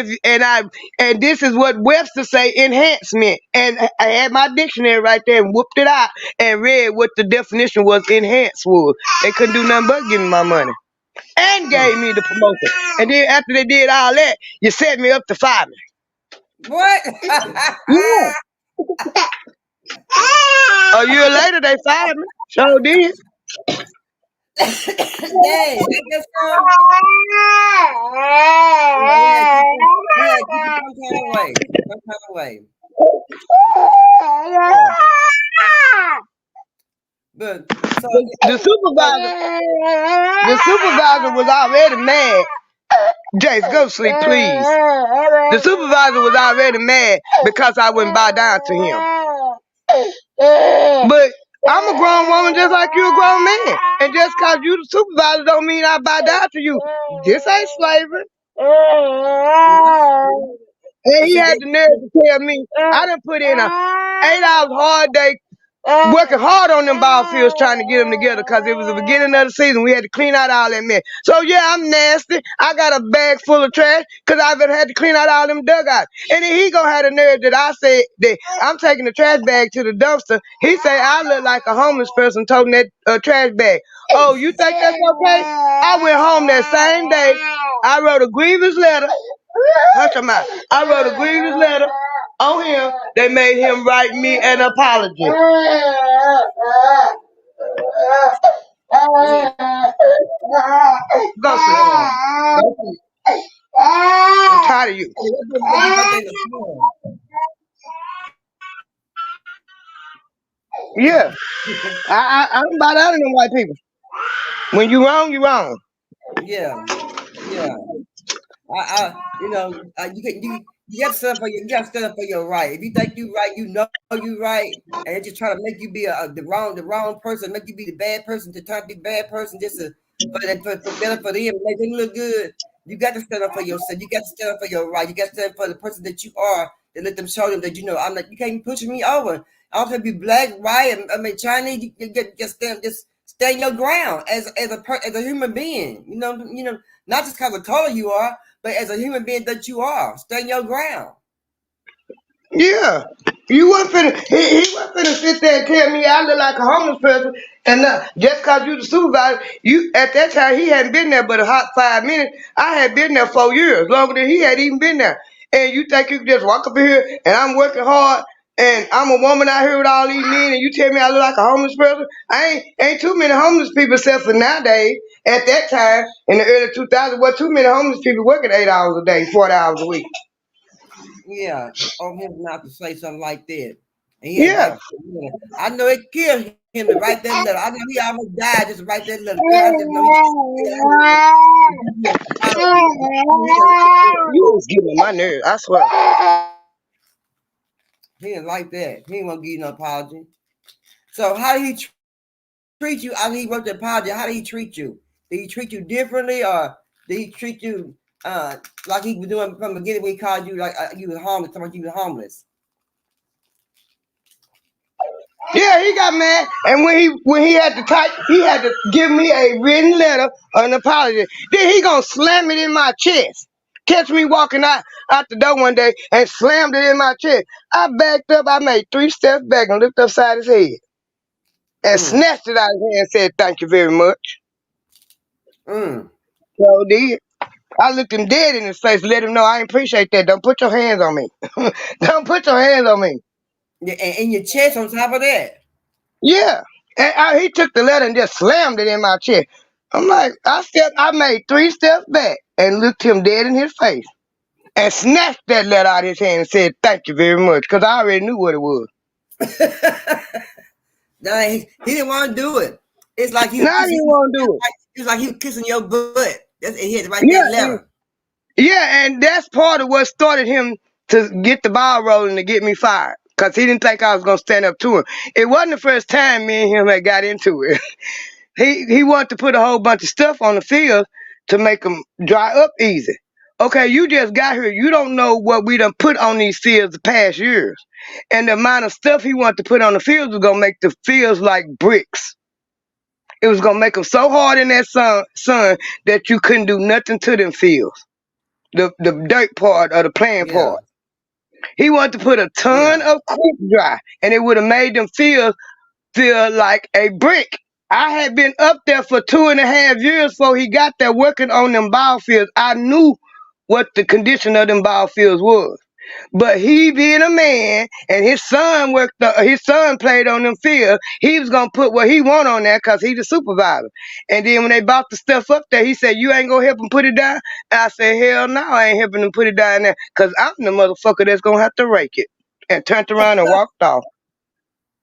[SPEAKER 2] this is what Webster say enhancement. And I had my dictionary right there and whooped it out and read what the definition was enhance was. They couldn't do nothing but give me my money. And gave me the promotion. And then after they did all that, you set me up to fire me.
[SPEAKER 1] What?
[SPEAKER 2] Yeah. A year later, they fired me. Sure did.
[SPEAKER 1] Dang, I guess so. Some kind of way. But
[SPEAKER 2] the supervisor was already mad Jace, go to sleep, please. The supervisor was already mad because I wouldn't bow down to him. But I'm a grown woman just like you a grown man. And just because you the supervisor don't mean I bow down to you. This ain't slavery. And he had the nerve to tell me I done put in a 8 hours hard day working hard on them ball fields trying to get them together because it was the beginning of the season. We had to clean out all that mess. So yeah, I'm nasty. I got a bag full of trash because I've had to clean out all them dugouts. And then he gonna have the nerve that I said that I'm taking the trash bag to the dumpster. He say I look like a homeless person toting that trash bag. Oh, you think that's okay? I went home that same day. I wrote a grievance letter. Hush your mouth. I wrote a grievance letter on him. They made him write me an apology. Go sit down. Go sit. I'm tired of you. Yeah. I don't buy out of them white people. When you wrong, you wrong.
[SPEAKER 1] Yeah. Yeah. You got to stand up for your right. If you think you right, you know you right, and they just try to make you be the wrong person, make you be the bad person to try to be the bad person just to for better for them, make them look good. You got to stand up for yourself. You got to stand up for your right. You got to stand up for the person that you are, and let them show them that I'm like you can't push me over. I don't care if you black, white, Chinese. You just stand your ground as a human being. You know, not just because of color you are. But as a human being that you are, stand your ground.
[SPEAKER 2] Yeah. You wasn't finna, he wasn't finna sit there and tell me I look like a homeless person. And just because you the supervisor, you at that time, he hadn't been there but a hot 5 minutes. I had been there 4 years, longer than he had even been there. And you think you can just walk up here and I'm working hard and I'm a woman out here with all these men and you tell me I look like a homeless person? Ain't too many homeless people except for nowadays. At that time, in the early 2000s, wasn't too many homeless people working 8 hours a day, 40 hours a week.
[SPEAKER 1] Yeah, on him not to say something like that. And
[SPEAKER 2] yeah.
[SPEAKER 1] I know it killed him to write that letter. I know he almost died just to write that letter.
[SPEAKER 2] You was getting my nerves, I swear.
[SPEAKER 1] He didn't like that. He didn't want to give you no apology. So how did he treat you after he wrote the apology? How did he treat you? Did he treat you differently, or did he treat you like he was doing from the beginning when he called you like you were homeless, talking about you were homeless?
[SPEAKER 2] Yeah, he got mad, and when he had to type, he had to give me a written letter, an apology. Then he gonna slam it in my chest. Catch me walking out the door one day and slammed it in my chest. I backed up. I made 3 steps back and looked upside his head and snatched it out of his hand and said, "Thank you very much." So did. I looked him dead in his face, let him know I appreciate that. Don't put your hands on me. Don't put your hands on me.
[SPEAKER 1] Yeah, and your chest on top of that.
[SPEAKER 2] Yeah. And he took the letter and just slammed it in my chest. I'm like, I made 3 steps back and looked him dead in his face and snatched that letter out of his hand and said, "Thank you very much," because I already knew what it was.
[SPEAKER 1] He didn't want to do it. It's like he
[SPEAKER 2] didn't want to do it.
[SPEAKER 1] It's like he was kissing your butt. He had to write that letter.
[SPEAKER 2] Yeah, and that's part of what started him to get the ball rolling to get me fired. Because he didn't think I was going to stand up to him. It wasn't the first time me and him had got into it. He wanted to put a whole bunch of stuff on the field to make them dry up easy. Okay, you just got here. You don't know what we done put on these fields the past years. And the amount of stuff he wanted to put on the fields was going to make the fields like bricks. It was going to make them so hard in that sun that you couldn't do nothing to them fields. The dirt part or the playing part. He wanted to put a ton of quick dry, and it would have made them feel like a brick. I had been up there for 2.5 years before he got there working on them ball fields. I knew what the condition of them ball fields was. But he being a man and his son played on them fields, he was gonna put what he want on there because he's the supervisor. And then when they bought the stuff up there, he said, "You ain't gonna help him put it down?" And I said, "Hell no, I ain't helping him put it down there because I'm the motherfucker that's gonna have to rake it." And turned around and walked off.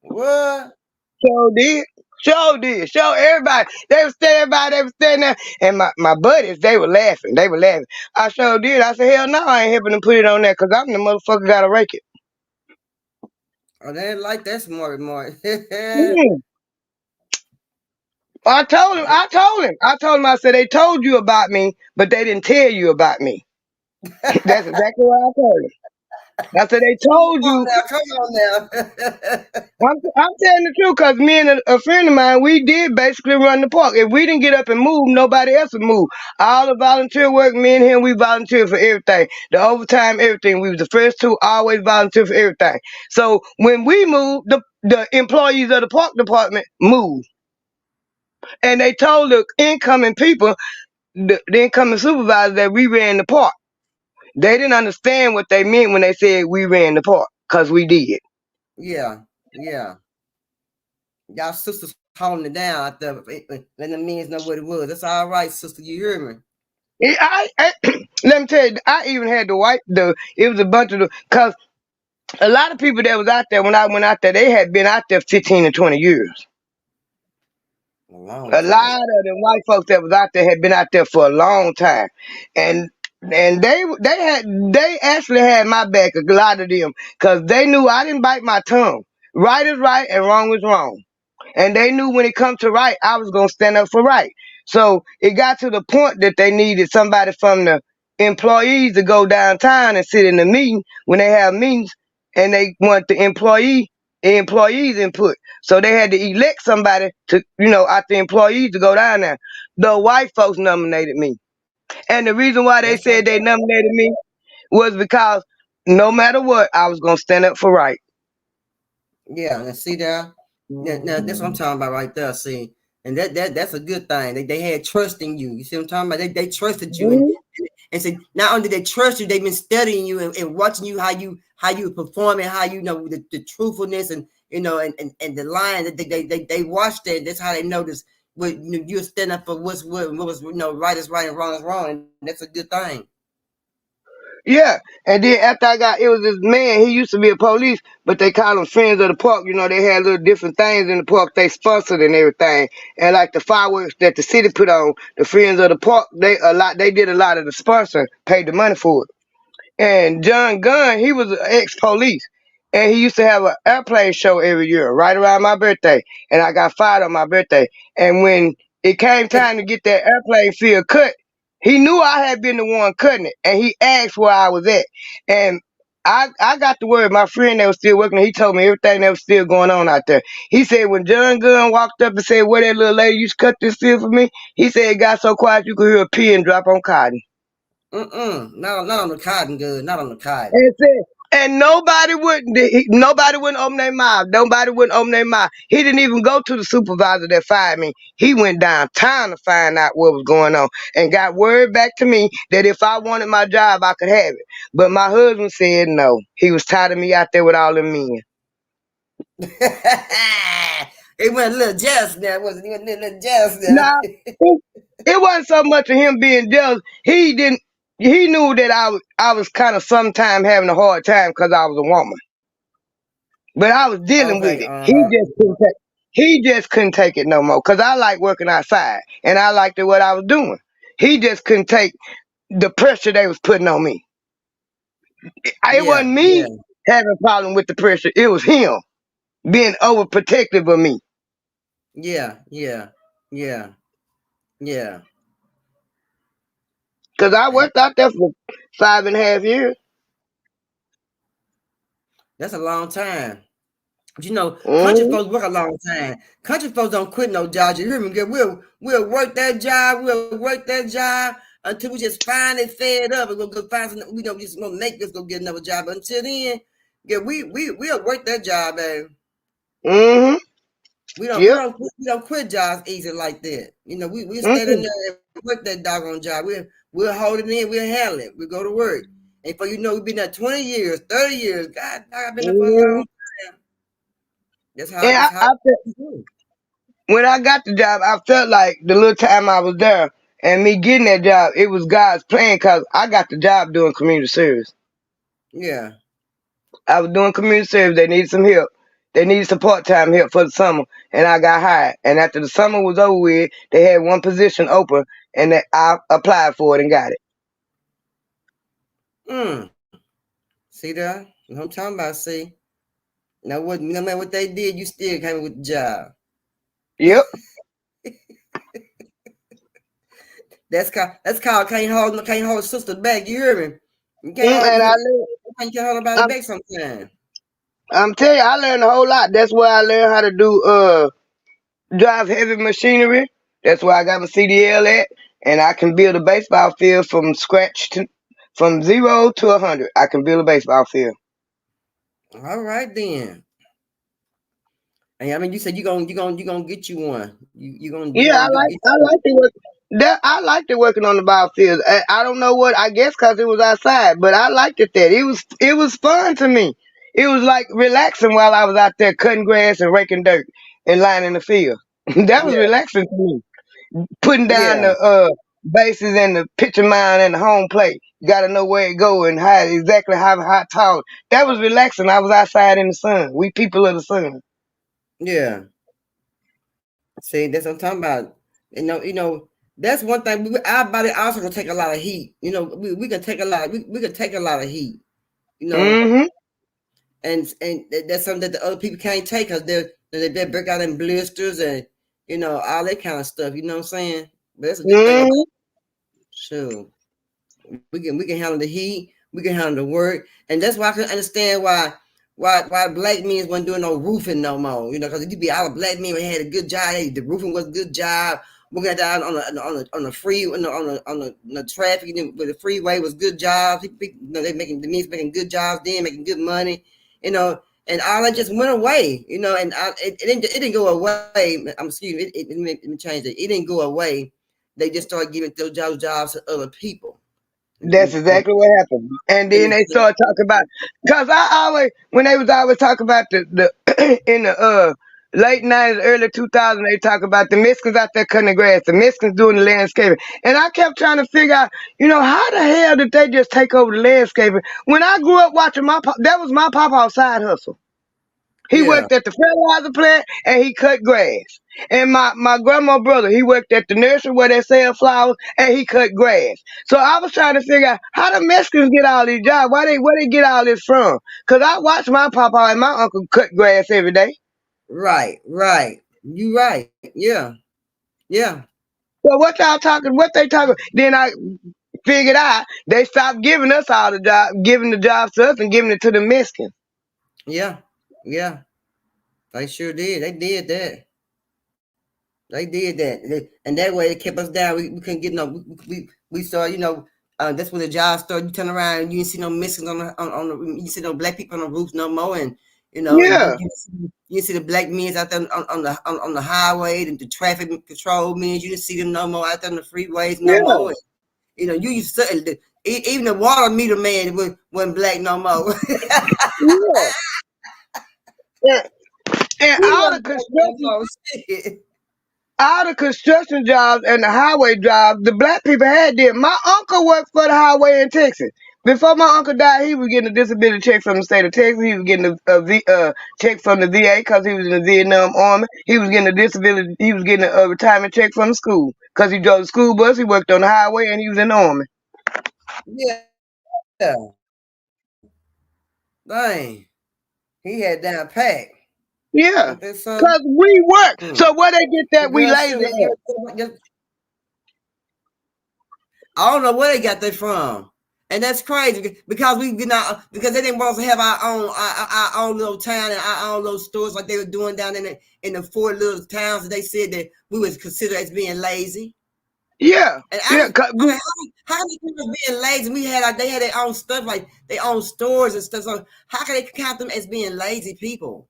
[SPEAKER 1] What?
[SPEAKER 2] So did. Show did. Show everybody. They was standing there. And my buddies, they were laughing. They were laughing. I sure did. I said, hell no, I ain't helping them put it on there because I'm the motherfucker gotta rake it.
[SPEAKER 1] Oh, they didn't like that smart.
[SPEAKER 2] Mm. I told him, I said, they told you about me, but they didn't tell you about me. That's exactly what I told him. I said, they told you.
[SPEAKER 1] Come on now.
[SPEAKER 2] I'm telling the truth because me and a friend of mine, we did basically run the park. If we didn't get up and move, nobody else would move. All the volunteer work, me and him, we volunteered for everything. The overtime, everything. We was the first two, always volunteer for everything. So when we moved, the employees of the park department moved. And they told the incoming people, the incoming supervisors, that we ran the park. They didn't understand what they meant when they said we ran the park, because we did.
[SPEAKER 1] Yeah. Y'all sisters holding it down out there, letting the men know what it was. That's all right, sister. You hear me?
[SPEAKER 2] I let me tell you, I even had to wipe it was a bunch of because a lot of people that was out there when I went out there, they had been out there 15 to 20 years. A lot of the white folks that was out there had been out there for a long time, and they actually had my back, a lot of them, because they knew I didn't bite my tongue. Right is right and wrong is wrong, and they knew when it come to right, I was gonna stand up for right. So it got to the point that they needed somebody from the employees to go downtown and sit in the meeting when they have meetings, and they want the employees input. So they had to elect somebody to, out the employees to go down there. The white folks nominated me. And the reason why they said they nominated me was because no matter what, I was going to stand up for right.
[SPEAKER 1] Yeah, and see there? Now, that's what I'm talking about right there, see? And that's a good thing. They had trust in you. You see what I'm talking about? They trusted you. And said, not only they trust you, they've been studying you and watching you how you perform and how the truthfulness and and the line that they watched that. That's how they notice what you're standing up for what was right is right and wrong is wrong. And that's a good thing.
[SPEAKER 2] Yeah, and then after it was this man, he used to be a police, but they call him Friends of the Park. They had little different things in the park they sponsored and everything. And like the fireworks that the city put on, the Friends of the Park, they did a lot of the sponsor, paid the money for it. And John Gunn, he was an ex-police. And he used to have an airplane show every year, right around my birthday. And I got fired on my birthday. And when it came time to get that airplane field cut, he knew I had been the one cutting it. And he asked where I was at. And I got the word. My friend that was still working, he told me everything that was still going on out there. He said when John Gunn walked up and said, where that little lady used to cut this field for me, he said it got so quiet you could hear a pin drop on cotton.
[SPEAKER 1] Not on the cotton, good. Not on the cotton.
[SPEAKER 2] And nobody wouldn't open their mouth. Nobody wouldn't open their mouth. He didn't even go to the supervisor that fired me. He went downtown to find out what was going on and got word back to me that if I wanted my job, I could have it. But my husband said no. He was tired of me out there with all them men.
[SPEAKER 1] It went a little jealous now, wasn't it? He went a little jealous now.
[SPEAKER 2] Nah, it wasn't so much of him being jealous. He knew that I was kind of sometime having a hard time because I was a woman. But I was dealing with it. He just couldn't take it no more because I like working outside and I liked what I was doing. He just couldn't take the pressure they was putting on me. It wasn't me having a problem with the pressure. It was him being overprotective of me.
[SPEAKER 1] Yeah.
[SPEAKER 2] Because I worked out there for 5.5 years.
[SPEAKER 1] That's a long time. Country folks work a long time. Country folks don't quit no job. You hear me? We'll work that job. We'll work that job until we just finally fed up and we'll go find something. We don't just gonna make us go get another job. But until then, we'll work that job, baby.
[SPEAKER 2] Mm-hmm.
[SPEAKER 1] We don't quit jobs easy like that. We stand in there and work that doggone job. We'll hold it in. We'll handle it. We'll go to work. And for we've been there 20 years, 30 years. God, I've been there for a long time. That's how
[SPEAKER 2] when I got the job, I felt like the little time I was there and me getting that job, it was God's plan because I got the job doing community service.
[SPEAKER 1] Yeah.
[SPEAKER 2] I was doing community service. They needed some help. They needed some part-time help for the summer, and I got hired. And after the summer was over with, they had one position open, and I applied for it and got it.
[SPEAKER 1] See that? What I'm talking about, see? Now, no matter what they did, you still came with the job.
[SPEAKER 2] Yep.
[SPEAKER 1] That's called can't hold sister back. You hear me? You
[SPEAKER 2] And I
[SPEAKER 1] can't hold about back sometimes.
[SPEAKER 2] I'm telling you, I learned a whole lot. That's where I learned how to do drive heavy machinery. That's where I got my CDL at, and I can build a baseball field from scratch from 0 to 100. I can build a baseball field.
[SPEAKER 1] All right then. And I mean, you said you gonna get you one. You gonna
[SPEAKER 2] I liked it working on the ball field. I don't know what. I guess because it was outside, but I liked it there. It was fun to me. It was like relaxing while I was out there cutting grass and raking dirt and lining the field. That was relaxing to me. Putting down the bases and the pitcher mound and the home plate. You got to know where it go and exactly how tall. That was relaxing. I was outside in the sun. We people of the sun.
[SPEAKER 1] Yeah. See, that's what I'm talking about. You know, that's one thing. Our body also can take a lot of heat. You know, we can take a lot. We can take a lot of heat. You know, and that's something that the other people can't take because they break out in blisters and all that kind of stuff. You know what I'm saying? But that's a good thing. Sure, we can handle the heat. We can handle the work, and that's why I can understand why black men wasn't doing no roofing no more. You know, because it'd be all black men had a good job. The roofing was a good job. Working out on the free on the traffic with the freeway was good jobs. The men making good jobs then, making good money. And all that just went away. And it didn't go away. Excuse me. Let me change it. It didn't go away. They just started giving those jobs to other people.
[SPEAKER 2] That's exactly what happened. And then they started talking about, because when they was always talking about the in the late 90s, early 2000s, they talk about the Mexicans out there cutting the grass, the Mexicans doing the landscaping. And I kept trying to figure out, how the hell did they just take over the landscaping? When I grew up watching that was my papa's side hustle. He worked at the fertilizer plant and he cut grass. And my grandma brother, he worked at the nursery where they sell flowers and he cut grass. So I was trying to figure out how the Mexicans get all these jobs. Where they get all this from? Because I watched my papa and my uncle cut grass every day.
[SPEAKER 1] Right. You right. Yeah.
[SPEAKER 2] So what they talking? Then I figured out they stopped giving us all the jobs, giving the jobs to us and giving it to the Mexicans.
[SPEAKER 1] Yeah. They sure did. They did that. And that way it kept us down. We couldn't get no. We saw. That's when the jobs started. You turn around and you didn't see no Mexicans on the. You see no black people on the roofs no more. And you see the black men out there on the highway and the traffic control men. You didn't see them no more out there on the freeways no more. And, you used to even the water meter man wasn't black no more.
[SPEAKER 2] And all the construction jobs and the highway jobs, the black people had them. My uncle worked for the highway in Texas. Before my uncle died, he was getting a disability check from the state of Texas. He was getting a check from the VA because he was in the Vietnam Army. He was getting a retirement check from the school because he drove the school bus. He worked on the highway and he was in the Army.
[SPEAKER 1] Yeah. Dang. He had down packed.
[SPEAKER 2] Yeah, because we work. So where they get that we lazy at?
[SPEAKER 1] I don't know where they got that from. And that's crazy because because they didn't want us to have our own little town and our own little stores like they were doing down in the 4 little towns that they said that we was considered as being lazy.
[SPEAKER 2] Yeah.
[SPEAKER 1] And how they people being lazy? They had their own stuff, like their own stores and stuff. So how can they count them as being lazy people?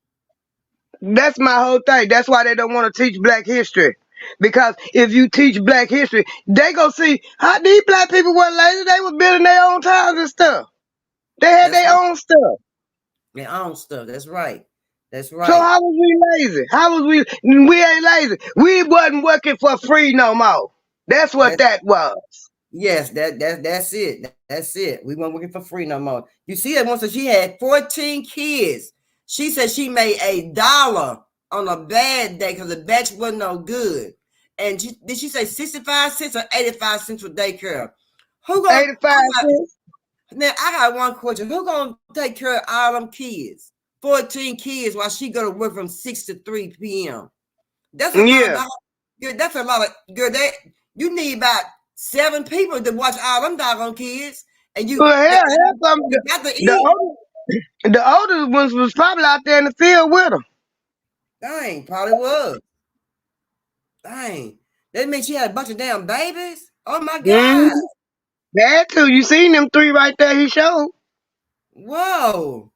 [SPEAKER 2] That's my whole thing. That's why they don't want to teach black history. Because if you teach black history, they go see how these black people were lazy. They were building their own towns and stuff. They had their own stuff.
[SPEAKER 1] Their own stuff. That's right.
[SPEAKER 2] So how was we lazy? We ain't lazy. We wasn't working for free no more. That's what that was.
[SPEAKER 1] Yes, that's it. That's it. We weren't working for free no more. You see that once she had 14 kids. She said she made $1 on a bad day because the batch wasn't no good. And did she say 65 cents or 85 cents for daycare? Who gonna
[SPEAKER 2] 85 cents.
[SPEAKER 1] Now I got one question. Who gonna take care of all them kids? 14 kids while she go to work from 6 to 3 p.m. That's a lot. Girl, that's a lot of girl. You need about 7 people to watch all them doggone kids. And you,
[SPEAKER 2] well, hell,
[SPEAKER 1] you got to eat.
[SPEAKER 2] The older ones was probably out there in the field with her.
[SPEAKER 1] Dang, probably was. Dang. That means she had a bunch of damn babies? Oh my God.
[SPEAKER 2] That too. You seen them 3 right there he showed.
[SPEAKER 1] Whoa.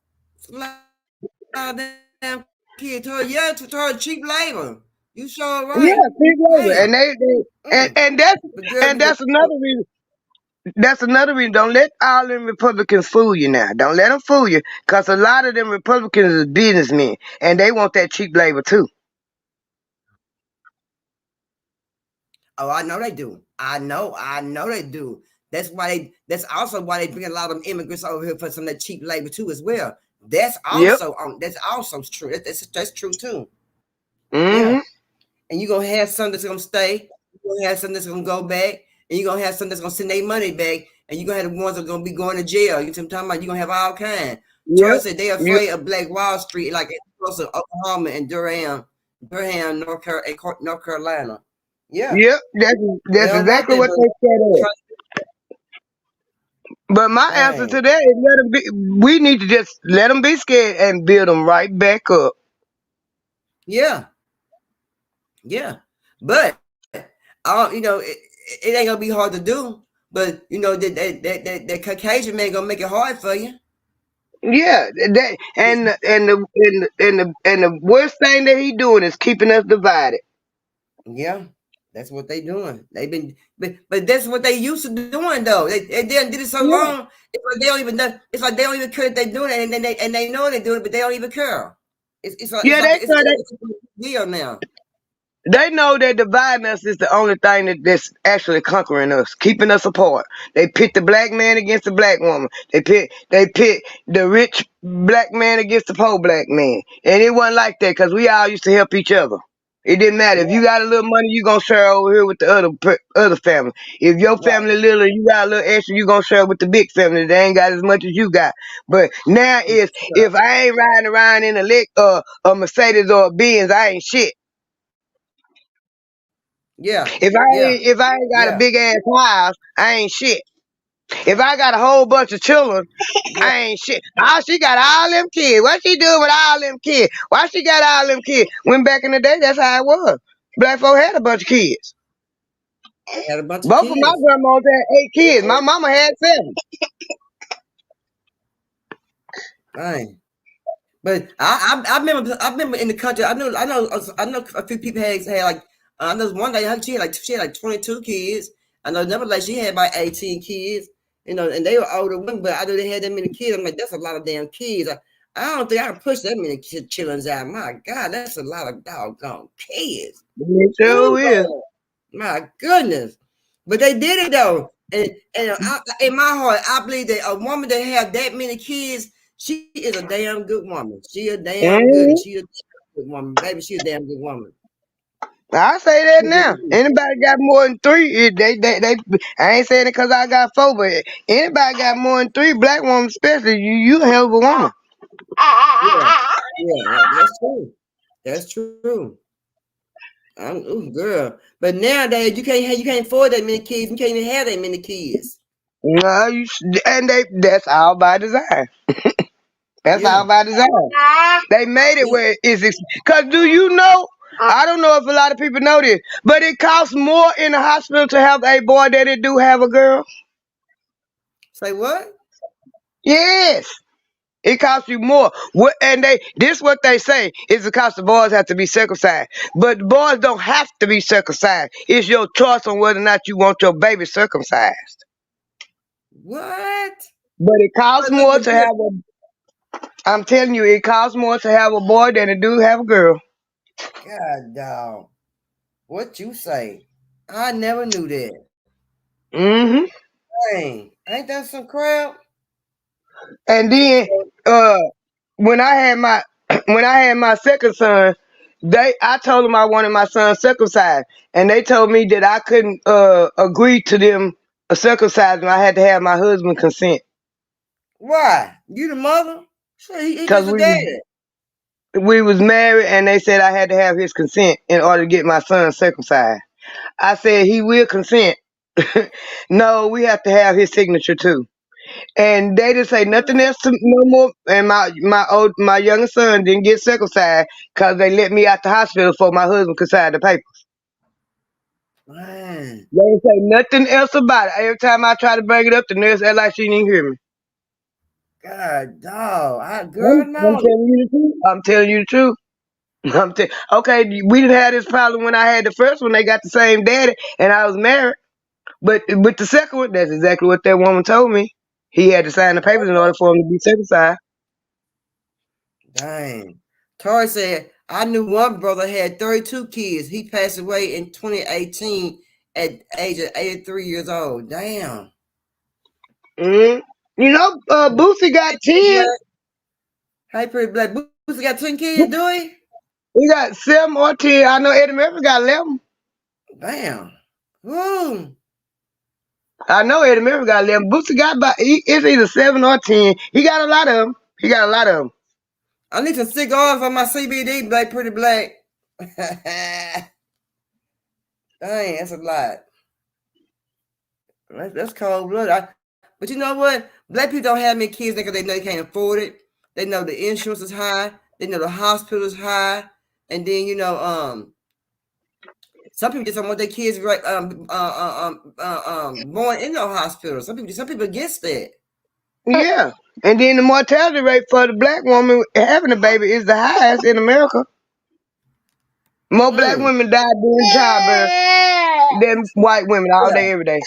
[SPEAKER 1] Damn kids. To her cheap labor. You sure right.
[SPEAKER 2] Yeah, cheap labor. And that's another reason. That's another reason. Don't let all them Republicans fool you now. Don't let them fool you. Because a lot of them Republicans is businessmen. And they want that cheap labor too.
[SPEAKER 1] Oh, I know they do. I know they do. That's also why they bring a lot of them immigrants over here for some of that cheap labor too as well. That's also true. That's true too. Yeah. And you're gonna have some that's gonna stay, you're gonna have some that's gonna go back, and you're gonna have some that's gonna send their money back, and you're gonna have the ones that are gonna be going to jail. You know what I'm talking about? You're gonna have all kinds. Charles said they're afraid of Black Wall Street, like in Oklahoma and Durham, North Carolina. Yeah.
[SPEAKER 2] Yep, that's exactly what they said. But my answer to that is let them be. We need to just let them be scared and build them right back up.
[SPEAKER 1] Yeah. Yeah. But you know, it ain't gonna be hard to do. But you know that Caucasian man gonna make it hard for you.
[SPEAKER 2] Yeah, the worst thing that he doing is keeping us divided.
[SPEAKER 1] Yeah, that's what they doing. They've been, but that's what they used to doing though. They did it so long. It's like they don't even know. It's like they don't even care that they're doing it, and they know they're doing it, but they don't even care. It's deal now.
[SPEAKER 2] They know that dividing us is the only thing that's actually conquering us, keeping us apart. They pit the black man against the black woman. They pit the rich black man against the poor black man. And it wasn't like that because we all used to help each other. It didn't matter. If you got a little money, you gonna share over here with the other family. If your family little and you got a little extra, you gonna share with the big family. They ain't got as much as you got. But now if I ain't riding around in a Mercedes or a Benz, I ain't shit.
[SPEAKER 1] Yeah.
[SPEAKER 2] If I ain't got a big ass house, I ain't shit. If I got a whole bunch of children, I ain't shit. Oh, she got all them kids. What she doing with all them kids? Why she got all them kids? When back in the day, that's how it was. Black folk had a bunch of kids. Both of my grandmas had 8 kids. My mama had 7.
[SPEAKER 1] Dang. But I remember in the country. I know a few people had like. I know one day she had like 22 kids. I know another lady she had about 18 kids. You know, and they were older women, but I know they had that many kids. I'm like, that's a lot of damn kids. I don't think I can push that many children out. My God, that's a lot of doggone kids.
[SPEAKER 2] It sure is.
[SPEAKER 1] My goodness. But they did it though. And in my heart, I believe that a woman that have that many kids, she is a damn good woman. She a damn good. She a good woman, baby. She a damn good woman.
[SPEAKER 2] I say that now. Anybody got more than 3, they I ain't saying it because I got 4, but anybody got more than 3, black women especially, you a hell of a woman.
[SPEAKER 1] Yeah, that's true. That's true. Girl. But nowadays you can't afford that many kids. You can't even have that many kids.
[SPEAKER 2] No, that's all by design. That's all by design. They made it where it's because do you know? I don't know if a lot of people know this, but it costs more in the hospital to have a boy than it do have a girl.
[SPEAKER 1] Say what?
[SPEAKER 2] Yes. It costs you more. This what they say is because the boys have to be circumcised. But the boys don't have to be circumcised. It's your choice on whether or not you want your baby circumcised.
[SPEAKER 1] What?
[SPEAKER 2] But it costs more to have I'm telling you, it costs more to have a boy than it do have a girl.
[SPEAKER 1] God dog. What you say? I never knew that. Dang. Ain't that some crap?
[SPEAKER 2] And then when I had my when I had my second son, I told them I wanted my son circumcised, and they told me that I couldn't agree to them circumcising. I had to have my husband consent.
[SPEAKER 1] Why? You the mother? Shit, he
[SPEAKER 2] Cause
[SPEAKER 1] just a dad.
[SPEAKER 2] we was married, and they said I had to have his consent in order to get my son circumcised. I said he will consent. No, we have to have his signature too. And they didn't say nothing else no more. And my youngest son didn't get circumcised because they let me out the hospital before my husband could sign the papers.
[SPEAKER 1] Man.
[SPEAKER 2] They didn't say nothing else about it. Every time I try to bring it up, the nurse act like she didn't hear me.
[SPEAKER 1] God, dog.
[SPEAKER 2] I'm telling you the truth. I'm telling you the truth. Okay, we didn't have this problem when I had the first one. They got the same daddy, and I was married. But with the second one, that's exactly what that woman told me. He had to sign the papers in order for him to be circumcised.
[SPEAKER 1] Dang. Tori said, I knew one brother had 32 kids. He passed away in 2018 at age of 83 years old. Damn.
[SPEAKER 2] You know, Boosie got 10.
[SPEAKER 1] Hey, Pretty Black. Boosie got 10 kids, do he?
[SPEAKER 2] He got 7 or 10. I know Eddie Murphy got 11.
[SPEAKER 1] Damn. Woo.
[SPEAKER 2] I know Eddie Murphy got 11. Boosie got it's either 7 or 10. He got a lot of them.
[SPEAKER 1] I need some cigars on my CBD, Black Pretty Black. Dang, that's a lot. That's cold blood. But you know what? Black people don't have many kids because they know they can't afford it. They know the insurance is high. They know the hospital is high. And then, you know, some people just don't want their kids born in no hospital. Some people against that.
[SPEAKER 2] Yeah. And then the mortality rate for the black woman having a baby is the highest in America. More black women die during childbirth than white women all day, every day.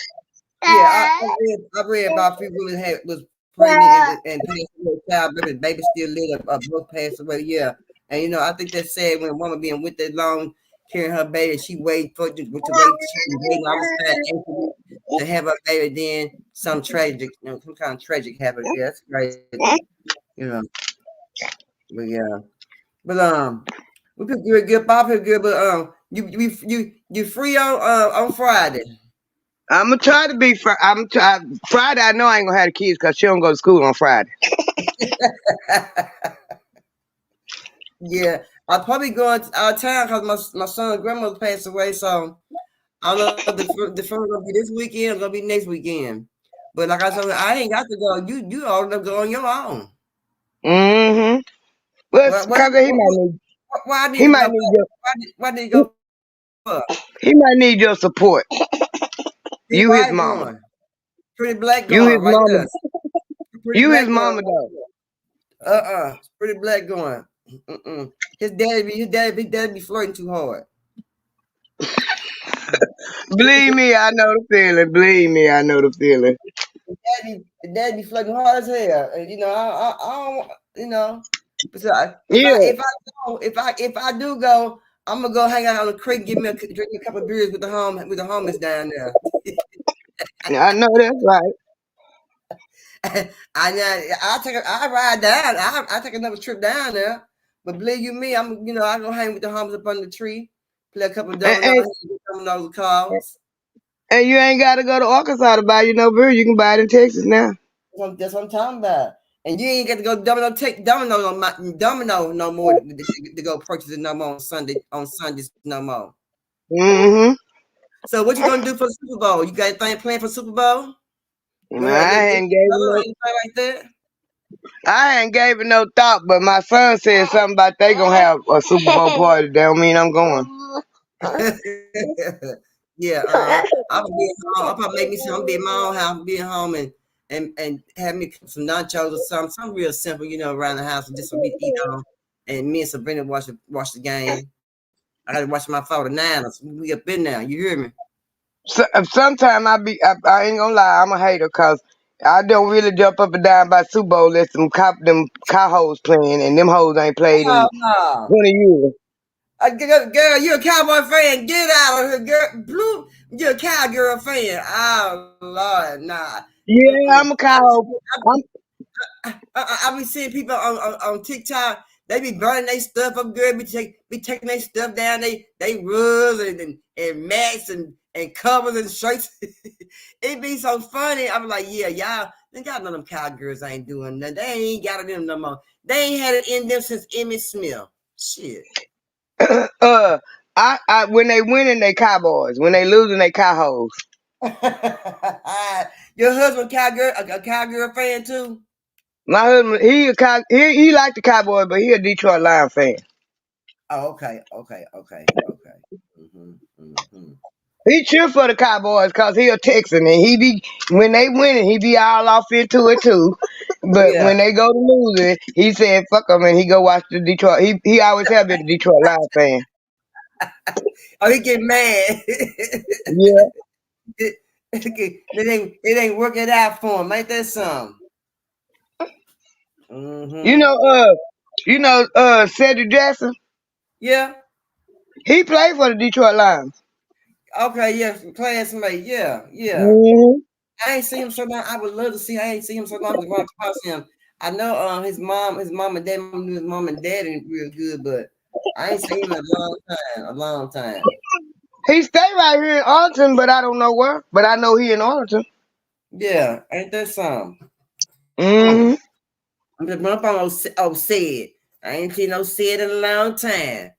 [SPEAKER 1] Yeah, I read about a few women was pregnant and passed away childbirth, and baby still lived, both passed away. Yeah. And you know, I think that's sad when a woman being with that long, carrying her baby, she wait for to have a baby, then some tragic, some kind of tragic happen. Yeah, that's crazy. You know. But yeah. But we feel good, Bob feel good, but you free on Friday.
[SPEAKER 2] I'm gonna try to be Friday. I know I ain't gonna have the kids because she don't go to school on Friday.
[SPEAKER 1] Yeah, I'll probably go out of town because my son's grandmother passed away. So I don't know if the funeral gonna be this weekend or gonna be next weekend. But like I said, I ain't got to go. You all to go on your own.
[SPEAKER 2] Mm-hmm. Well,
[SPEAKER 1] why did you go?
[SPEAKER 2] He might need your support. You his mama.
[SPEAKER 1] Going. Pretty Black
[SPEAKER 2] going. You his
[SPEAKER 1] right
[SPEAKER 2] mama.
[SPEAKER 1] there.
[SPEAKER 2] You his mama though.
[SPEAKER 1] Pretty Black going. His daddy be flirting too hard.
[SPEAKER 2] Believe me, I know the feeling. Believe me, I know the feeling.
[SPEAKER 1] The daddy be flirting hard as hell. And you know, I don't, you know. If I do go, I'm gonna go hang out on the creek, drink a couple of beers with the homies down there.
[SPEAKER 2] I know that's right.
[SPEAKER 1] I ride down. I take another trip down there. But believe you me, I go hang with the homies up under the tree, play a couple of dominoes calls.
[SPEAKER 2] And you ain't got to go to Arkansas to buy you no beer. You can buy it in Texas now.
[SPEAKER 1] That's what I'm talking about. And you ain't got to go domino no more to go purchase it no more on Sundays no more.
[SPEAKER 2] Mm-hmm.
[SPEAKER 1] So what you gonna do for the Super Bowl? You got anything planned for Super Bowl?
[SPEAKER 2] I ain't gave it no thought, but my son said something about they gonna have a Super Bowl party. That don't mean I'm going.
[SPEAKER 1] Yeah, I'll be at home. I'll probably make me some. I'll be at my own house, be at home and have me some nachos or something real simple, around the house, just for me to eat on. And me and Sabrina watch the game. I gotta watch my 49ers. We up in now. You hear me?
[SPEAKER 2] So, sometimes I ain't gonna lie, I'm a hater because I don't really jump up and down by Super Bowl unless them cow hoes playing, and them hoes ain't played in 20 years.
[SPEAKER 1] Girl, you're a Cowboy fan. Get out of here, girl. Blue, you're a Cowgirl fan. Oh, Lord, nah.
[SPEAKER 2] Yeah, I'm a cow.
[SPEAKER 1] I be seeing people on TikTok They be burning their stuff up, girl. Be taking their stuff down. They rugs and mats and covers and shirts. It be so funny. I'm like, yeah, y'all know them cowgirls ain't doing nothing. They ain't got it in them no more. They ain't had it in them since Emmett Smith. Shit.
[SPEAKER 2] I when they winning, they Cowboys. When they losing, they Cowhoes.
[SPEAKER 1] Your husband a cowgirl fan too?
[SPEAKER 2] My husband, he like the Cowboys, but he a Detroit Lions fan.
[SPEAKER 1] Oh, okay.
[SPEAKER 2] He cheer for the Cowboys because he a Texan, and when they winning, he be all off into it too. But when they go to losing, he said fuck them, and he go watch the Detroit. He always have been a Detroit Lions fan.
[SPEAKER 1] Oh, he get mad.
[SPEAKER 2] Yeah.
[SPEAKER 1] It ain't working out for him. Ain't that something? Mm-hmm.
[SPEAKER 2] You know, Cedric Jackson.
[SPEAKER 1] Yeah.
[SPEAKER 2] He played for the Detroit Lions.
[SPEAKER 1] Okay, yeah, classmate. Yeah.
[SPEAKER 2] Mm-hmm.
[SPEAKER 1] I ain't seen him so long. I would love to see. I ain't seen him so long to run across him. I know his mom and dad knew his mom and dad ain't real good, but I ain't seen him in a long time.
[SPEAKER 2] He stay right here in Arlington, but I don't know where. But I know he in Arlington.
[SPEAKER 1] Yeah, ain't that something?
[SPEAKER 2] Mm-hmm.
[SPEAKER 1] I'm just up on Sid. I ain't seen no Sid in a long time.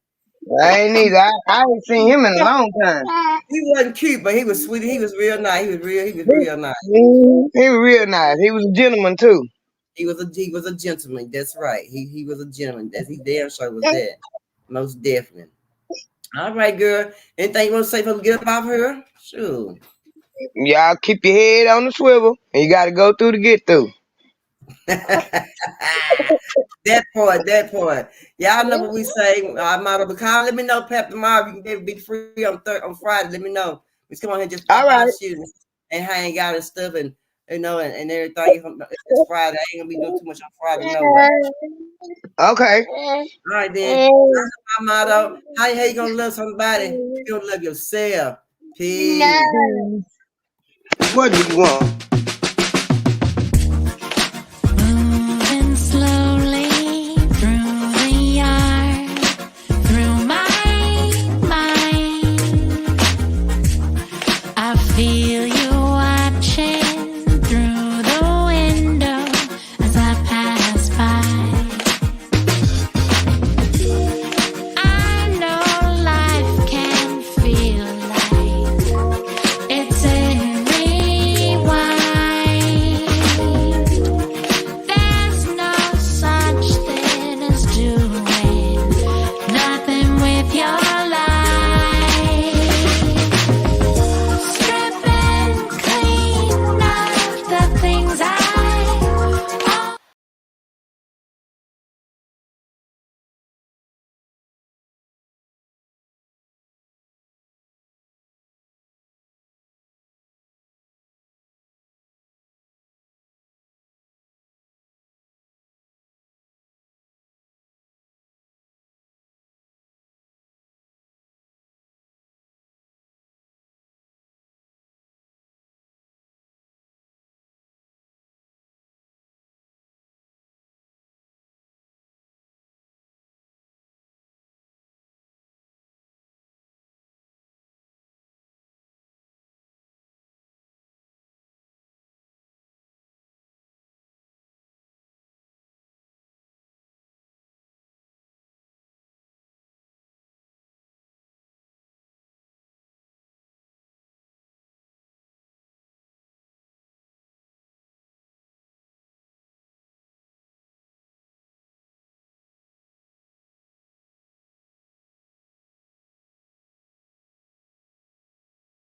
[SPEAKER 2] I ain't either. I ain't seen him in a long time.
[SPEAKER 1] He wasn't cute, but he was sweet. He was real nice. He was real nice.
[SPEAKER 2] He was real nice. He was a gentleman too.
[SPEAKER 1] He was a gentleman. That's right. He was a gentleman. He damn sure was that. Most definitely. All right, girl. Anything you want to say before we get up off her? Sure.
[SPEAKER 2] Y'all keep your head on the swivel, and you got to go through to get through.
[SPEAKER 1] That part. Y'all know what we say. I'm out of the car. Let me know, Pep, tomorrow. You can be free on Friday. Let me know. We come on here and just
[SPEAKER 2] all right.
[SPEAKER 1] And hang out and stuff and everything. It's Friday. I ain't gonna be doing too much on Friday. No.
[SPEAKER 2] Okay.
[SPEAKER 1] All right then. That's my motto. How you gonna love somebody? You gonna love yourself. Peace.
[SPEAKER 2] What do you want?